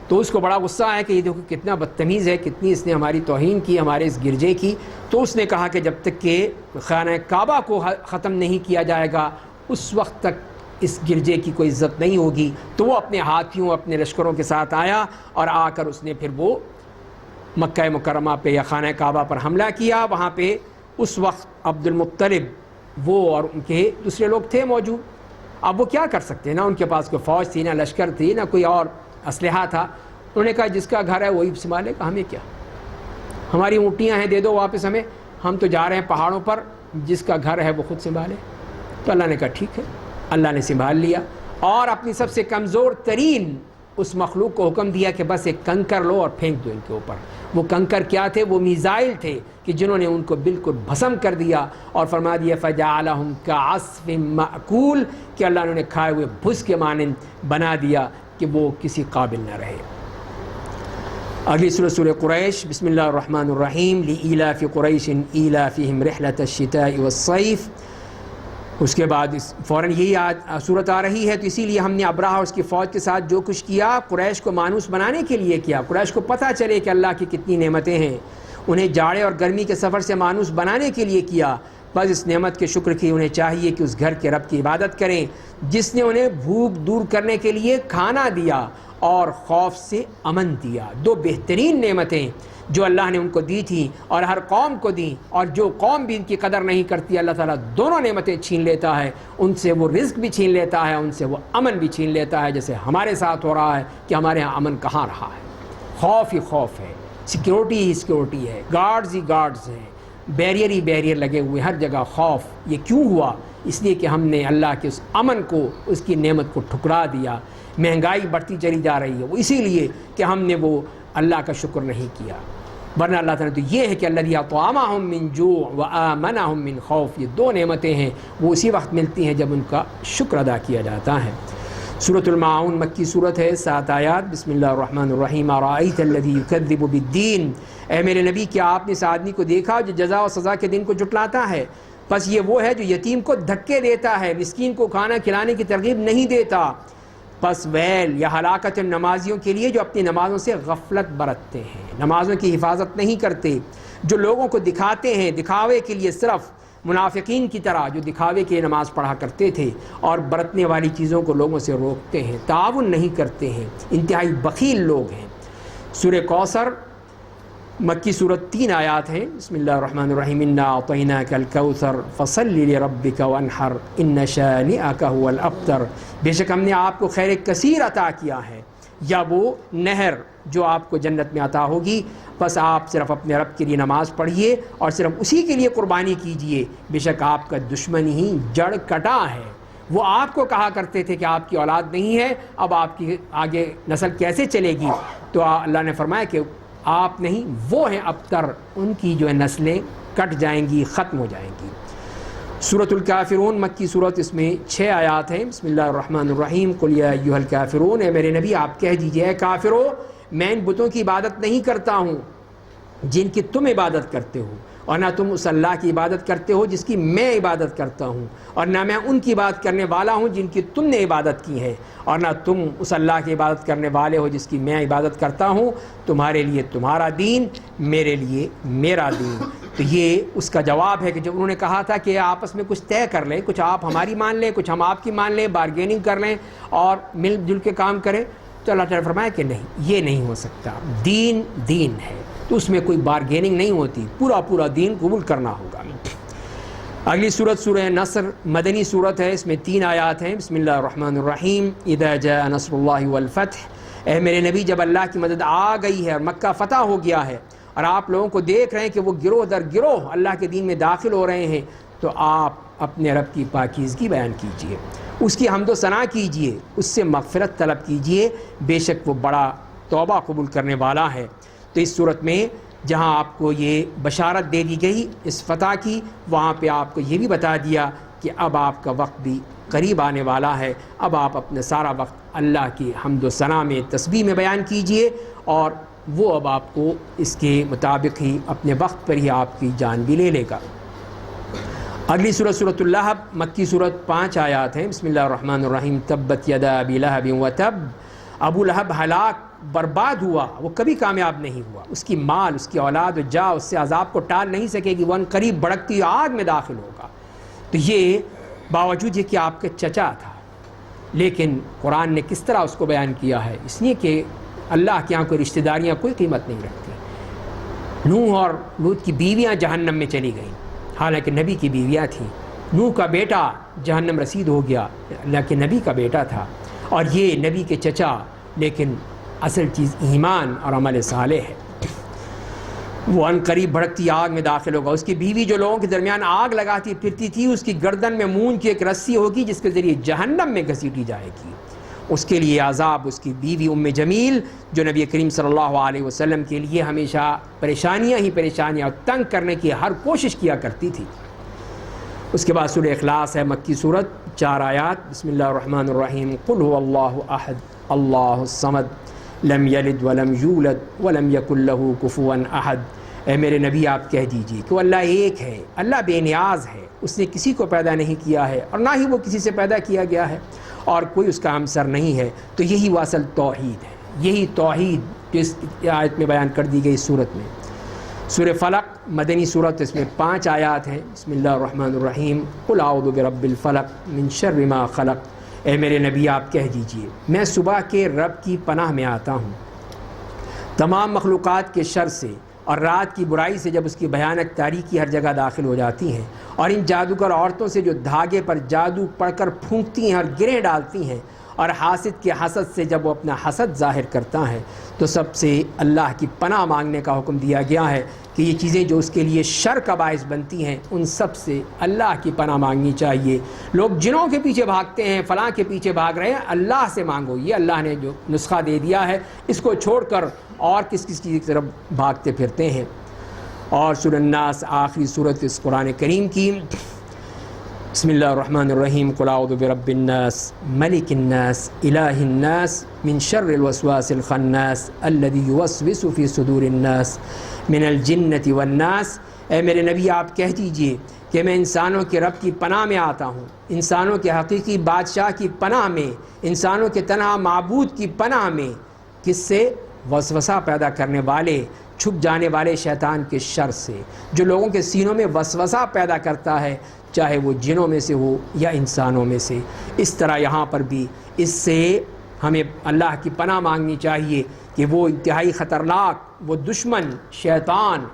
تو اس کو بڑا غصہ آیا کہ یہ دیکھو کتنا بدتمیز ہے، کتنی اس نے ہماری توہین کی، ہمارے اس گرجے کی۔ تو اس نے کہا کہ جب تک کہ خانہ کعبہ کو ختم نہیں کیا جائے گا، اس وقت تک اس گرجے کی کوئی عزت نہیں ہوگی۔ تو وہ اپنے ہاتھیوں، اپنے لشکروں کے ساتھ آیا، اور آ کر اس نے پھر وہ مکہ مکرمہ پہ یا خانہ کعبہ پر حملہ کیا۔ وہاں پہ اس وقت عبد المطلب وہ اور ان کے دوسرے لوگ تھے موجود۔ اب وہ کیا کر سکتے ہیں؟ نہ ان کے پاس کوئی فوج تھی، نہ لشکر تھی، نہ کوئی اور اسلحہ تھا۔ انہوں نے کہا جس کا گھر ہے وہی سنبھالے گا، ہمیں کیا، ہماری اونٹیاں ہیں دے دو واپس ہمیں، ہم تو جا رہے ہیں پہاڑوں پر، جس کا گھر ہے وہ خود سنبھالے۔ تو اللہ نے کہا ٹھیک ہے، اللہ نے سنبھال لیا، اور اپنی سب سے کمزور ترین اس مخلوق کو حکم دیا کہ بس ایک کنکر لو اور پھینک دو ان کے اوپر۔ وہ کنکر کیا تھے؟ وہ میزائل تھے کہ جنہوں نے ان کو بالکل بھسم کر دیا، اور فرما دیا فجعلہم کعصف مأکول، کہ اللہ نے انہیں کھائے ہوئے بھس کے مانند بنا دیا کہ وہ کسی قابل نہ رہے۔ اگلی سورۃ سورہ قریش، بسم اللہ الرحمن الرحیم، لإیلاف قریش ایلافہم رحلۃ الشتاء والصیف۔ اس کے بعد فوراً یہی صورت آ رہی ہے، تو اسی لیے ہم نے ابرہہ اور اس کی فوج کے ساتھ جو کچھ کیا، قریش کو مانوس بنانے کے لیے کیا، قریش کو پتہ چلے کہ اللہ کی کتنی نعمتیں ہیں، انہیں جاڑے اور گرمی کے سفر سے مانوس بنانے کے لیے کیا، بس اس نعمت کے شکر کی انہیں چاہیے کہ اس گھر کے رب کی عبادت کریں جس نے انہیں بھوک دور کرنے کے لیے کھانا دیا اور خوف سے امن دیا۔ دو بہترین نعمتیں جو اللہ نے ان کو دی تھیں اور ہر قوم کو دیں، اور جو قوم بھی ان کی قدر نہیں کرتی اللہ تعالیٰ دونوں نعمتیں چھین لیتا ہے، ان سے وہ رزق بھی چھین لیتا ہے، ان سے وہ امن بھی چھین لیتا ہے، جیسے ہمارے ساتھ ہو رہا ہے کہ ہمارے ہاں امن کہاں رہا ہے، خوف ہی خوف ہے، سیکیورٹی ہی سیکیورٹی ہے، گارڈز ہی گارڈز ہیں، بیریئر ہی بیریئر لگے ہوئے، ہر جگہ خوف۔ یہ کیوں ہوا؟ اس لیے کہ ہم نے اللہ کے اس امن کو، اس کی نعمت کو ٹھکرا دیا۔ مہنگائی بڑھتی چلی جا رہی ہے، وہ اسی لیے کہ ہم نے وہ اللہ کا شکر نہیں کیا، ورنہ اللہ تعالیٰ تو یہ ہے کہ الذی اطعمہم من جوع وآمنہم من خوف، یہ دو نعمتیں ہیں وہ اسی وقت ملتی ہیں جب ان کا شکر ادا کیا جاتا ہے۔ سورۃ الماعون مکی صورت ہے، 7 آیات۔ بسم اللہ الرحمن الرحیم۔ ارأیت الذی یکذب بالدین، اے میرے نبی کیا آپ نے اس آدمی کو دیکھا جو جزا و سزا کے دن کو جھٹلاتا ہے؟ بس یہ وہ ہے جو یتیم کو دھکے دیتا ہے، مسکین کو کھانا کھلانے کی ترغیب نہیں دیتا۔ پس ویل یا ہلاکت نمازیوں کے لیے جو اپنی نمازوں سے غفلت برتتے ہیں، نمازوں کی حفاظت نہیں کرتے، جو لوگوں کو دکھاتے ہیں، دکھاوے کے لیے، صرف منافقین کی طرح جو دکھاوے کے لیے نماز پڑھا کرتے تھے اور برتنے والی چیزوں کو لوگوں سے روکتے ہیں، تعاون نہیں کرتے ہیں، انتہائی بخیل لوگ ہیں۔ سورہ کوثر مکی صورت 3 آیات ہیں۔ بسم اللہ الرحمن الرحیم۔ انا اعطیناک الکوثر فصل لربک وانحر ان شانئک هو الابتر، بے شک ہم نے آپ کو خیر کثیر عطا کیا ہے، یا وہ نہر جو آپ کو جنت میں عطا ہوگی، بس آپ صرف اپنے رب کے لیے نماز پڑھیے اور صرف اسی کے لیے قربانی کیجیے، بے شک آپ کا دشمن ہی جڑ کٹا ہے۔ وہ آپ کو کہا کرتے تھے کہ آپ کی اولاد نہیں ہے، اب آپ کی آگے نسل کیسے چلے گی؟ تو اللہ نے فرمایا کہ آپ نہیں، وہ ہیں ابتر، ان کی جو ہے نسلیں کٹ جائیں گی، ختم ہو جائیں گی۔ سورۃ الکافرون مکی صورت، اس میں 6 آیات ہیں۔ بسم اللہ الرحمن الرحیم۔ قل یا ایھا الکافرون، اے میرے نبی آپ کہہ دیجئے اے کافرو، میں ان بتوں کی عبادت نہیں کرتا ہوں جن کی تم عبادت کرتے ہو، اور نہ تم اس اللہ کی عبادت کرتے ہو جس کی میں عبادت کرتا ہوں، اور نہ میں ان کی عبادت کرنے والا ہوں جن کی تم نے عبادت کی ہے، اور نہ تم اس اللہ کی عبادت کرنے والے ہو جس کی میں عبادت کرتا ہوں، تمہارے لیے تمہارا دین، میرے لیے میرا دین۔ تو یہ اس کا جواب ہے کہ جب انہوں نے کہا تھا کہ آپس میں کچھ طے کر لیں، کچھ آپ ہماری مان لیں، کچھ ہم آپ کی مان لیں، بارگیننگ کر لیں اور مل جل کے کام کریں، تو اللہ تعالیٰ نے فرمایا کہ نہیں، یہ نہیں ہو سکتا، دین دین ہے، تو اس میں کوئی بارگیننگ نہیں ہوتی، پورا پورا دین قبول کرنا ہوگا۔ اگلی صورت سورہ نصر مدنی صورت ہے، اس میں 3 آیات ہیں۔ بسم اللہ الرحمن الرحیم۔ اذا جاء نصر اللہ والفتح، اے میرے نبی جب اللہ کی مدد آ گئی ہے اور مکہ فتح ہو گیا ہے اور آپ لوگوں کو دیکھ رہے ہیں کہ وہ گروہ در گروہ اللہ کے دین میں داخل ہو رہے ہیں، تو آپ اپنے رب کی پاکیزگی بیان کیجئے، اس کی حمد و ثنا کیجئے، اس سے مغفرت طلب کیجئے، بے شک وہ بڑا توبہ قبول کرنے والا ہے۔ تو اس صورت میں جہاں آپ کو یہ بشارت دے دی گئی اس فتح کی، وہاں پہ آپ کو یہ بھی بتا دیا کہ اب آپ کا وقت بھی قریب آنے والا ہے، اب آپ اپنا سارا وقت اللہ کی حمد و ثنا میں، تسبیح میں بیان کیجئے، اور وہ اب آپ کو اس کے مطابق ہی اپنے وقت پر ہی آپ کی جان بھی لے لے گا۔ اگلی صورت سورۃ اللہب مکی صورت 5 آیات ہیں۔ بسم اللہ الرحمن الرحیم۔ تبت یدا ابی لہب وتب، ابو لہب ہلاک برباد ہوا، وہ کبھی کامیاب نہیں ہوا، اس کی مال، اس کی اولاد و جا اس سے عذاب کو ٹال نہیں سکے گی، وہ ان قریب بھڑکتی آگ میں داخل ہوگا۔ تو یہ باوجود یہ کہ آپ کا چچا تھا، لیکن قرآن نے کس طرح اس کو بیان کیا ہے، اس لیے کہ اللہ کے یہاں کوئی رشتہ داریاں کوئی قیمت نہیں رکھتی۔ نوح اور لوط کی بیویاں جہنم میں چلی گئیں، حالانکہ نبی کی بیویاں تھیں۔ نوح کا بیٹا جہنم رسید ہو گیا، اللہ کے نبی کا بیٹا تھا، اور یہ نبی کے چچا، لیکن اصل چیز ایمان اور عمل صالح ہے۔ وہ ان قریب بھڑکتی آگ میں داخل ہوگا۔ اس کی بیوی جو لوگوں کے درمیان آگ لگاتی پھرتی تھی، اس کی گردن میں مونج کی ایک رسی ہوگی جس کے ذریعے جہنم میں گھسیٹی جائے گی۔ اس کے لیے عذاب اس کی بیوی ام جمیل، جو نبی کریم صلی اللہ علیہ وسلم کے لیے ہمیشہ پریشانیاں ہی پریشانیاں اور تنگ کرنے کی ہر کوشش کیا کرتی تھی۔ اس کے بعد سورہ اخلاص ہے مکی صورت، 4 آیات۔ بسم اللہ الرحمن الرحیم۔ قل هو اللہ احد اللہ الصمد لم یلد ولم یولد ولم یکن له کفوا احد، اے میرے نبی آپ کہہ دیجیے کہ وہ اللہ ایک ہے، اللہ بے نیاز ہے، اس نے کسی کو پیدا نہیں کیا ہے اور نہ ہی وہ کسی سے پیدا کیا گیا ہے، اور کوئی اس کا ہمسر نہیں ہے۔ تو یہی وہ اصل توحید ہے، یہی توحید جو اس آیت میں بیان کر دی گئی اس صورت میں۔ سورہ فلق مدنی صورت، اس میں 5 آیات ہیں۔ بسم اللہ الرحمن الرحیم، قل اعوذ برب الفلق من شر ما خلق، اے میرے نبی آپ کہہ دیجئے میں صبح کے رب کی پناہ میں آتا ہوں تمام مخلوقات کے شر سے، اور رات کی برائی سے جب اس کی بھیانک تاریکی ہر جگہ داخل ہو جاتی ہیں، اور ان جادوگر عورتوں سے جو دھاگے پر جادو پڑھ کر پھونکتی ہیں اور گرہ ڈالتی ہیں، اور حاسد کے حسد سے جب وہ اپنا حسد ظاہر کرتا ہے، تو سب سے اللہ کی پناہ مانگنے کا حکم دیا گیا ہے کہ یہ چیزیں جو اس کے لیے شر کا باعث بنتی ہیں ان سب سے اللہ کی پناہ مانگنی چاہیے۔ لوگ جنوں کے پیچھے بھاگتے ہیں، فلاں کے پیچھے بھاگ رہے ہیں، اللہ سے مانگو، یہ اللہ نے جو نسخہ دے دیا ہے اس کو چھوڑ کر اور کس کی طرف بھاگتے پھرتے ہیں۔ اور سورہ الناس آخری صورت اس قرآن کریم کی، بسم اللہ الرحمن الرحیم، قل اعوذ برب الناس ملک الناس الہ الناس من شر الوسواس الخناس الذی یوسوس فی صدور الناس من الجنۃ والناس، اے میرے نبی آپ کہہ دیجئے کہ میں انسانوں کے رب کی پناہ میں آتا ہوں، انسانوں کے حقیقی بادشاہ کی پناہ میں، انسانوں کے تنہا معبود کی پناہ میں، کس سے؟ وسوسہ پیدا کرنے والے، چھپ جانے والے شیطان کے شر سے، جو لوگوں کے سینوں میں وسوسہ پیدا کرتا ہے، چاہے وہ جنوں میں سے ہو یا انسانوں میں سے۔ اس طرح یہاں پر بھی اس سے ہمیں اللہ کی پناہ مانگنی چاہیے کہ وہ انتہائی خطرناک وہ دشمن شیطان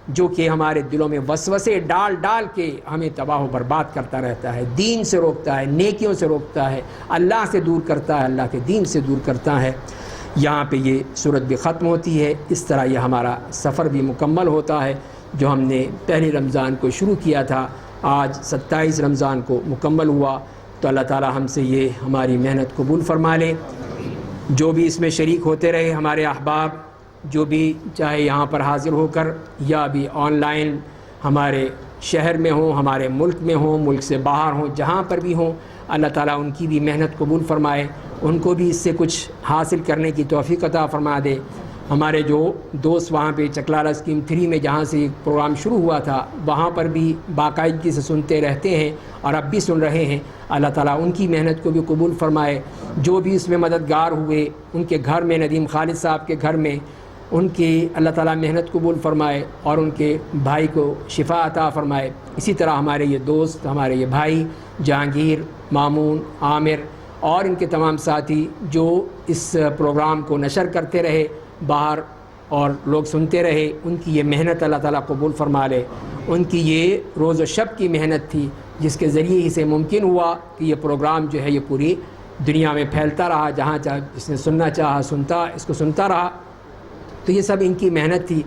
جو کہ ہمارے دلوں میں وسوسے ڈال ڈال کے ہمیں تباہ و برباد کرتا رہتا ہے، دین سے روکتا ہے، نیکیوں سے روکتا ہے، اللہ سے دور کرتا ہے، اللہ کے دین سے دور کرتا ہے۔ یہاں پہ یہ صورت بھی ختم ہوتی ہے، اس طرح یہ ہمارا سفر بھی مکمل ہوتا ہے جو ہم نے پہلی رمضان کو شروع کیا تھا، آج 27 رمضان کو مکمل ہوا۔ تو اللہ تعالی ہم سے یہ ہماری محنت قبول فرما لے۔ جو بھی اس میں شریک ہوتے رہے ہمارے احباب، جو بھی چاہے یہاں پر حاضر ہو کر یا بھی آن لائن ہمارے شہر میں ہوں، ہمارے ملک میں ہوں، ملک سے باہر ہوں، جہاں پر بھی ہوں، اللہ تعالیٰ ان کی بھی محنت قبول فرمائے، ان کو بھی اس سے کچھ حاصل کرنے کی توفیق عطا فرما دے۔ ہمارے جو دوست وہاں پہ چکلالہ اسکیم 3 میں جہاں سے پروگرام شروع ہوا تھا وہاں پر بھی باقاعدگی سے سنتے رہتے ہیں اور اب بھی سن رہے ہیں، اللہ تعالیٰ ان کی محنت کو بھی قبول فرمائے۔ جو بھی اس میں مددگار ہوئے ان کے گھر میں، ندیم خالد صاحب کے گھر میں، ان کی اللہ تعالیٰ محنت قبول فرمائے اور ان کے بھائی کو شفا عطا فرمائے۔ اسی طرح ہمارے یہ دوست، ہمارے یہ بھائی جہانگیر، مامون، عامر اور ان کے تمام ساتھی جو اس پروگرام کو نشر کرتے رہے باہر اور لوگ سنتے رہے، ان کی یہ محنت اللہ تعالیٰ قبول فرما لے۔ ان کی یہ روز و شب کی محنت تھی جس کے ذریعے ہی سے ممکن ہوا کہ یہ پروگرام جو ہے یہ پوری دنیا میں پھیلتا رہا، جہاں چاہے جس نے سننا چاہا سنتا، اس کو سنتا رہا۔ تو یہ سب ان کی محنت تھی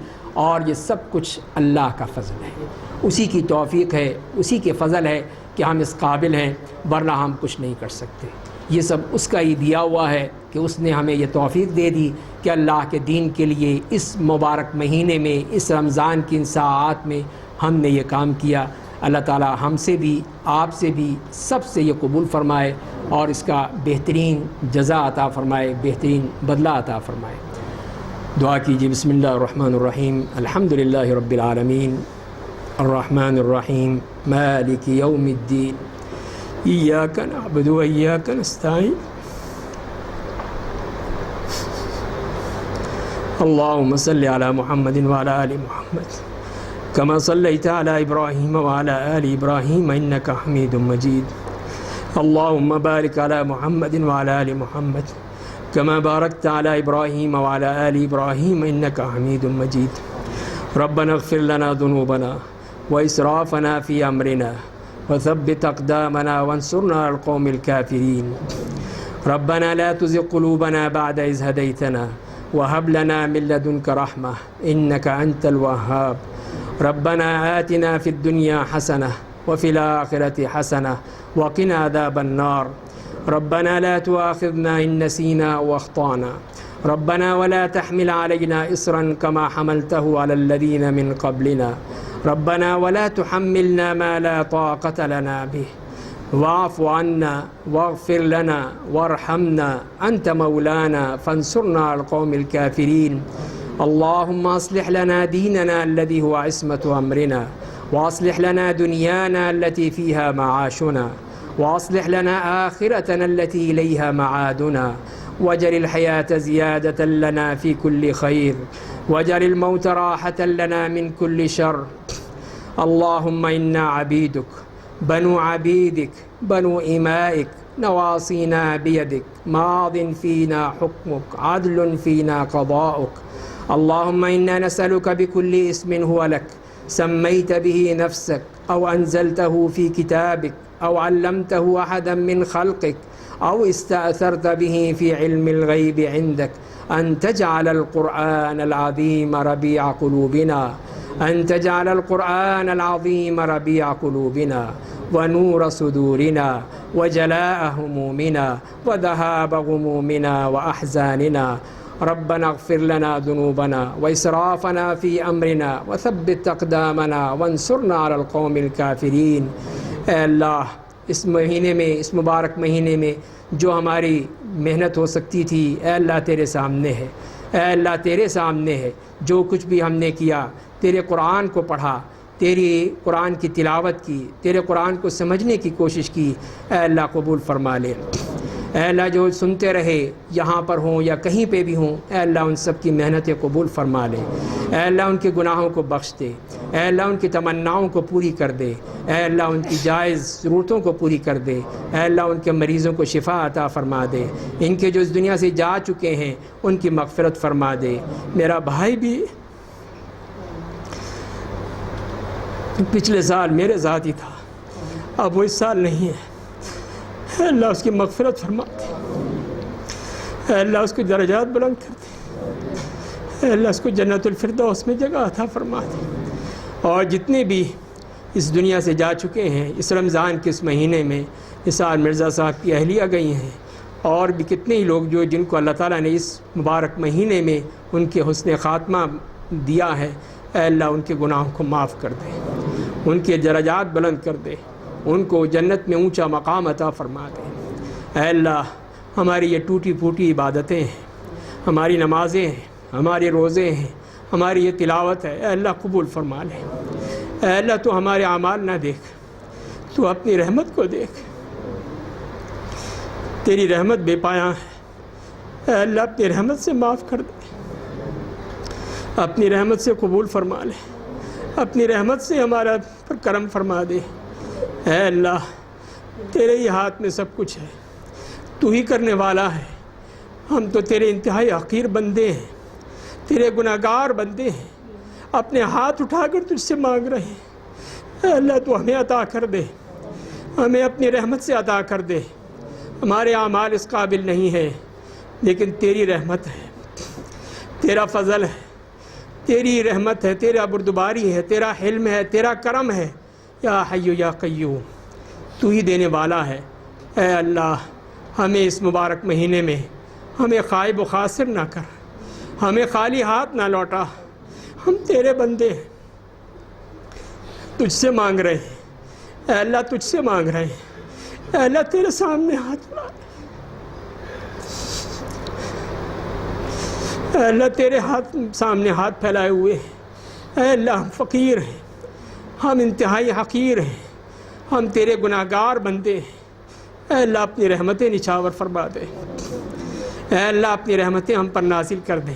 اور یہ سب کچھ اللہ کا فضل ہے، اسی کی توفیق ہے، اسی کے فضل ہے کہ ہم اس قابل ہیں، ورنہ ہم کچھ نہیں کر سکتے۔ یہ سب اس کا ہی دیا ہوا ہے کہ اس نے ہمیں یہ توفیق دے دی کہ اللہ کے دین کے لیے اس مبارک مہینے میں، اس رمضان کی ان ساعات میں ہم نے یہ کام کیا۔ اللہ تعالیٰ ہم سے بھی، آپ سے بھی، سب سے یہ قبول فرمائے اور اس کا بہترین جزا عطا فرمائے، بہترین بدلہ عطا فرمائے۔ دعا کیجیے۔ بسم اللہ الرحمن الرحیم، الحمدللہ رب العالمین، الرحمن الرحیم، مالک یوم الدین، ایاک نعبد و ایاک نستعین، اللہم صلی علی محمد وعلی آل محمد کما صلیت علی ابراہیم وعلی آل ابراہیم انک حمید مجید، اللہم بارک علی محمد وعلی آل محمد کما بارکت علی ابراہیم وعلی آل ابراہیم انک حمید مجید، ربنا اغفر لنا ذنوبنا واسرافنا فی امرنا وثبت اقدامنا وانصرنا على القوم الكافرين، ربنا لا تزغ قلوبنا بعد إذ هديتنا وهب لنا من لدنك رحمة إنك أنت الوهاب، ربنا آتنا في الدنيا حسنة وفي الآخرة حسنة وقنا عذاب النار، ربنا لا تؤاخذنا إن نسينا وأخطأنا، ربنا ولا تحمل علينا إصرا كما حملته على الذين من قبلنا، ربنا ولا تحملنا ما لا طاقة لنا به، واعف عنا واغفر لنا وارحمنا أنت مولانا فانصرنا على القوم الكافرين، اللهم أصلح لنا ديننا الذي هو عصمة أمرنا، وأصلح لنا دنيانا التي فيها معاشنا، وأصلح لنا آخرتنا التي إليها معادنا، واجعل الحياة زيادة لنا في كل خير واجعل الموت راحة لنا من كل شر. اللهم إنا عبيدك بنو عبيدك بنو إمائك نواصينا بيدك ماض فينا حكمك عدل فينا قضاؤك. اللهم إنا نسألك بكل اسم هو لك سميت به نفسك أو أنزلته في كتابك أو علمته أحدا من خلقك أو استأثرت به في علم الغيب عندك أن تجعل القرآن العظيم ربيع قلوبنا أن تجعل القرآن العظيم ربيع قلوبنا ونور صدورنا وجلاء همومنا وذهاب غمومنا وأحزاننا. ربنا اغفر لنا ذنوبنا وإسرافنا في أمرنا وثبت أقدامنا وانصرنا على القوم الكافرين. اے اللہ اس مہینے میں اس مبارک مہینے میں جو ہماری محنت ہو سکتی تھی اے اللہ تیرے سامنے ہے. اے اللہ تیرے سامنے ہے. جو کچھ بھی ہم نے کیا تیرے قرآن کو پڑھا تیری قرآن کی تلاوت کی تیرے قرآن کو سمجھنے کی کوشش کی اے اللہ قبول فرما لے. اے اللہ جو سنتے رہے یہاں پر ہوں یا کہیں پہ بھی ہوں اے اللہ ان سب کی محنتیں قبول فرما لے. اے اللہ ان کے گناہوں کو بخش دے. اے اللہ ان کی تمناؤں کو پوری کر دے. اے اللہ ان کی جائز ضرورتوں کو پوری کر دے. اے اللہ ان کے مریضوں کو شفا عطا فرما دے. ان کے جو اس دنیا سے جا چکے ہیں ان کی مغفرت فرما دے. میرا بھائی بھی پچھلے سال میرے ساتھ ہی تھا اب وہ اس سال نہیں ہے. اے اللہ اس کی مغفرت فرما دے. اے اللہ اس کو درجات بلند کر دے. اے اللہ اس کو جنت الفردوس میں جگہ عطا فرما دے. اور جتنے بھی اس دنیا سے جا چکے ہیں اس رمضان کے اس مہینے میں نثار مرزا صاحب کی اہلیہ گئی ہیں اور بھی کتنے ہی لوگ جو جن کو اللہ تعالیٰ نے اس مبارک مہینے میں ان کے حسن خاتمہ دیا ہے اے اللہ ان کے گناہوں کو معاف کر دے. ان کے درجات بلند کر دے. ان کو جنت میں اونچا مقام عطا فرما دے. اے اللہ ہماری یہ ٹوٹی پھوٹی عبادتیں ہیں ہماری نمازیں ہیں ہمارے روزے ہیں ہماری یہ تلاوت ہے اے اللہ قبول فرما لے. اے اللہ تو ہمارے اعمال نہ دیکھ تو اپنی رحمت کو دیکھ. تیری رحمت بے پایاں ہے. اے اللہ اپنی رحمت سے معاف کر دے. اپنی رحمت سے قبول فرما لے. اپنی رحمت سے ہمارا پر کرم فرما دے. اے اللہ تیرے ہی ہاتھ میں سب کچھ ہے. تو ہی کرنے والا ہے. ہم تو تیرے انتہائی حقیر بندے ہیں تیرے گناہگار بندے ہیں. اپنے ہاتھ اٹھا کر تجھ سے مانگ رہے ہیں. اے اللہ تو ہمیں عطا کر دے. ہمیں اپنی رحمت سے عطا کر دے. ہمارے اعمال اس قابل نہیں ہیں لیکن تیری رحمت ہے تیرا فضل ہے تیری رحمت ہے تیرا بردباری ہے تیرا حلم ہے تیرا کرم ہے. یا حی یا قیوم تو ہی دینے والا ہے. اے اللہ ہمیں اس مبارک مہینے میں ہمیں خائب و خاسر نہ کر. ہمیں خالی ہاتھ نہ لوٹا. ہم تیرے بندے ہیں تجھ سے مانگ رہے ہیں. اے اللہ تجھ سے مانگ رہے ہیں. اے اللہ تیرے سامنے ہاتھ بڑھا. اے اللہ تیرے سامنے ہاتھ پھیلائے ہوئے ہیں. اے اللہ ہم فقیر ہیں ہم انتہائی حقیر ہیں ہم تیرے گناہگار بندے ہیں. اے اللہ اپنی رحمتیں نچھاور فرما دے. اے اللہ اپنی رحمتیں ہم پر نازل کر دے.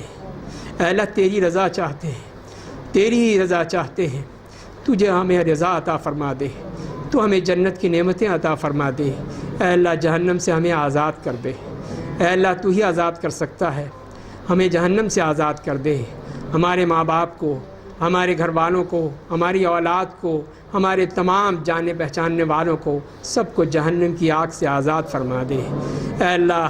اے اللہ تیری رضا چاہتے ہیں تیری ہی رضا چاہتے ہیں. تجھے ہمیں رضا عطا فرما دے. تو ہمیں جنت کی نعمتیں عطا فرما دے. اے اللہ جہنم سے ہمیں آزاد کر دے. اے اللہ تو ہی آزاد کر سکتا ہے. ہمیں جہنم سے آزاد کر دے. ہمارے ماں باپ کو ہمارے گھر والوں کو ہماری اولاد کو ہمارے تمام جاننے پہچاننے والوں کو سب کو جہنم کی آگ سے آزاد فرما دے. اے اللہ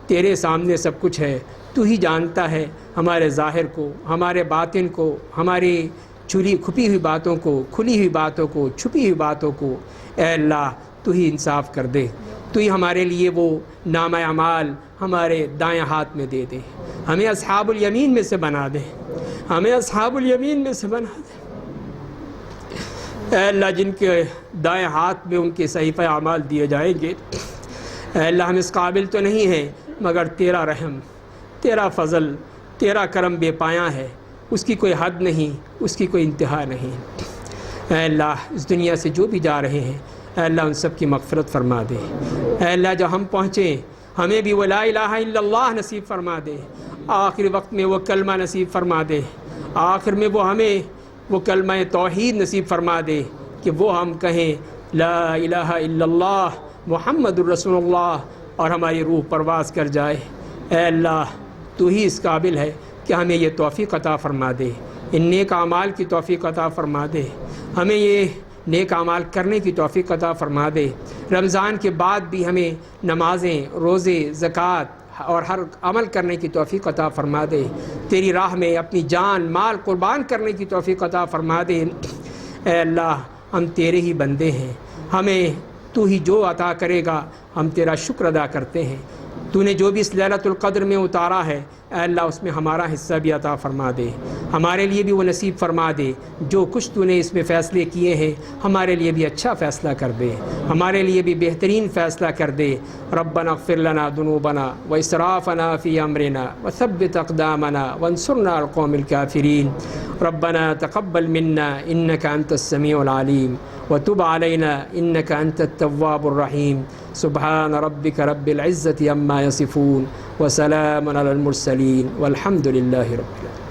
تیرے سامنے سب کچھ ہے. تو ہی جانتا ہے ہمارے ظاہر کو ہمارے باطن کو ہماری کھپی ہوئی باتوں کو کھلی ہوئی باتوں کو چھپی ہوئی باتوں کو. اے اللہ تو ہی انصاف کر دے. تو ہی ہمارے لیے وہ نامہ اعمال ہمارے دائیں ہاتھ میں دے دے. ہمیں اصحاب الیمین میں سے بنا دے. ہمیں اصحاب الیمین میں سے بنا دے. اے اللہ جن کے دائیں ہاتھ میں ان کے صحیفہ اعمال دیے جائیں گے اے اللہ ہم اس قابل تو نہیں ہیں مگر تیرا رحم تیرا فضل تیرا کرم بے پایاں ہے. اس کی کوئی حد نہیں اس کی کوئی انتہا نہیں. اے اللہ اس دنیا سے جو بھی جا رہے ہیں اے اللہ ان سب کی مغفرت فرما دے. اے اللہ جب ہم پہنچیں ہمیں بھی وہ لا الہ الا اللہ نصیب فرما دے، آخر وقت میں وہ کلمہ نصیب فرما دے، آخر میں وہ ہمیں وہ کلمہ توحید نصیب فرما دے کہ وہ ہم کہیں لا الہ الا اللہ محمد الرسول اللہ اور ہماری روح پرواز کر جائے۔ اے اللہ تو ہی اس قابل ہے کہ ہمیں یہ توفیق عطا فرما دے، ان نیک اعمال کی توفیق عطا فرما دے، ہمیں یہ نیک اعمال کرنے کی توفیق عطا فرما دے۔ رمضان کے بعد بھی ہمیں نمازیں، روزے، زکوٰۃ اور ہر عمل کرنے کی توفیق عطا فرما دے، تیری راہ میں اپنی جان مال قربان کرنے کی توفیق عطا فرما دے۔ اے اللہ ہم تیرے ہی بندے ہیں، ہمیں تو ہی جو عطا کرے گا ہم تیرا شکر ادا کرتے ہیں۔ تو نے جو بھی اس لیلۃ القدر میں اتارا ہے اے اللہ اس میں ہمارا حصہ بھی عطا فرما دے، ہمارے لیے بھی وہ نصیب فرما دے۔ جو کچھ تو نے اس میں فیصلے کیے ہیں ہمارے لیے بھی اچھا فیصلہ کر دے، ہمارے لیے بھی بہترین فیصلہ کر دے۔ ربنا اغفر لنا ذنوبنا واسرافنا فی امرنا وثبت اقدامنا وانصرنا على القوم الكافرین۔ ربنا تقبل منا انك انت السمیع العلیم وتب علينا انك انت التواب الرحیم۔ سبحان ربك رب العزة عما يصفون وسلام على المرسلين والحمد لله رب العالمين۔